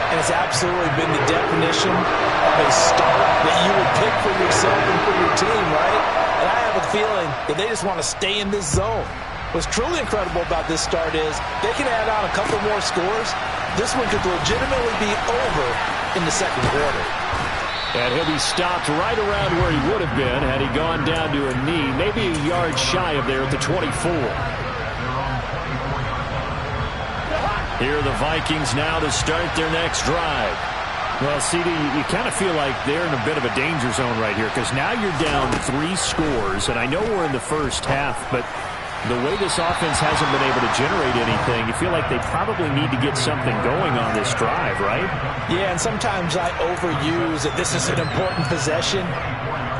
And it's absolutely been the definition of a start that you would pick for yourself and for your team, right? And I have a feeling that they just want to stay in this zone. What's truly incredible about this start is they can add on a couple more scores. This one could legitimately be over in the second quarter. And he'll be stopped right around where he would have been had he gone down to a knee, maybe a yard shy of there at the 24. Here are the Vikings now to start their next drive. Well, CD, you kind of feel like they're in a bit of a danger zone right here because now you're down 3 scores, and I know we're in the first half, but the way this offense hasn't been able to generate anything, you feel like they probably need to get something going on this drive, right? Yeah, and sometimes I overuse that this is an important possession,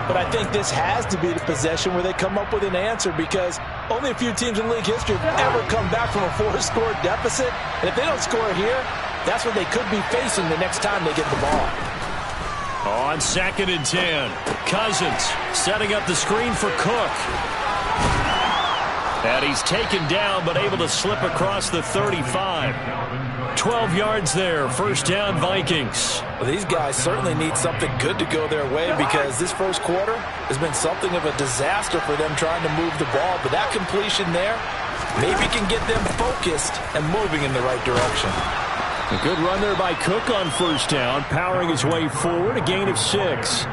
but I think this has to be the possession where they come up with an answer because only a few teams in league history have ever come back from a 4-score deficit, and if they don't score here, that's what they could be facing the next time they get the ball. On 2nd and 10, Cousins setting up the screen for Cook. And he's taken down, but able to slip across the 35. 12 yards there. First down, Vikings. Well, these guys certainly need something good to go their way because this first quarter has been something of a disaster for them trying to move the ball. But that completion there maybe can get them focused and moving in the right direction. A good run there by Cook on first down, powering his way forward, a gain of 6.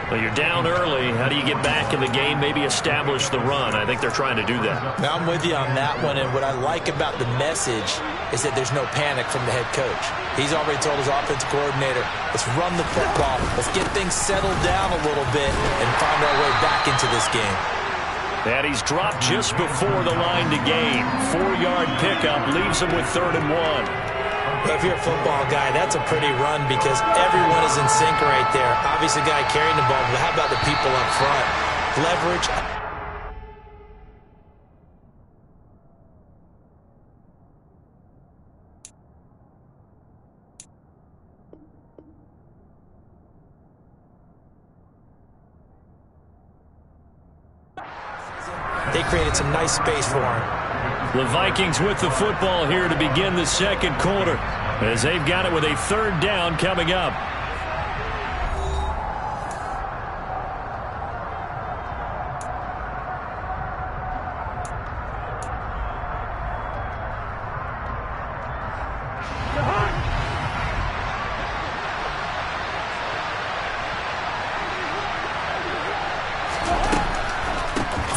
Well, you're down early. How do you get back in the game, maybe establish the run? I think they're trying to do that. Now, I'm with you on that one, and what I like about the message is that there's no panic from the head coach. He's already told his offensive coordinator, let's run the football, let's get things settled down a little bit and find our way back into this game. And he's dropped just before the line to gain. 4-yard pickup leaves him with 3rd and 1. If you're a football guy, that's a pretty run because everyone is in sync right there. Obviously, the guy carrying the ball, but how about the people up front? Leverage. They created some nice space for him. The Vikings with the football here to begin the second quarter as they've got it with a 3rd down coming up.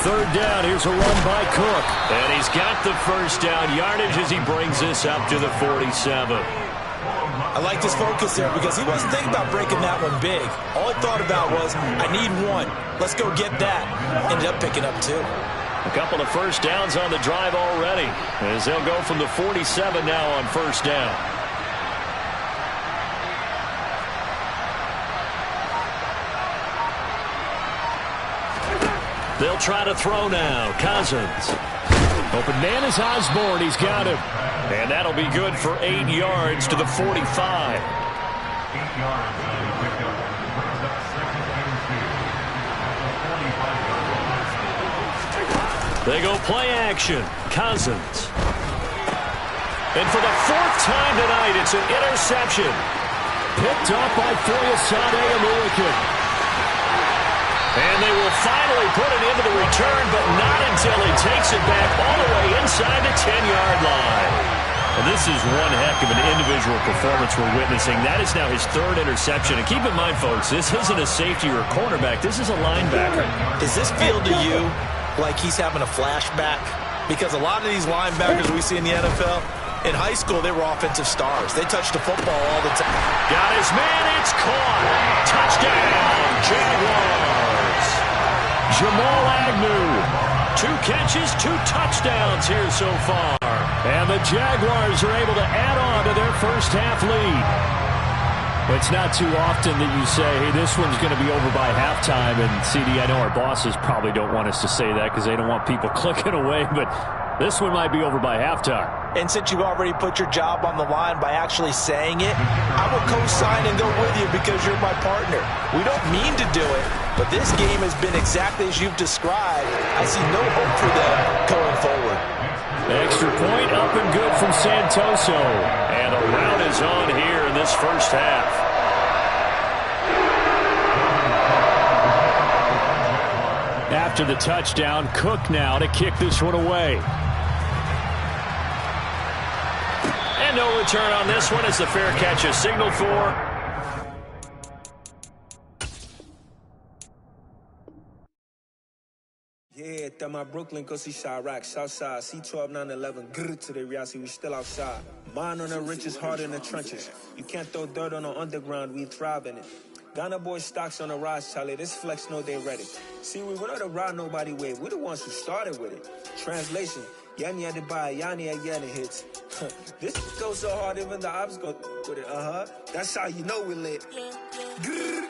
Third down, here's a run by Cook. And he's got the first down yardage as he brings this up to the 47. I like his focus there because he wasn't thinking about breaking that one big. All he thought about was, I need 1. Let's go get that. Ended up picking up 2. A couple of first downs on the drive already as they'll go from the 47 now on first down. They'll try to throw now. Cousins. Open man is Osborne. He's got him. And that'll be good for 8 yards to the 45. 8 yards on the pickup. Brings up 2nd and 2. They go play action. Cousins. And for the 4th time tonight, it's an interception. Picked up by Foyesade Aluakin. And they will finally put it into the return, but not until he takes it back all the way inside the 10-yard line. Well, this is one heck of an individual performance we're witnessing. That is now his 3rd interception. And keep in mind, folks, this isn't a safety or a cornerback. This is a linebacker. Does this feel to you like he's having a flashback? Because a lot of these linebackers we see in the NFL, in high school, they were offensive stars. They touched the football all the time. Got his man. It's caught. Touchdown, Jaguars. Jamal Agnew. 2 catches, 2 touchdowns here so far. And the Jaguars are able to add on to their first half lead. It's not too often that you say, hey, this one's going to be over by halftime. And, CD, I know our bosses probably don't want us to say that because they don't want people clicking away. But This one might be over by halftime. And since you've already put your job on the line by actually saying it, I will co-sign and go with you because you're my partner. We don't mean to do it, but this game has been exactly as you've described. I see no hope for them going forward. Extra point up and good from Santoso. And a rout is on here in this first half. After the touchdown, Cook now to kick this one away. And no return on this one as the fair catch is signaled for. Yeah, that my Brooklyn, go see Chirac, Southside, C12, 911, grrr to the reality, we still outside. Mine on the riches, hard in the trenches. You can't throw dirt on the underground, we thrive in it. Ghana boys stocks on the rise, Charlie. This flex know they ready. See, we were not the ride nobody wave. We're the ones who started with it. Translation: Yanni had to buy, Yanni again hits. This goes so hard, even the ops go with it. That's how you know we're lit. Grrr.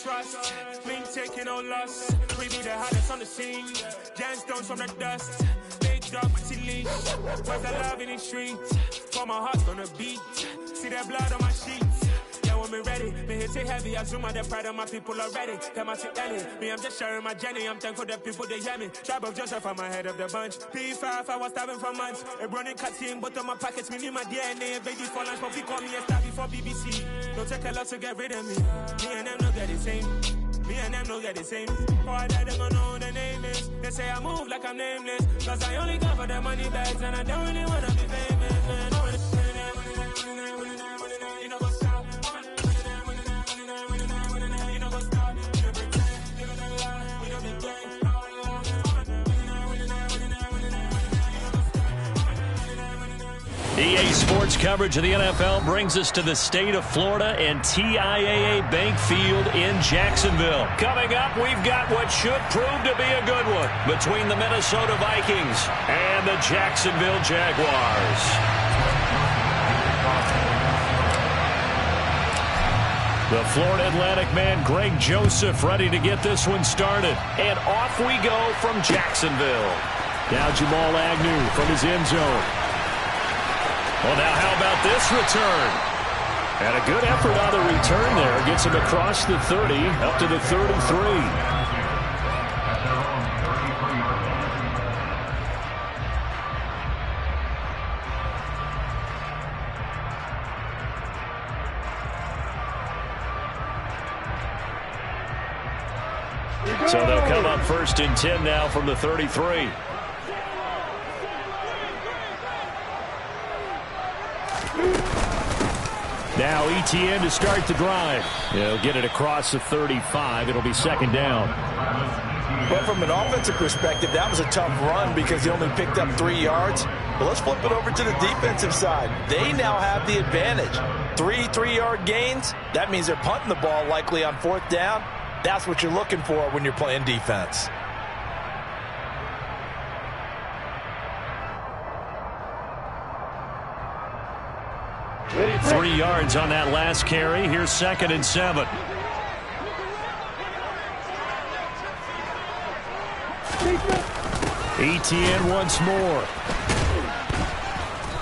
Trust, me taking no loss. We be the hottest on the scene. Gemstones from the dust. Big dog, pretty leash. Where's the love in the streets? For my heart's gonna beat. See that blood on my sheets. Yeah, when me ready, me hit it heavy. I zoom out the pride of my people already. Them I see Ellie. Me, I'm just sharing my journey. I'm thankful that people they hear me. Tribe of Joseph, I'm ahead of the bunch. P5, I was starving for months. A running cutscene, but on my pockets, me need my DNA. Baby for lunch, but we call me a star before BBC. Don't take a lot to get rid of me. Me and them no get the same. Me and them no get the same. Boy, that them gonna know who the name is. They say I move like I'm nameless. Cause I only come for the money bags and I don't really wanna be famous, man. You know what's up? You know what's up? You know pretend. You know lie. You know the game. EA Sports coverage of the NFL brings us to the state of Florida and TIAA Bank Field in Jacksonville. Coming up, we've got what should prove to be a good one between the Minnesota Vikings and the Jacksonville Jaguars. The Florida Atlantic man, Greg Joseph, ready to get this one started. And off we go from Jacksonville. Now Jamal Agnew from his end zone. Well, now how about this return? And a good effort on the return there. Gets him across the 30, up to the 33. So they'll come up 1st and 10 now from the 33. Now ETN to start the drive. He'll get it across the 35. It'll be 2nd down. But from an offensive perspective, that was a tough run because he only picked up 3 yards. But let's flip it over to the defensive side. They now have the advantage. 3 3-yard gains. That means they're punting the ball likely on 4th down. That's what you're looking for when you're playing defense. Three yards on that last carry. Here's 2nd and 7. ETN once more.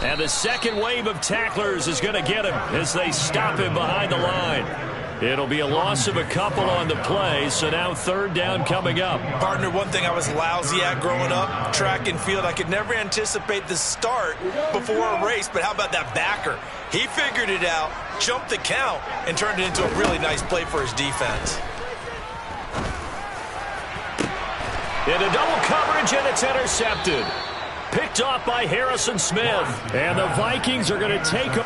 And the second wave of tacklers is going to get him as they stop him behind the line. It'll be a loss of a couple on the play, so now 3rd down coming up. Partner, one thing I was lousy at growing up, track and field, I could never anticipate the start before a race, but how about that backer? He figured it out, jumped the count, and turned it into a really nice play for his defense. Into double coverage, and it's intercepted. Picked off by Harrison Smith. And the Vikings are going to take a...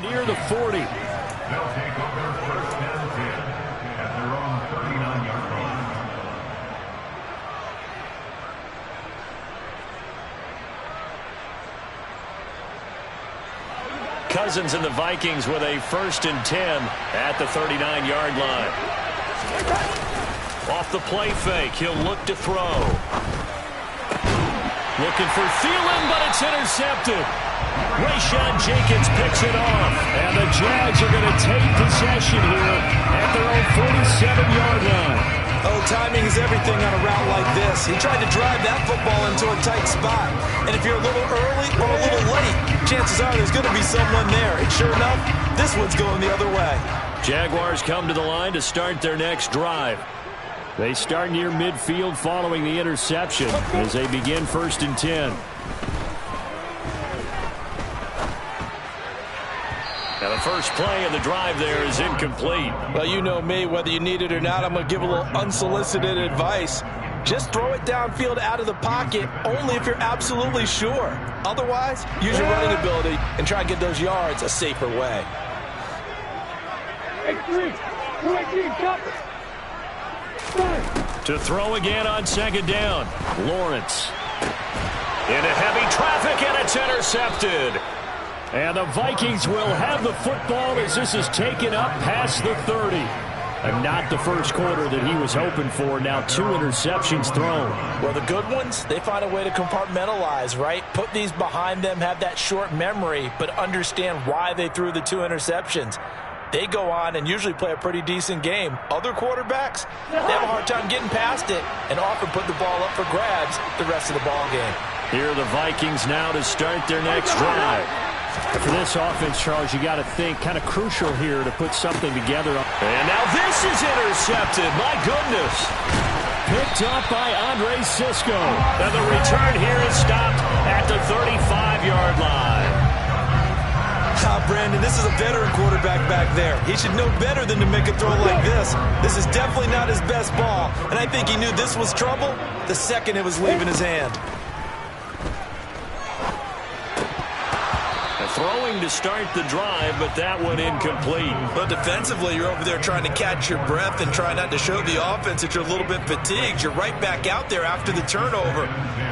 near the 40. They'll take over first and 10 at their own 39-yard line. Cousins and the Vikings with a 1st and 10 at the 39-yard line. Off the play fake, he'll look to throw. Looking for Thielen, but it's intercepted. Rayshawn Jenkins picks it off, and the Jags are going to take possession here at their own 47-yard line. Oh, timing is everything on a route like this. He tried to drive that football into a tight spot. And if you're a little early or a little late, chances are there's going to be someone there. And sure enough, this one's going the other way. Jaguars come to the line to start their next drive. They start near midfield following the interception as they begin 1st and 10. Now the first play of the drive there is incomplete. Well, you know me, whether you need it or not, I'm going to give a little unsolicited advice. Just throw it downfield out of the pocket only if you're absolutely sure. Otherwise, use your running ability and try and get those yards a safer way. To throw again on 2nd down. Lawrence. Into heavy traffic, and it's intercepted. And the Vikings will have the football as this is taken up past the 30. And not the first quarter that he was hoping for. Now 2 interceptions thrown. Well, the good ones, they find a way to compartmentalize, right? Put these behind them, have that short memory, but understand why they threw the 2 interceptions. They go on and usually play a pretty decent game. Other quarterbacks, they have a hard time getting past it and often put the ball up for grabs the rest of the ball game. Here are the Vikings now to start their next drive. For this offense, Charles, you got to think kind of crucial here to put something together. And now this is intercepted. My goodness. Picked up by Andre Sisco. And the return here is stopped at the 35-yard line. Brandon, this is a veteran quarterback back there. He should know better than to make a throw like this. This is definitely not his best ball. And I think he knew this was trouble the second it was leaving his hand. Throwing to start the drive, but that one incomplete. But defensively, you're over there trying to catch your breath and try not to show the offense that you're a little bit fatigued. You're right back out there after the turnover.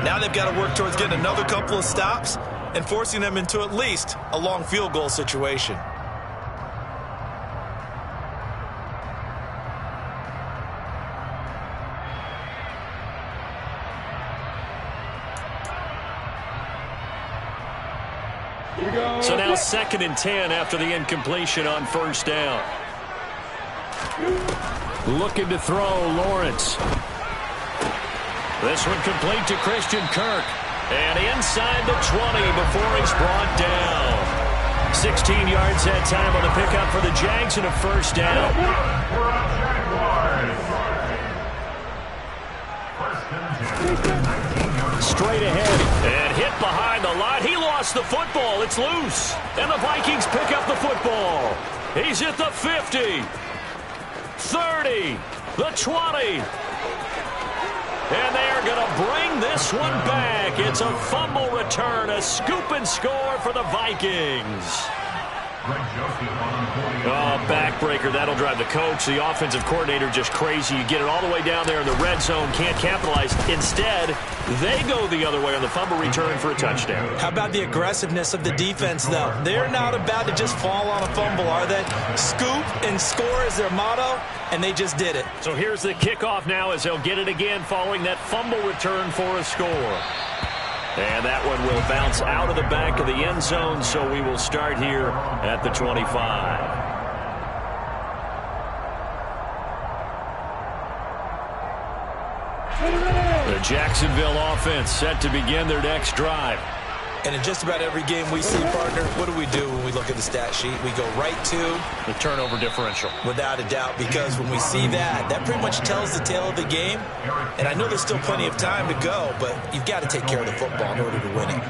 Now they've got to work towards getting another couple of stops and forcing them into at least a long field goal situation. So now 2nd and 10 after the incompletion on 1st down. Looking to throw, Lawrence. This one complete to Christian Kirk. And inside the 20 before he's brought down. 16 yards that time on the pickup for the Jags and a 1st down. Straight ahead and hit behind the line. He lost the football. It's loose. And the Vikings pick up the football. He's at the 50, 30, the 20. And they are going to bring this one back. It's a fumble return, a scoop and score for the Vikings. Oh, backbreaker. That'll drive the coach, the offensive coordinator, just crazy. You get it all the way down there in the red zone, can't capitalize. Instead, they go the other way on the fumble return for a touchdown. How about the aggressiveness of the defense, though? They're not about to just fall on a fumble, are they? Scoop and score is their motto, and they just did it. So here's the kickoff now as they'll get it again following that fumble return for a score. And that one will bounce out of the back of the end zone, so we will start here at the 25. The Jacksonville offense set to begin their next drive. And in just about every game we see, partner, what do we do when we look at the stat sheet? We go right to the turnover differential. Without a doubt, because when we see that, that pretty much tells the tale of the game. And I know there's still plenty of time to go, but you've got to take care of the football in order to win it.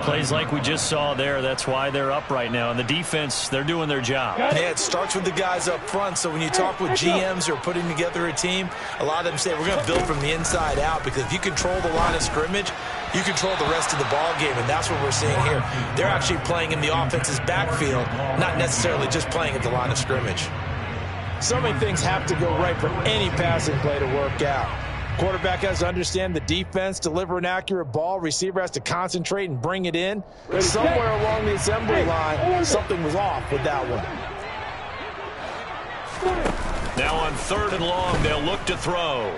Plays like we just saw there, that's why they're up right now. And the defense, they're doing their job. Yeah, it starts with the guys up front. So when you talk with GMs who are putting together a team, a lot of them say we're going to build from the inside out, because if you control the line of scrimmage, you control the rest of the ball game, and that's that's what we're seeing here. They're actually playing in the offense's backfield, not necessarily just playing at the line of scrimmage. So many things have to go right for any passing play to work out. Quarterback has to understand the defense, deliver an accurate ball. Receiver has to concentrate and bring it in. Somewhere along the assembly line, something was off with that one. Now on 3rd and long, they'll look to throw.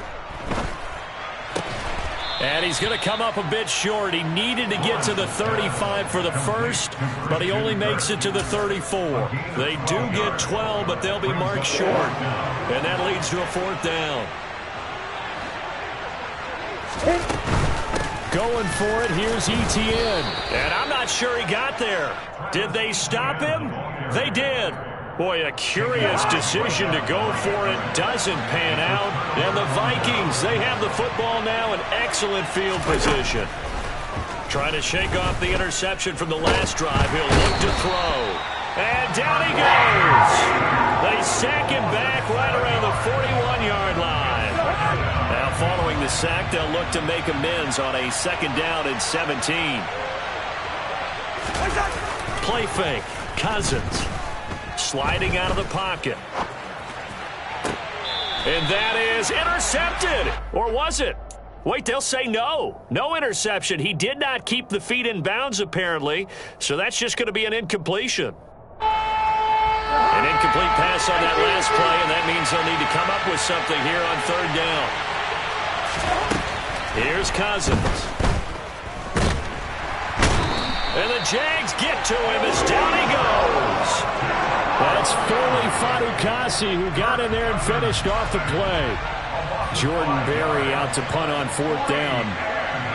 And he's going to come up a bit short. He needed to get to the 35 for the first, but he only makes it to the 34. They do get 12, but they'll be marked short. And that leads to a 4th down. Going for it, here's Etienne. And I'm not sure he got there. Did they stop him? They did. Boy, a curious decision to go for it. Doesn't pan out. And the Vikings, they have the football now in excellent field position. Trying to shake off the interception from the last drive. He'll look to throw. And down he goes. They sack him back right around the 41-yard line. Now following the sack, they'll look to make amends on a 2nd down and 17. Play fake. Cousins. Sliding out of the pocket. And that is intercepted. Or was it? Wait, they'll say no. No interception. He did not keep the feet in bounds, apparently. So that's just going to be an incompletion. An incomplete pass on that last play, and that means they'll need to come up with something here on 3rd down. Here's Cousins. And the Jags get to him as down he goes. That's Foley Fatukasi who got in there and finished off the play. Jordan Berry out to punt on 4th down.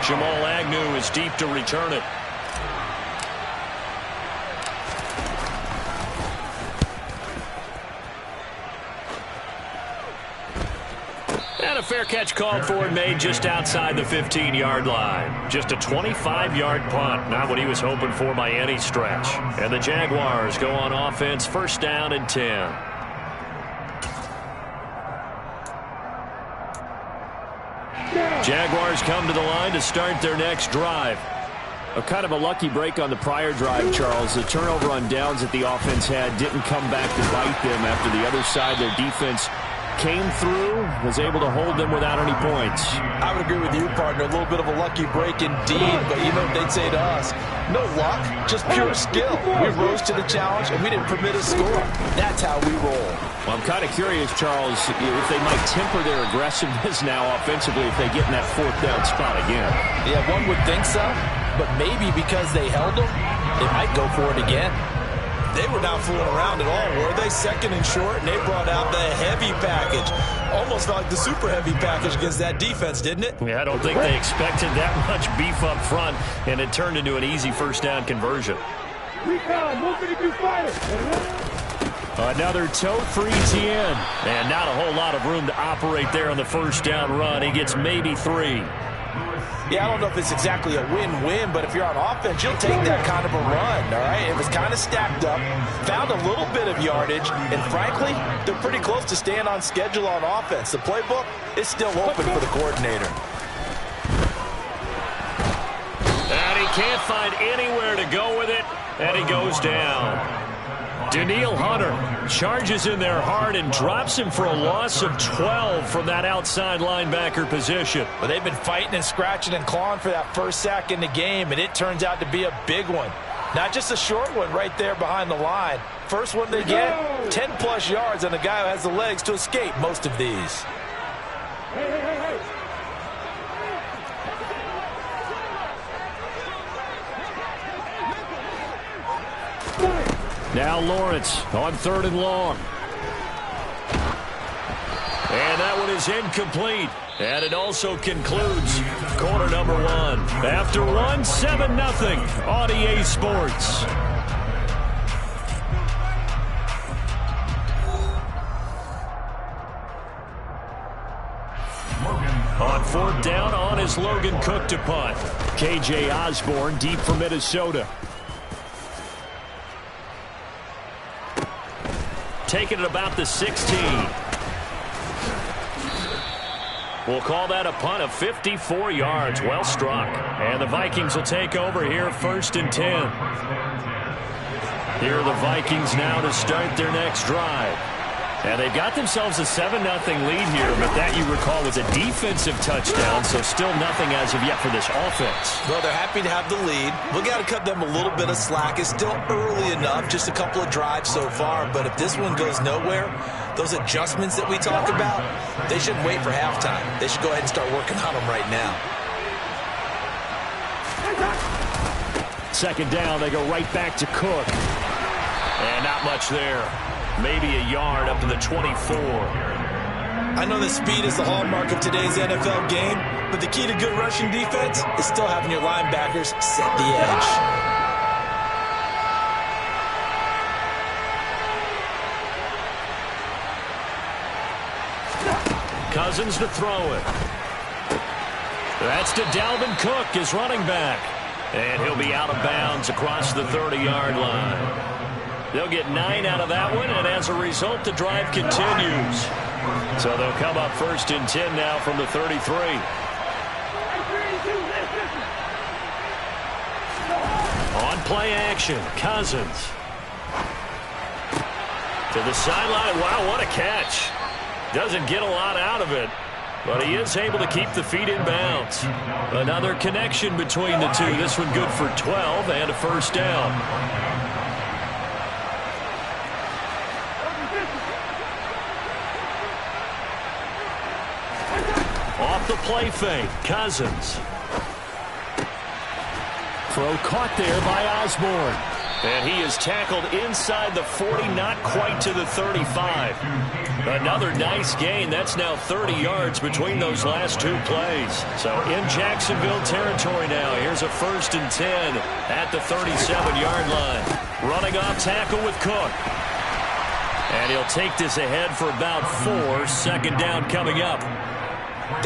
Jamal Agnew is deep to return it. And a fair catch called for and made just outside the 15-yard line. Just a 25-yard punt, not what he was hoping for by any stretch. And the Jaguars go on offense, 1st down and 10. Jaguars come to the line to start their next drive. A kind of a lucky break on the prior drive, Charles. The turnover on downs that the offense had didn't come back to bite them after the other side. Their defense came through, was able to hold them without any points. I would agree with you, partner. A little bit of a lucky break indeed, but you know what they'd say to us? No luck, just pure skill. We rose to the challenge, and we didn't permit a score. That's how we roll. Well, I'm kind of curious, Charles, if they might temper their aggressiveness now offensively if they get in that 4th down spot again. Yeah, one would think so, but maybe because they held them, they might go for it again. They were not fooling around at all, were they? 2nd and short, and they brought out the heavy package. Almost like the super heavy package against that defense, didn't it? Yeah, I don't think they expected that much beef up front, and it turned into an easy 1st down conversion. Another tote for Etienne. And not a whole lot of room to operate there on the 1st down run. He gets maybe 3. Yeah, I don't know if it's exactly a win-win, but if you're on offense, you'll take that kind of a run, all right? It was kind of stacked up, found a little bit of yardage, and frankly, they're pretty close to staying on schedule on offense. The playbook is still open for the coordinator. And he can't find anywhere to go with it, and he goes down. Danielle Hunter charges in there hard and drops him for a loss of 12 from that outside linebacker position. But they've been fighting and scratching and clawing for that first sack in the game, and it turns out to be a big one. Not just a short one right there behind the line. First one they get, 10-plus yards on the guy who has the legs to escape most of these. Now Lawrence on 3rd and long. And that one is incomplete. And it also concludes quarter number 1. After 1, 7-0 on EA Sports. On 4th down, on is Logan Cook to punt. KJ Osborne deep for Minnesota. Taking it about the 16. We'll call that a punt of 54 yards. Well struck. And the Vikings will take over here, 1st and 10. Here are the Vikings now to start their next drive. And they've got themselves a 7-0 lead here, but that, you recall, was a defensive touchdown, so still nothing as of yet for this offense. Well, they're happy to have the lead. We've got to cut them a little bit of slack. It's still early enough, just a couple of drives so far, but if this one goes nowhere, those adjustments that we talk about, they shouldn't wait for halftime. They should go ahead and start working on them right now. 2nd down, they go right back to Cook. And not much there. Maybe a yard up to the 24. I know that speed is the hallmark of today's NFL game, but the key to good rushing defense is still having your linebackers set the edge. Cousins to throw it. That's to Dalvin Cook, his running back. And he'll be out of bounds across the 30-yard line. They'll get 9 out of that one, and as a result, the drive continues. So they'll come up 1st and 10 now from the 33. On play action, Cousins. To the sideline. Wow, what a catch. Doesn't get a lot out of it, but he is able to keep the feet in bounds. Another connection between the two. This one good for 12 and a 1st down. Off the play fake, Cousins. Throw caught there by Osborne. And he is tackled inside the 40, not quite to the 35. Another nice gain. That's now 30 yards between those last 2 plays. So in Jacksonville territory now. Here's a 1st and 10 at the 37-yard line. Running off tackle with Cook. And he'll take this ahead for about 4. 2nd down coming up.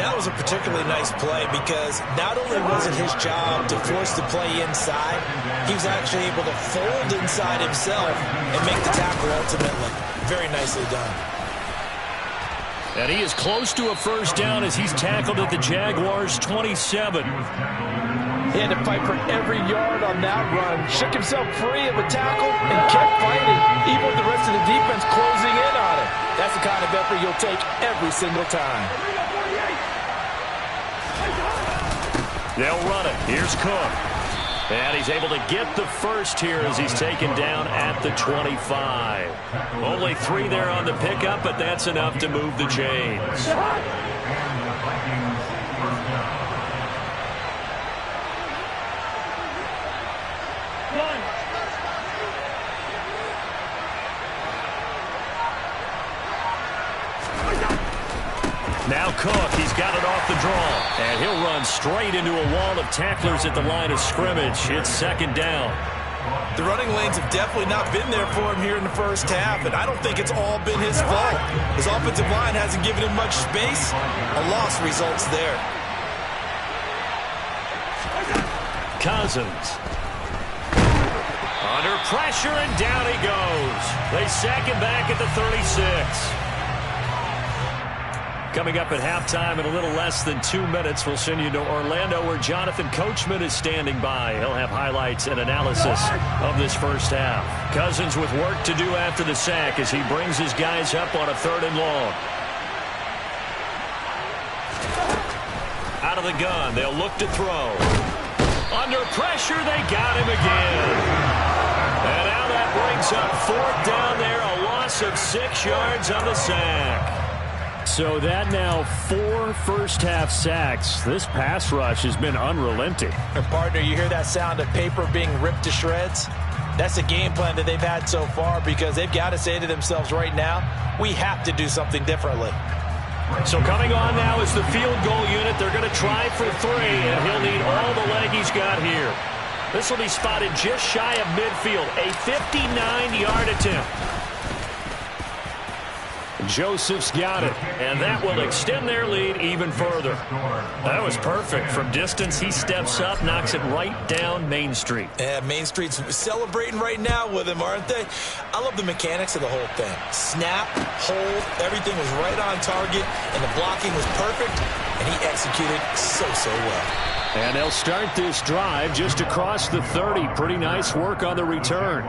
That was a particularly nice play because not only was it his job to force the play inside, he was actually able to fold inside himself and make the tackle ultimately. Very nicely done. And he is close to a 1st down as he's tackled at the Jaguars' 27. He had to fight for every yard on that run. Shook himself free of a tackle and kept fighting, even with the rest of the defense closing in on him. That's the kind of effort you'll take every single time. They'll run it. Here's Cook. And he's able to get the 1st here as he's taken down at the 25. Only 3 there on the pickup, but that's enough to move the chains. Now Cook, he's got it off the draw, and he'll run straight into a wall of tacklers at the line of scrimmage. It's 2nd down. The running lanes have definitely not been there for him here in the 1st half, and I don't think it's all been his fault. His offensive line hasn't given him much space. A loss results there. Cousins. Under pressure, and down he goes. They sack him back at the 36. Coming up at halftime in a little less than 2 minutes, we'll send you to Orlando where Jonathan Coachman is standing by. He'll have highlights and analysis of this 1st half. Cousins with work to do after the sack as he brings his guys up on a 3rd and long. Out of the gun, they'll look to throw. Under pressure, they got him again. And now that brings up 4th down there, a loss of 6 yards on the sack. So that now 4 first-half sacks. This pass rush has been unrelenting. And partner, you hear that sound of paper being ripped to shreds? That's the game plan that they've had so far because they've got to say to themselves right now, we have to do something differently. So coming on now is the field goal unit. They're going to try for 3, and he'll need all the leg he's got here. This will be spotted just shy of midfield, a 59-yard attempt. Joseph's got it, and that will extend their lead even further. That was perfect. From distance, he steps up, knocks it right down Main Street. Yeah, Main Street's celebrating right now with him, aren't they? I love the mechanics of the whole thing. Snap, hold, everything was right on target, and the blocking was perfect. and he executed so well. And they'll start this drive just across the 30. Pretty nice work on the return.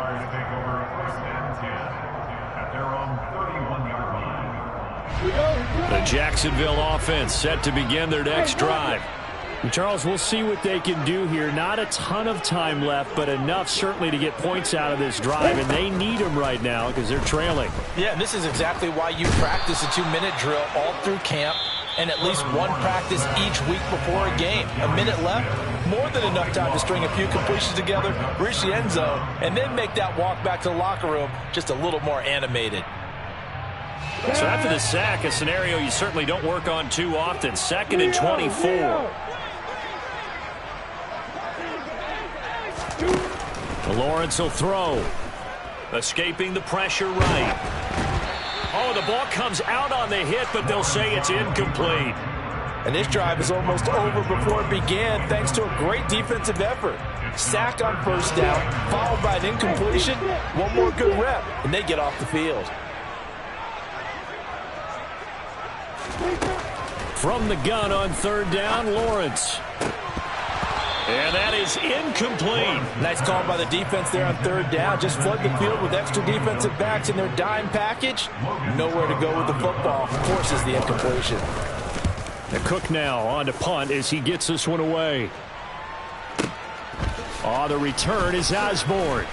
The Jacksonville offense set to begin their next drive. And Charles, we'll see what they can do here. Not a ton of time left, but enough certainly to get points out of this drive, and they need them right now because they're trailing. Yeah, and this is exactly why you practice a 2-minute drill all through camp and at least one practice each week before a game. A minute left, more than enough time to string a few completions together, reach the end zone, and then make that walk back to the locker room just a little more animated. So after the sack, a scenario you certainly don't work on too often. 2nd and 24. Lawrence will throw. Escaping the pressure right. Oh, the ball comes out on the hit, but they'll say it's incomplete. And this drive is almost over before it began thanks to a great defensive effort. Sack on first down, followed by an incompletion. One more good rep, and they get off the field. From the gun on 3rd down, Lawrence. And that is incomplete. Nice call by the defense there on 3rd down. Just flood the field with extra defensive backs in their dime package. Nowhere to go with the football. Forces the incompletion. The Cook now on to punt as he gets this one away. Oh, the return is Osborne.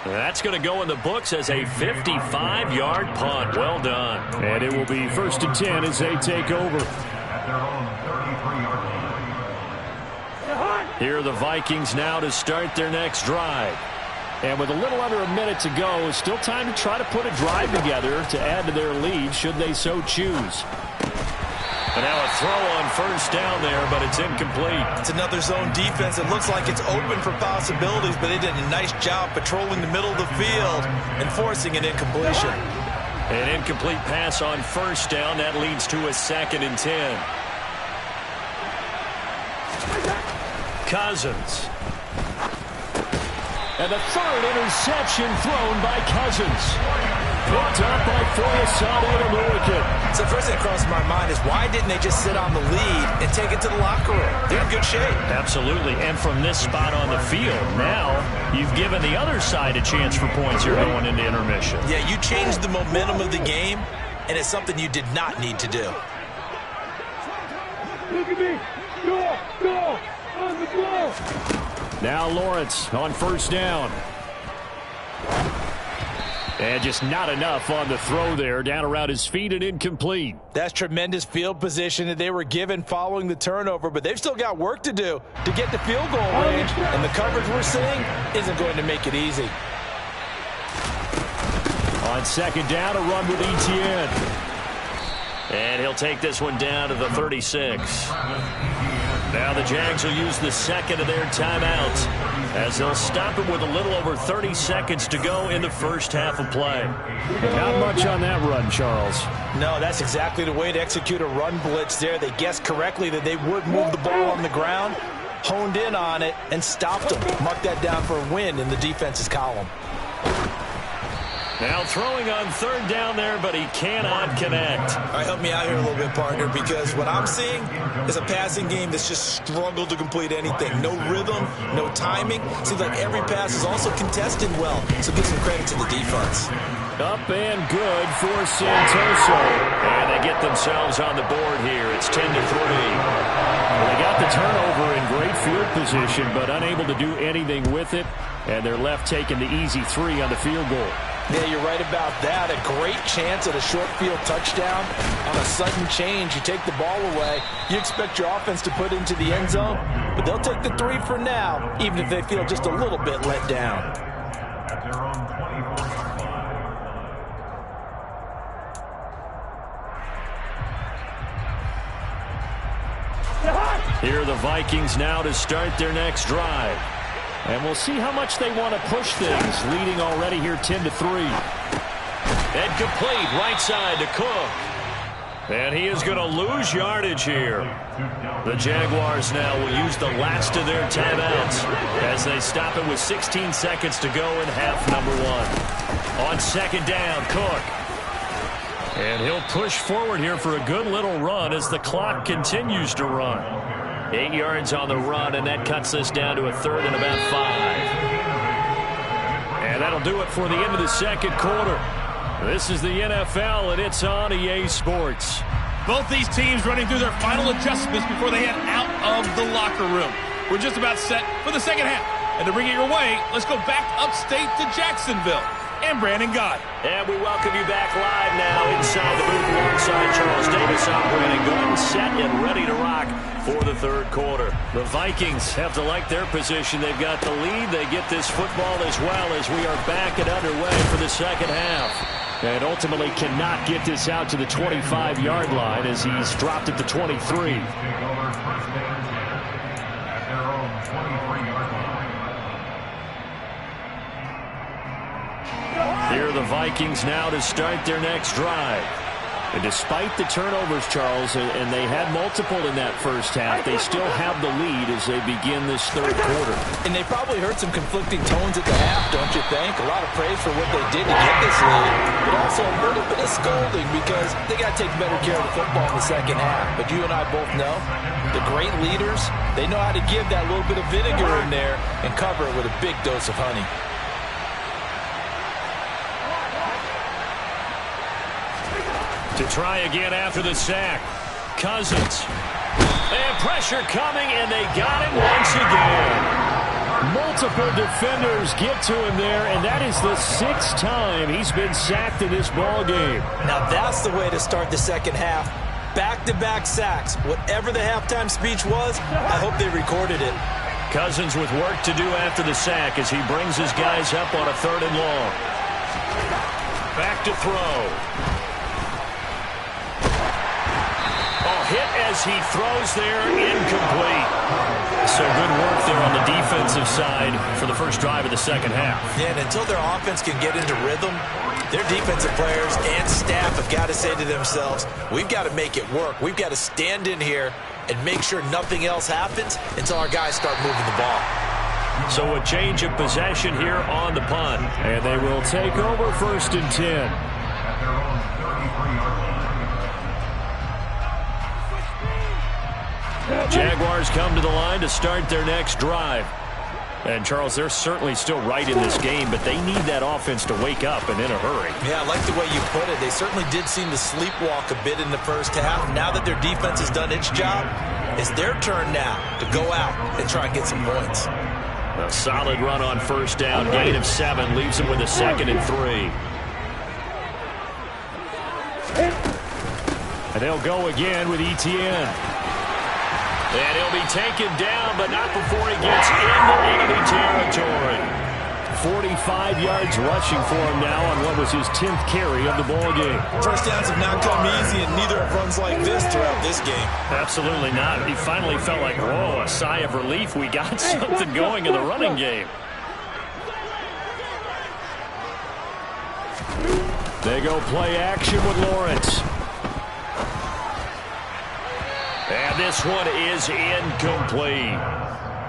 That's going to go in the books as a 55-yard punt. Well done. And it will be 1st and 10 as they take over. Here are the Vikings now to start their next drive. And with a little under a minute to go, it's still time to try to put a drive together to add to their lead should they so choose. And now a throw on 1st down there, but it's incomplete. It's another zone defense. It looks like it's open for possibilities, but they did a nice job patrolling the middle of the field and forcing an incompletion. An incomplete pass on 1st down. That leads to a 2nd and 10. Cousins. And the 3rd interception thrown by Cousins. Picked up by Foyesade. So first thing that crossed my mind is why didn't they just sit on the lead and take it to the locker room? They're in good shape. Absolutely. And from this spot on the field, now you've given the other side a chance for points here going into intermission. Yeah, you changed the momentum of the game, and it's something you did not need to do. Look at me. Go. On the ball. Now Lawrence on 1st down. And just not enough on the throw there. Down around his feet and incomplete. That's tremendous field position that they were given following the turnover, but they've still got work to do to get to field goal range, and the coverage we're seeing isn't going to make it easy. On 2nd down, a run with Etienne. And he'll take this one down to the 36. Now the Jags will use the 2nd of their timeouts as they'll stop it with a little over 30 seconds to go in the first half of play. Not much on that run, Charles. No, that's exactly the way to execute a run blitz there. They guessed correctly that they would move the ball on the ground, honed in on it, and stopped them. Mark that down for a win in the defense's column. Now throwing on 3rd down there, but he cannot connect. All right, help me out here a little bit, partner, because what I'm seeing is a passing game that's just struggled to complete anything. No rhythm, no timing. Seems like every pass is also contested well, so give some credit to the defense. Up and good for Santoso. And they get themselves on the board here. It's 10-3. They got the turnover in great field position, but unable to do anything with it. And they're left taking the easy 3 on the field goal. Yeah, you're right about that. A great chance at a short field touchdown. On a sudden change, you take the ball away. You expect your offense to put into the end zone, but they'll take the 3 for now, even if they feel just a little bit let down. Here are the Vikings now to start their next drive. And we'll see how much they want to push things, leading already here 10-3. And complete right side to Cook. And he is going to lose yardage here. The Jaguars now will use the last of their timeouts as they stop it with 16 seconds to go in half number 1. On 2nd down, Cook. And he'll push forward here for a good little run as the clock continues to run. 8 yards on the run, and that cuts this down to a third and about 5. And that'll do it for the end of the second quarter. This is the NFL, and it's on EA Sports. Both these teams running through their final adjustments before they head out of the locker room. We're just about set for the second half. And to bring it your way, let's go back upstate to Jacksonville. And Brandon Gaudin. And we welcome you back live now inside the booth alongside Charles Davis. I'm Brandon Gaudin, set and ready to rock for the third quarter. The Vikings have to like their position. They've got the lead. They get this football as well as we are back and underway for the second half. And ultimately cannot get this out to the 25-yard line as he's dropped it to 23. Here are the Vikings now to start their next drive. And despite the turnovers, Charles, and they had multiple in that first half, they still have the lead as they begin this third quarter. And they probably heard some conflicting tones at the half, don't you think? A lot of praise for what they did to get this lead, but also a little bit of scolding because they got to take better care of the football in the second half. But you and I both know the great leaders, they know how to give that little bit of vinegar in there and cover it with a big dose of honey. To try again after the sack. Cousins. And pressure coming, and they got him once again. Multiple defenders get to him there, and that is the 6th time he's been sacked in this ball game. Now that's the way to start the second half. Back-to-back sacks. Whatever the halftime speech was, I hope they recorded it. Cousins with work to do after the sack as he brings his guys up on a 3rd and long. Back to throw. Hit as he throws there, incomplete. So good work there on the defensive side for the first drive of the second half. Yeah, and until their offense can get into rhythm, their defensive players and staff have got to say to themselves, we've got to make it work. We've got to stand in here and make sure nothing else happens until our guys start moving the ball. So a change of possession here on the punt. And they will take over 1st and 10. Jaguars come to the line to start their next drive. And, Charles, they're certainly still right in this game, but they need that offense to wake up and in a hurry. Yeah, I like the way you put it. They certainly did seem to sleepwalk a bit in the first half. Now that their defense has done its job, it's their turn now to go out and try and get some points. A solid run on 1st down. Gain of 7 leaves them with a 2nd and 3. And they'll go again with Etienne. And he'll be taken down, but not before he gets into enemy territory. 45 yards rushing for him now on what was his 10th carry of the ball game. First downs have not come easy, and neither have runs like this throughout this game. Absolutely not. He finally felt like, whoa, a sigh of relief. We got something going in the running game. They go play action with Lawrence. And this one is incomplete.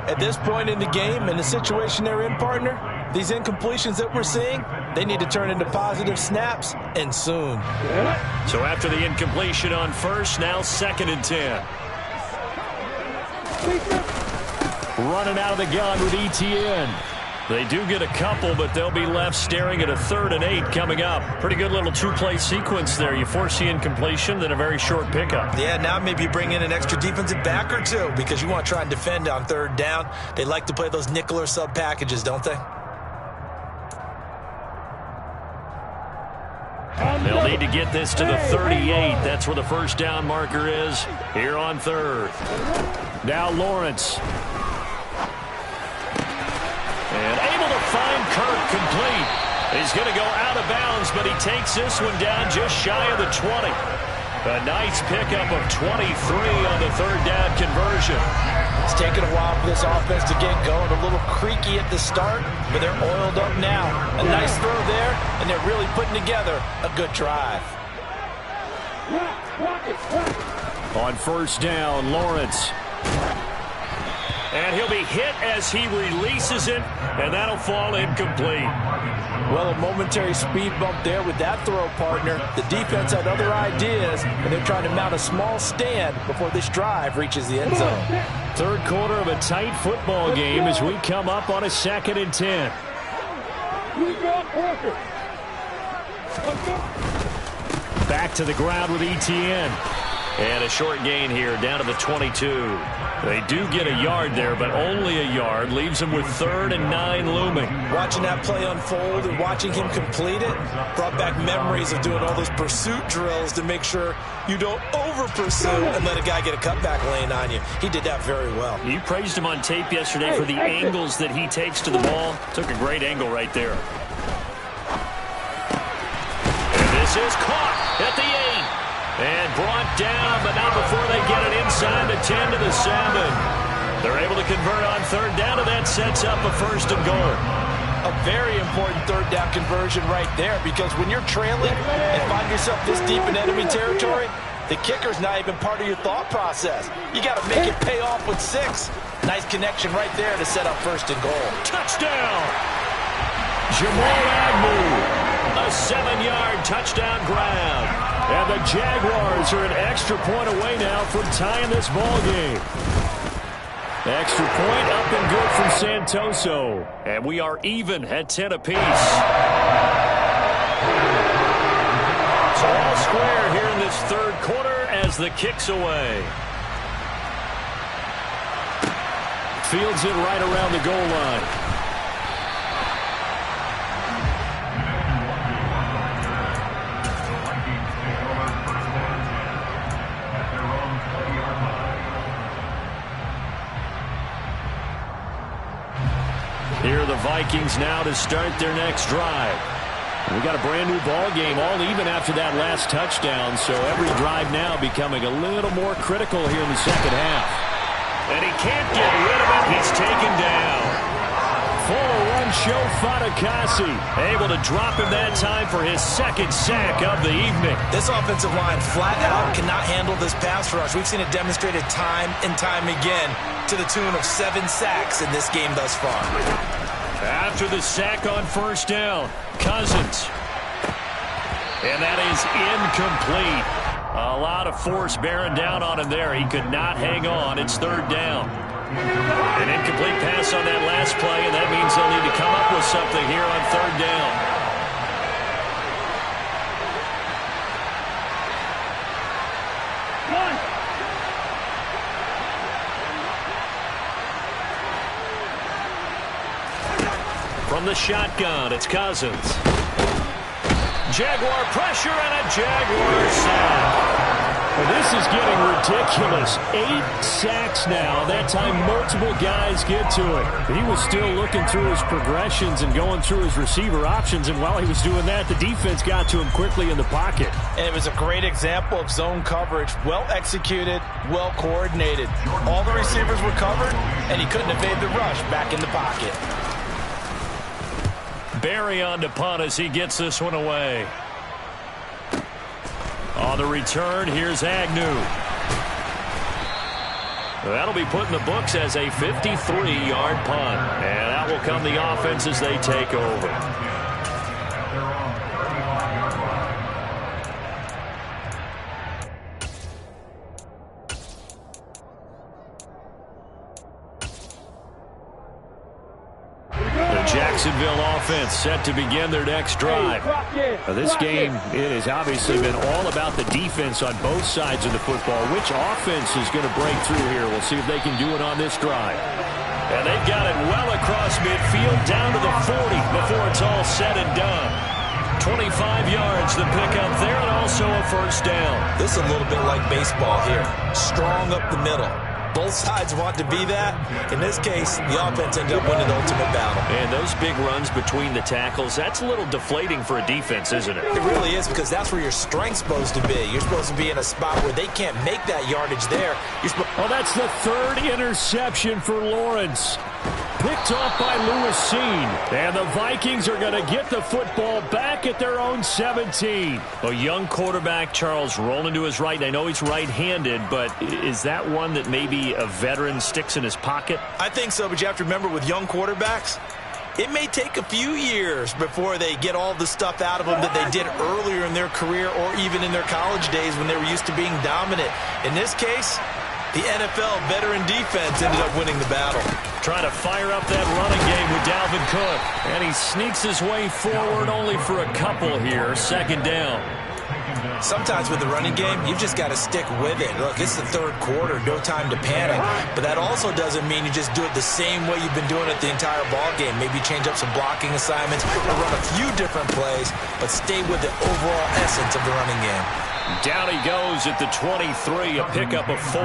At this point in the game, in the situation they're in, partner, these incompletions that we're seeing, they need to turn into positive snaps, and soon. So after the incompletion on 1st, now 2nd and 10. Running out of the gun with Etienne. They do get a couple, but they'll be left staring at a 3rd and 8 coming up. Pretty good little 2-play sequence there. You force the incompletion, then a very short pickup. Yeah, now maybe you bring in an extra defensive back or two because you want to try and defend on 3rd down. They like to play those nickel or sub packages, don't they? They'll need to get this to the 38. That's where the 1st down marker is here on 3rd. Now Lawrence. And able to find Kirk complete. He's going to go out of bounds, but he takes this one down just shy of the 20. A nice pickup of 23 on the 3rd down conversion. It's taken a while for this offense to get going. A little creaky at the start, but they're oiled up now. A nice throw there, and they're really putting together a good drive. On 1st down, Lawrence. And And he'll be hit as he releases it, and that'll fall incomplete. Well, a momentary speed bump there with that throw, partner. The defense had other ideas, and they're trying to mount a small stand before this drive reaches the end zone. Third quarter of a tight football game as we come up on a 2nd and 10. Back to the ground with Etienne. And a short gain here down to the 22. They do get a yard there, but only a yard. Leaves them with 3rd and 9 looming. Watching that play unfold and watching him complete it brought back memories of doing all those pursuit drills to make sure you don't over-pursue and let a guy get a cutback lane on you. He did that very well. You praised him on tape yesterday for the angles that he takes to the ball. Took a great angle right there. And this is caught at the 8. And brought down, but not before they get it inside the 10 to the 7. They're able to convert on 3rd down, and that sets up a 1st and goal. A very important 3rd down conversion right there, because when you're trailing and find yourself this deep in enemy territory, the kicker's not even part of your thought process. You got to make it pay off with 6. Nice connection right there to set up 1st and goal. Touchdown! Jamal Agnew. A 7-yard touchdown grab. And the Jaguars are an extra point away now from tying this ball game. Extra point up and good from Santoso. And we are even at 10 apiece. So all square here in this 3rd quarter as the kick's away. Fields it right around the goal line. Here are the Vikings now to start their next drive. We got a brand new ball game, all even after that last touchdown, so every drive now becoming a little more critical here in the 2nd half. And he can't get rid of it. He's taken down. Full run show Fatukasi. Able to drop him that time for his 2nd sack of the evening. This offensive line flat out cannot handle this pass rush. We've seen it demonstrated time and time again to the tune of 7 sacks in this game thus far. After the sack on 1st down, Cousins. And that is incomplete. A lot of force bearing down on him there. He could not hang on. It's 3rd down. An incomplete pass on that last play, and that means they'll need to come up with something here on 3rd down. From the shotgun, it's Cousins. Jaguar pressure and a Jaguar sack. Well, this is getting ridiculous. 8 sacks now. That time multiple guys get to it. He was still looking through his progressions and going through his receiver options, and while he was doing that, the defense got to him quickly in the pocket. And it was a great example of zone coverage. Well executed, well coordinated. All the receivers were covered, and he couldn't evade the rush back in the pocket. Barry on to punt as he gets this one away. On the return, here's Agnew. That'll be put in the books as a 53-yard punt. And out will come the offense as they take over. Jacksonville offense set to begin their next drive. Now, this game, it has obviously been all about the defense on both sides of the football. Which offense is going to break through here? We'll see if they can do it on this drive. And they've got it well across midfield down to the 40 before it's all said and done. 25 yards the pickup there, and also a 1st down. This is a little bit like baseball here. Strong up the middle. Both sides want to be that. In this case, the offense ended up winning the ultimate battle. And those big runs between the tackles, that's a little deflating for a defense, isn't it? It really is, because that's where your strength's supposed to be. You're supposed to be in a spot where they can't make that yardage there. Well, that's the 3rd interception for Lawrence. picked off by Lewis Cine. And the Vikings are going to get the football back at their own 17. A young quarterback, Charles, rolling to his right. And I know he's right-handed, but is that one that maybe a veteran sticks in his pocket? I think so, but you have to remember with young quarterbacks, it may take a few years before they get all the stuff out of them that they did earlier in their career or even in their college days when they were used to being dominant. In this case, the NFL veteran defense ended up winning the battle. Trying to fire up that running game with Dalvin Cook. And he sneaks his way forward only for a couple here. Second down. Sometimes with the running game, you've just got to stick with it. Look, it's the third quarter, no time to panic. But that also doesn't mean you just do it the same way you've been doing it the entire ball game. Maybe change up some blocking assignments or run a few different plays, but stay with the overall essence of the running game. Down he goes at the 23, a pickup of 4.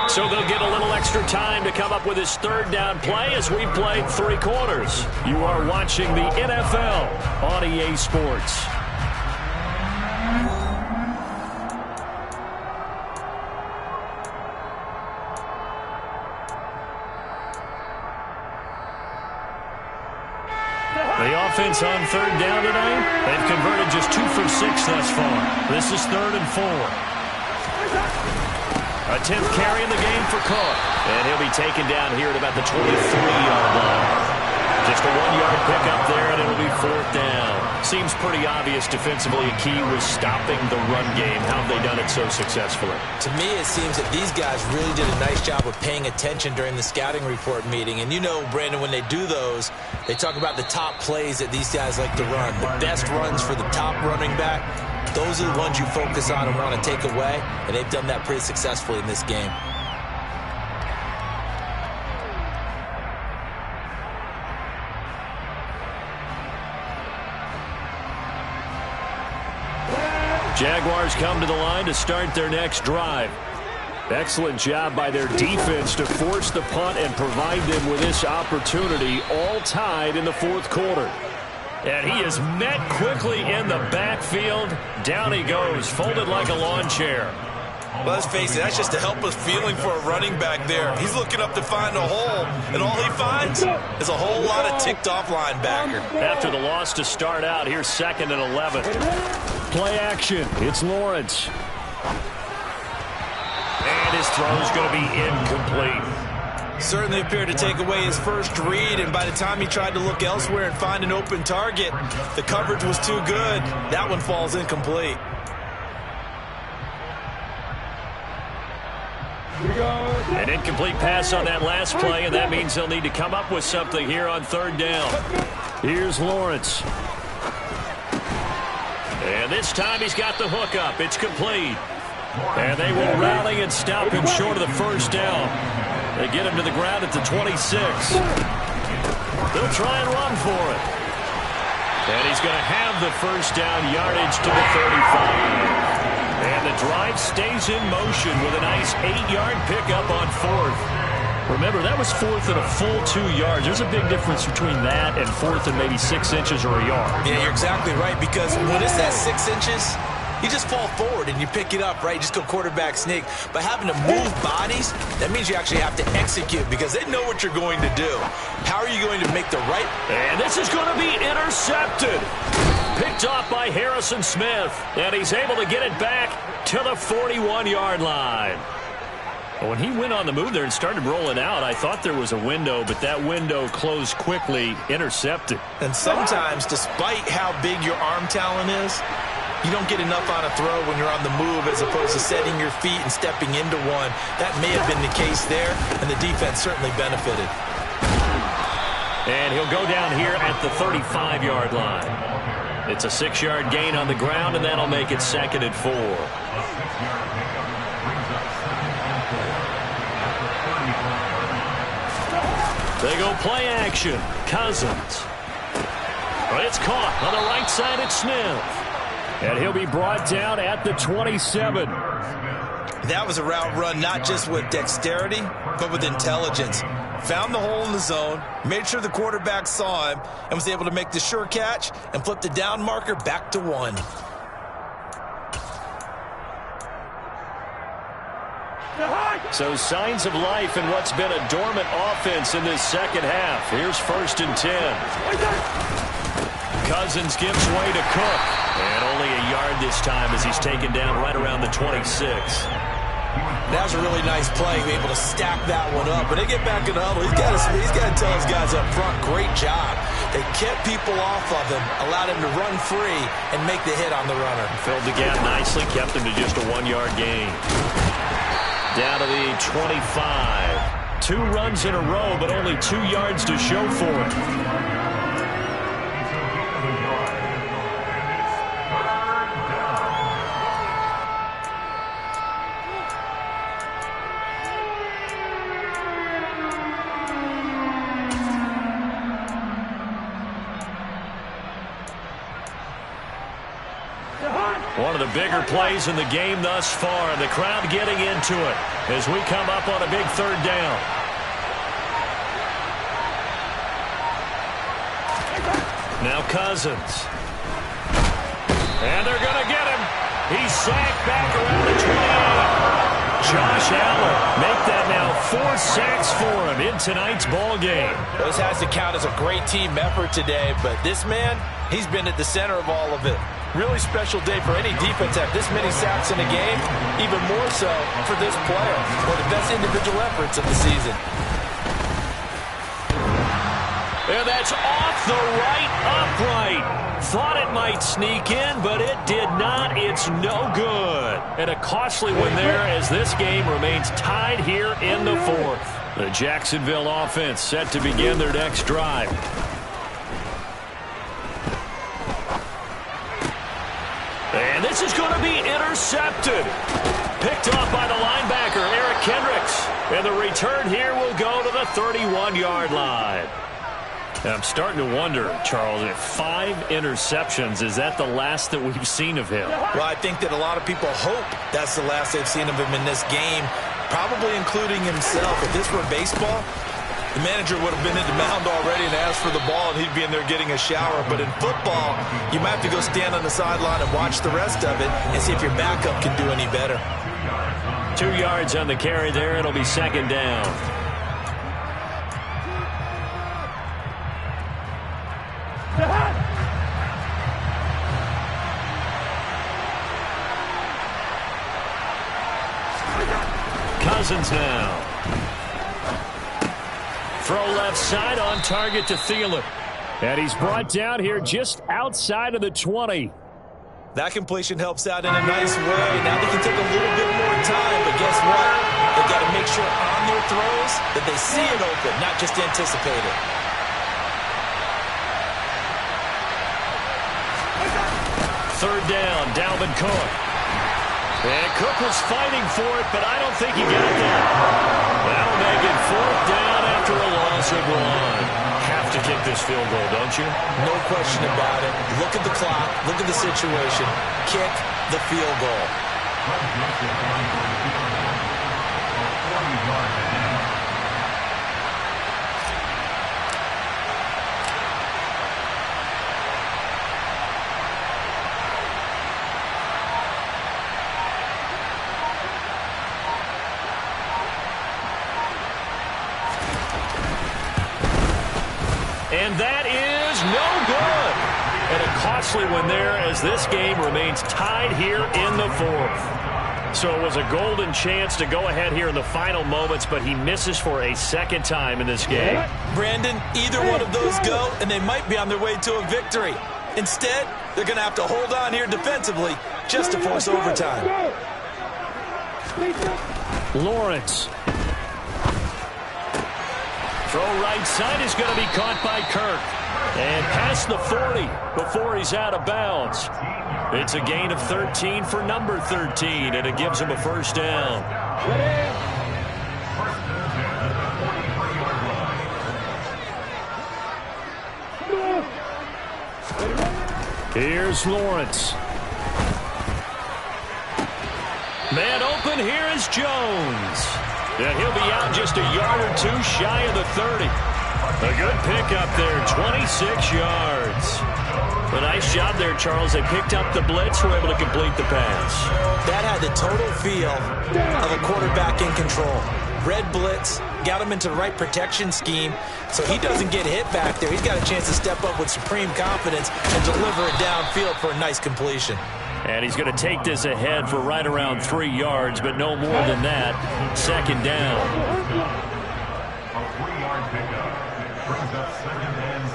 So they'll get a little extra time to come up with his third down play as we played 3 quarters. You are watching the NFL on EA Sports. The offense on third down today, they've converted just 2 for 6 thus far. This is 3rd and 4. A 10th carry in the game for Cook. And he'll be taken down here at about the 23-yard line. Just a 1-yard pickup there, and it'll be 4th down. Seems pretty obvious defensively a key was stopping the run game. How have they done it so successfully? To me, it seems that these guys really did a nice job of paying attention during the scouting report meeting. And you know, Brandon, when they do those, they talk about the top plays that these guys like to run. The best runs for the top running back. Those are the ones you focus on and want to take away, and they've done that pretty successfully in this game. Jaguars come to the line to start their next drive. Excellent job by their defense to force the punt and provide them with this opportunity, all tied in the 4th quarter. And he is met quickly in the backfield. Down he goes, folded like a lawn chair. Well, let's face it, that's just a helpless feeling for a running back there. He's looking up to find a hole, and all he finds is a whole lot of ticked-off linebacker. After the loss to start out, here's 2nd and 11. Play action. It's Lawrence. And his throw's going to be incomplete. Certainly appeared to take away his first read, and by the time he tried to look elsewhere and find an open target, the coverage was too good. That one falls incomplete. An incomplete pass on that last play, and that means they'll need to come up with something here on 3rd down. Here's Lawrence. And this time he's got the hook up. It's complete. And they will rally and stop him short of the first down. They get him to the ground at the 26. They'll try and run for it. And he's going to have the first down yardage to the 35. And the drive stays in motion with a nice 8-yard pickup on 4th. Remember, that was 4th and a full 2 yards. There's a big difference between that and 4th and maybe 6 inches or a yard. Yeah, you're exactly right, because when it's that 6 inches, you just fall forward and you pick it up, right? You just go quarterback sneak. But having to move bodies, that means you actually have to execute because they know what you're going to do. How are you going to make the right? And this is going to be intercepted. Picked off by Harrison Smith. And he's able to get it back to the 41-yard line. When he went on the move there and started rolling out, I thought there was a window, but that window closed quickly, intercepted. And sometimes, despite how big your arm talent is, you don't get enough on a throw when you're on the move as opposed to setting your feet and stepping into one. That may have been the case there, and the defense certainly benefited. And he'll go down here at the 35-yard line. It's a 6-yard gain on the ground, and that'll make it 2nd and 4. They go play action. Cousins. But it's caught on the right side at Smith. And he'll be brought down at the 27. That was a route run not just with dexterity, but with intelligence. Found the hole in the zone, made sure the quarterback saw him, and was able to make the sure catch and flip the down marker back to 1. So signs of life in what's been a dormant offense in this second half. Here's 1st and 10. Cousins gives way to Cook. And only a yard this time as he's taken down right around the 26. That was a really nice play, able to stack that one up. When they get back in the huddle, he's got to tell his guys up front, great job. They kept people off of him, allowed him to run free and make the hit on the runner. Filled the gap nicely, kept him to just a 1-yard gain. Down to the 25. 2 runs in a row, but only 2 yards to show for it. One of the bigger plays in the game thus far. The crowd getting into it as we come up on a big 3rd down. Now Cousins. And they're going to get him. He's sacked back around the 28. Josh Allen make that now 4 sacks for him in tonight's ball game. This has to count as a great team effort today, but this man, he's been at the center of all of it. Really special day for any defense to have this many sacks in a game, even more so for this player. One of the best individual efforts of the season. And that's off the right upright. Thought it might sneak in, but it did not. It's no good. And a costly one there as this game remains tied here in the 4th. The Jacksonville offense set to begin their next drive. And this is going to be intercepted. Picked off by the linebacker, Eric Kendricks. And the return here will go to the 31-yard line. I'm starting to wonder, Charles, if 5 interceptions, is that the last that we've seen of him? Well, I think that a lot of people hope that's the last they've seen of him in this game, probably including himself. If this were baseball, the manager would have been in the mound already and asked for the ball, and he'd be in there getting a shower. But in football, you might have to go stand on the sideline and watch the rest of it and see if your backup can do any better. 2 yards on the carry there. It'll be 2nd down. Cousins now. Throw left side on target to Thielen. And he's brought down here just outside of the 20. That completion helps out in a nice way. Now they can take a little bit more time, but guess what? They've got to make sure on their throws that they see it open, not just anticipate it. Third down, Dalvin Cook. And Cook was fighting for it, but I don't think he got that. That'll make it 4th down after a loss of 1. Have to kick this field goal, don't you? No question about it. Look at the clock. Look at the situation. Kick the field goal. And that is no good. And a costly one there as this game remains tied here in the 4th. So it was a golden chance to go ahead here in the final moments, but he misses for a 2nd time in this game. Brandon, either one of those go, and they might be on their way to a victory. Instead, they're going to have to hold on here defensively just to force overtime. Lawrence. Throw right side is going to be caught by Kirk. And past the 40 before he's out of bounds. It's a gain of 13 for number 13, and it gives him a 1st down. Here's Lawrence. Man open, here is Jones. And he'll be out just a yard or 2 shy of the 30. A good pickup there, 26 yards. A nice job there, Charles. They picked up the blitz, were able to complete the pass. That had had the total feel of a quarterback in control. Red blitz, got him into the right protection scheme, so he doesn't get hit back there. He's got a chance to step up with supreme confidence and deliver it downfield for a nice completion. And he's going to take this ahead for right around 3 yards, but no more than that. Second down. A 3-yard pickup brings up 2nd and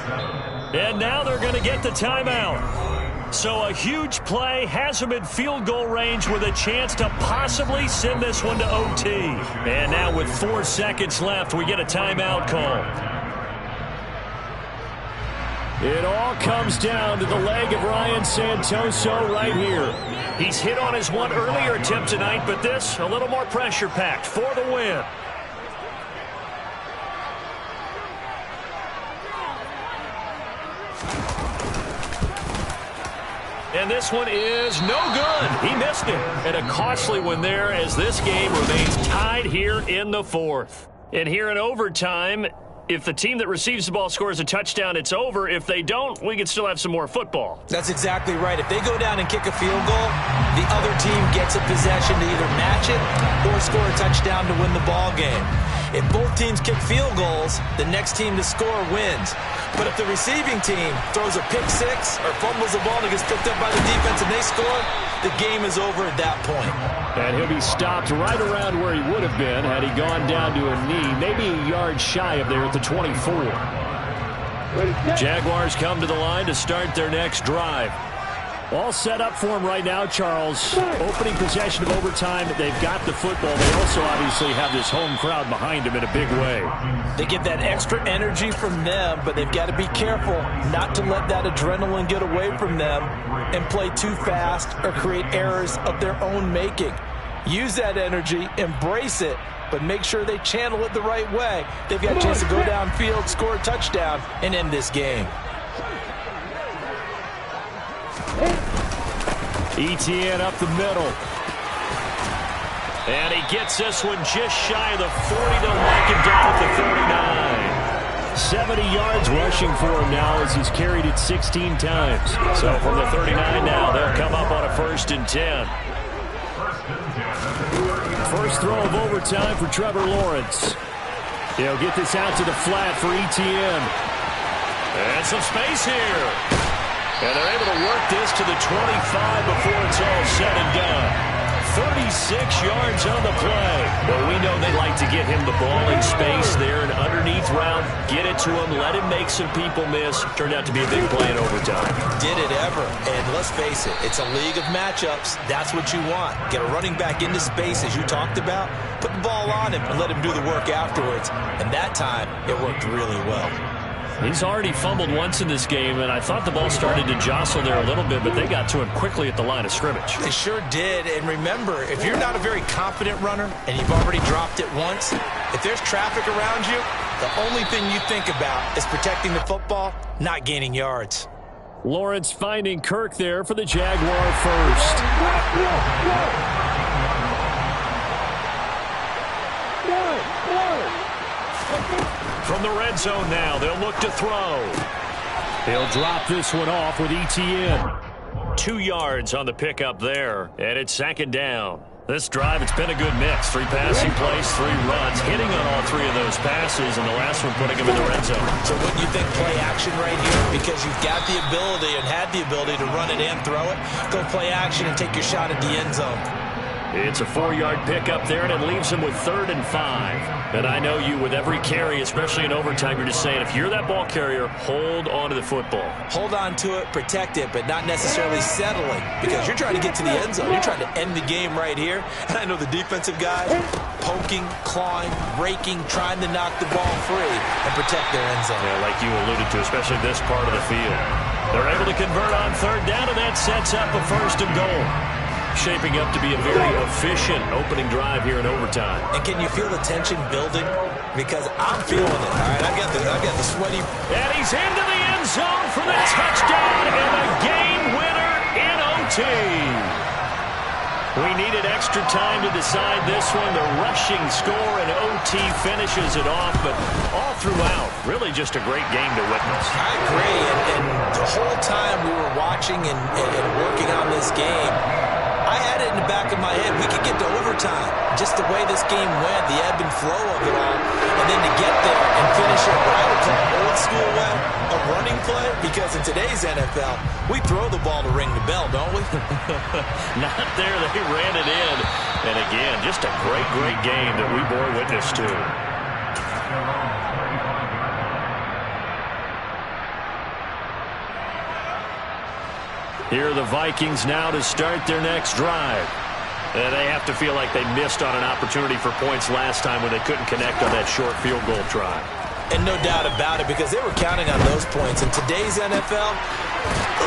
7. And now they're going to get the timeout. So a huge play has him in field goal range with a chance to possibly send this one to OT. And now with 4 seconds left, we get a timeout call. It all comes down to the leg of Ryan Santoso right here. He's hit on his one earlier attempt tonight, but this a little more pressure-packed for the win. And this one is no good. He missed it. And a costly one there as this game remains tied here in the 4th. And here in overtime, if the team that receives the ball scores a touchdown, it's over. If they don't, we can still have some more football. That's exactly right. If they go down and kick a field goal, the other team gets a possession to either match it or score a touchdown to win the ball game. If both teams kick field goals, the next team to score wins. But if the receiving team throws a pick six or fumbles the ball and it gets picked up by the defense and they score, the game is over at that point. And he'll be stopped right around where he would have been had he gone down to a knee, maybe a yard shy of there at the 24. Jaguars come to the line to start their next drive. All set up for him right now, Charles. Opening possession of overtime. They've got the football. They also obviously have this home crowd behind them in a big way. They get that extra energy from them, but they've got to be careful not to let that adrenaline get away from them and play too fast or create errors of their own making. Use that energy, embrace it, but make sure they channel it the right way. They've got a chance to go downfield, score a touchdown, and end this game. Etienne up the middle. And he gets this one just shy of the 40 to knock him down at the 39. 70 yards rushing for him now as he's carried it 16 times. So from the 39 now, they'll come up on a 1st and 10. First throw of overtime for Trevor Lawrence. He'll get this out to the flat for Etienne. And some space here. And they're able to work this to the 25 before it's all said and done. 36 yards on the play. Well, we know they like to get him the ball in space there, an underneath route, get it to him, let him make some people miss. Turned out to be a big play in overtime. Did it ever. And let's face it, it's a league of matchups. That's what you want. Get a running back into space, as you talked about, put the ball on him and let him do the work afterwards. And that time, it worked really well. He's already fumbled once in this game, and I thought the ball started to jostle there a little bit, but they got to him quickly at the line of scrimmage. They sure did. And remember, if you're not a very confident runner and you've already dropped it once, if there's traffic around you, the only thing you think about is protecting the football, not gaining yards. Lawrence finding Kirk there for the Jaguar first. From the red zone now, they'll look to throw. He'll drop this one off with Etienne. 2 yards on the pickup there, and it's 2nd down. This drive, it's been a good mix. 3 passing plays, 3 runs, hitting on all 3 of those passes, and the last one putting him in the red zone. So wouldn't you think play action right here? Because you've got the ability and had the ability to run it and throw it. Go play action and take your shot at the end zone. It's a 4-yard pickup there, and it leaves him with 3rd and 5. And I know you, with every carry, especially in overtime, you're just saying, if you're that ball carrier, hold on to the football. Hold on to it, protect it, but not necessarily settling, because you're trying to get to the end zone. You're trying to end the game right here. And I know the defensive guys poking, clawing, raking, trying to knock the ball free and protect their end zone. Yeah, like you alluded to, especially this part of the field. They're able to convert on 3rd down, and that sets up a 1st and goal. Shaping up to be a very efficient opening drive here in overtime. And can you feel the tension building? Because I'm feeling it. All right, I've got the sweaty. And he's into the end zone for the touchdown and a game winner in OT. We needed extra time to decide this one. The rushing score and OT finishes it off, but all throughout, really just a great game to witness. I agree, and the whole time we were watching and working on this game, I had it in the back of my head. We overtime. Just the way this game went, the ebb and flow of it all. And then to get there and finish it what I would call old school way, a running play, because in today's NFL, we throw the ball to ring the bell, don't we? Not there. They ran it in. And again, just a great, great game that we bore witness to. Here are the Vikings now to start their next drive. They have to feel like they missed on an opportunity for points last time when they couldn't connect on that short field goal try. And no doubt about it, because they were counting on those points. In today's NFL,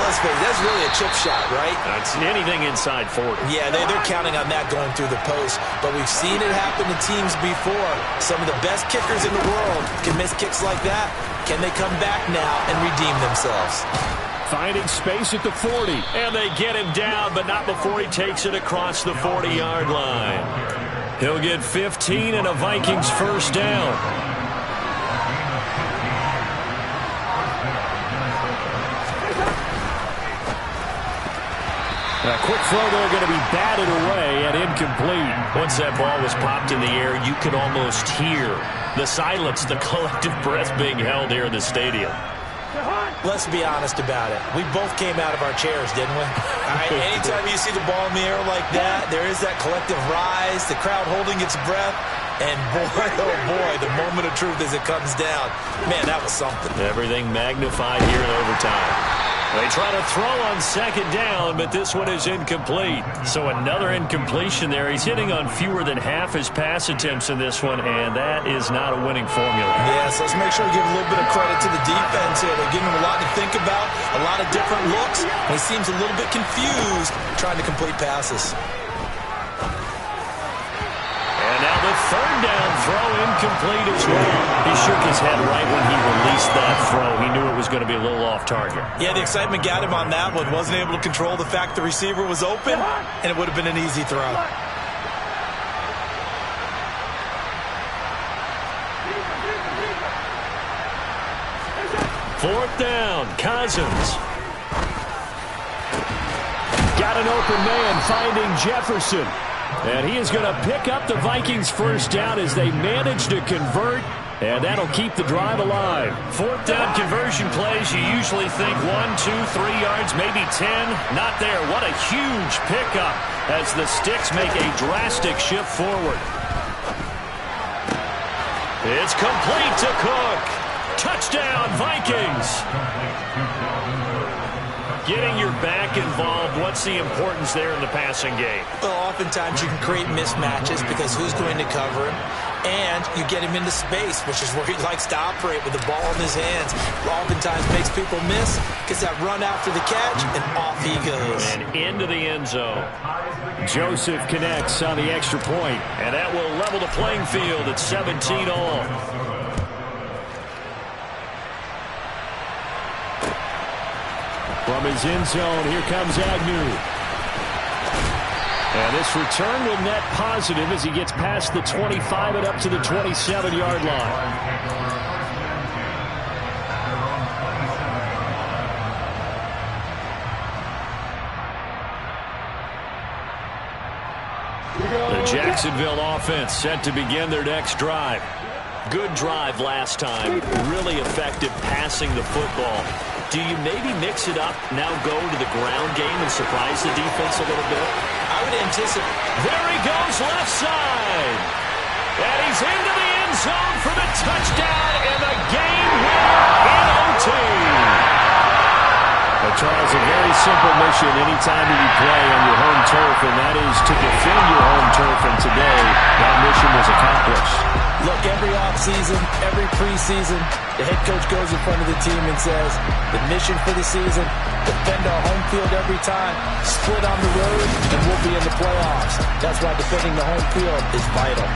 let's face it, that's really a chip shot, right? That's anything inside 40. Yeah, they're counting on that going through the post. But we've seen it happen to teams before. Some of the best kickers in the world can miss kicks like that. Can they come back now and redeem themselves? Finding space at the 40. And they get him down, but not before he takes it across the 40-yard line. He'll get 15 and a Vikings first down. A quick throw there going to be batted away and incomplete. Once that ball was popped in the air, you could almost hear the silence, the collective breath being held here in the stadium. Let's be honest about it. We both came out of our chairs, didn't we? All right, anytime you see the ball in the air like that, there is that collective rise, the crowd holding its breath, and boy, oh boy, the moment of truth as it comes down. Man, that was something. Everything magnified here in overtime. They try to throw on second down, but this one is incomplete. So another incompletion there. He's hitting on fewer than half his pass attempts in this one, and that is not a winning formula. Yeah, so let's make sure we give a little bit of credit to the defense here. They're giving him a lot to think about, a lot of different looks, and he seems a little bit confused trying to complete passes. And now the third down throw incomplete as well. He shook his head right when he released that throw. He knew it was going to be a little off target. Yeah, the excitement got him on that one. Wasn't able to control the fact the receiver was open, and it would have been an easy throw. Fourth down, Cousins. Got an open man finding Jefferson. And he is going to pick up the Vikings first down as they manage to convert. And that'll keep the drive alive. Fourth down conversion plays, you usually think 1, 2, 3 yards, maybe 10. Not there. What a huge pickup as the Sticks make a drastic shift forward. It's complete to Cook. Touchdown, Vikings. Getting your back involved, what's the importance there in the passing game? Well, oftentimes you can create mismatches because who's going to cover him? And you get him into space, which is where he likes to operate with the ball in his hands. Oftentimes makes people miss, gets that run after the catch, and off he goes. And into the end zone. Joseph connects on the extra point. And that will level the playing field at 17 all. From his end zone, here comes Agnew. And this return will net positive as he gets past the 25 and up to the 27-yard line. The Jacksonville offense set to begin their next drive. Good drive last time. Really effective passing the football. Do you maybe mix it up, now go to the ground game and surprise the defense a little bit? I would anticipate. There he goes left side. And he's into the end zone for the touchdown and the game winner in OT. Charles, a very simple mission anytime you play on your home turf, and that is to defend your home turf, and today that mission was accomplished. Look, every offseason, every preseason, the head coach goes in front of the team and says, the mission for the season, defend our home field every time, split on the road, and we'll be in the playoffs. That's why defending the home field is vital.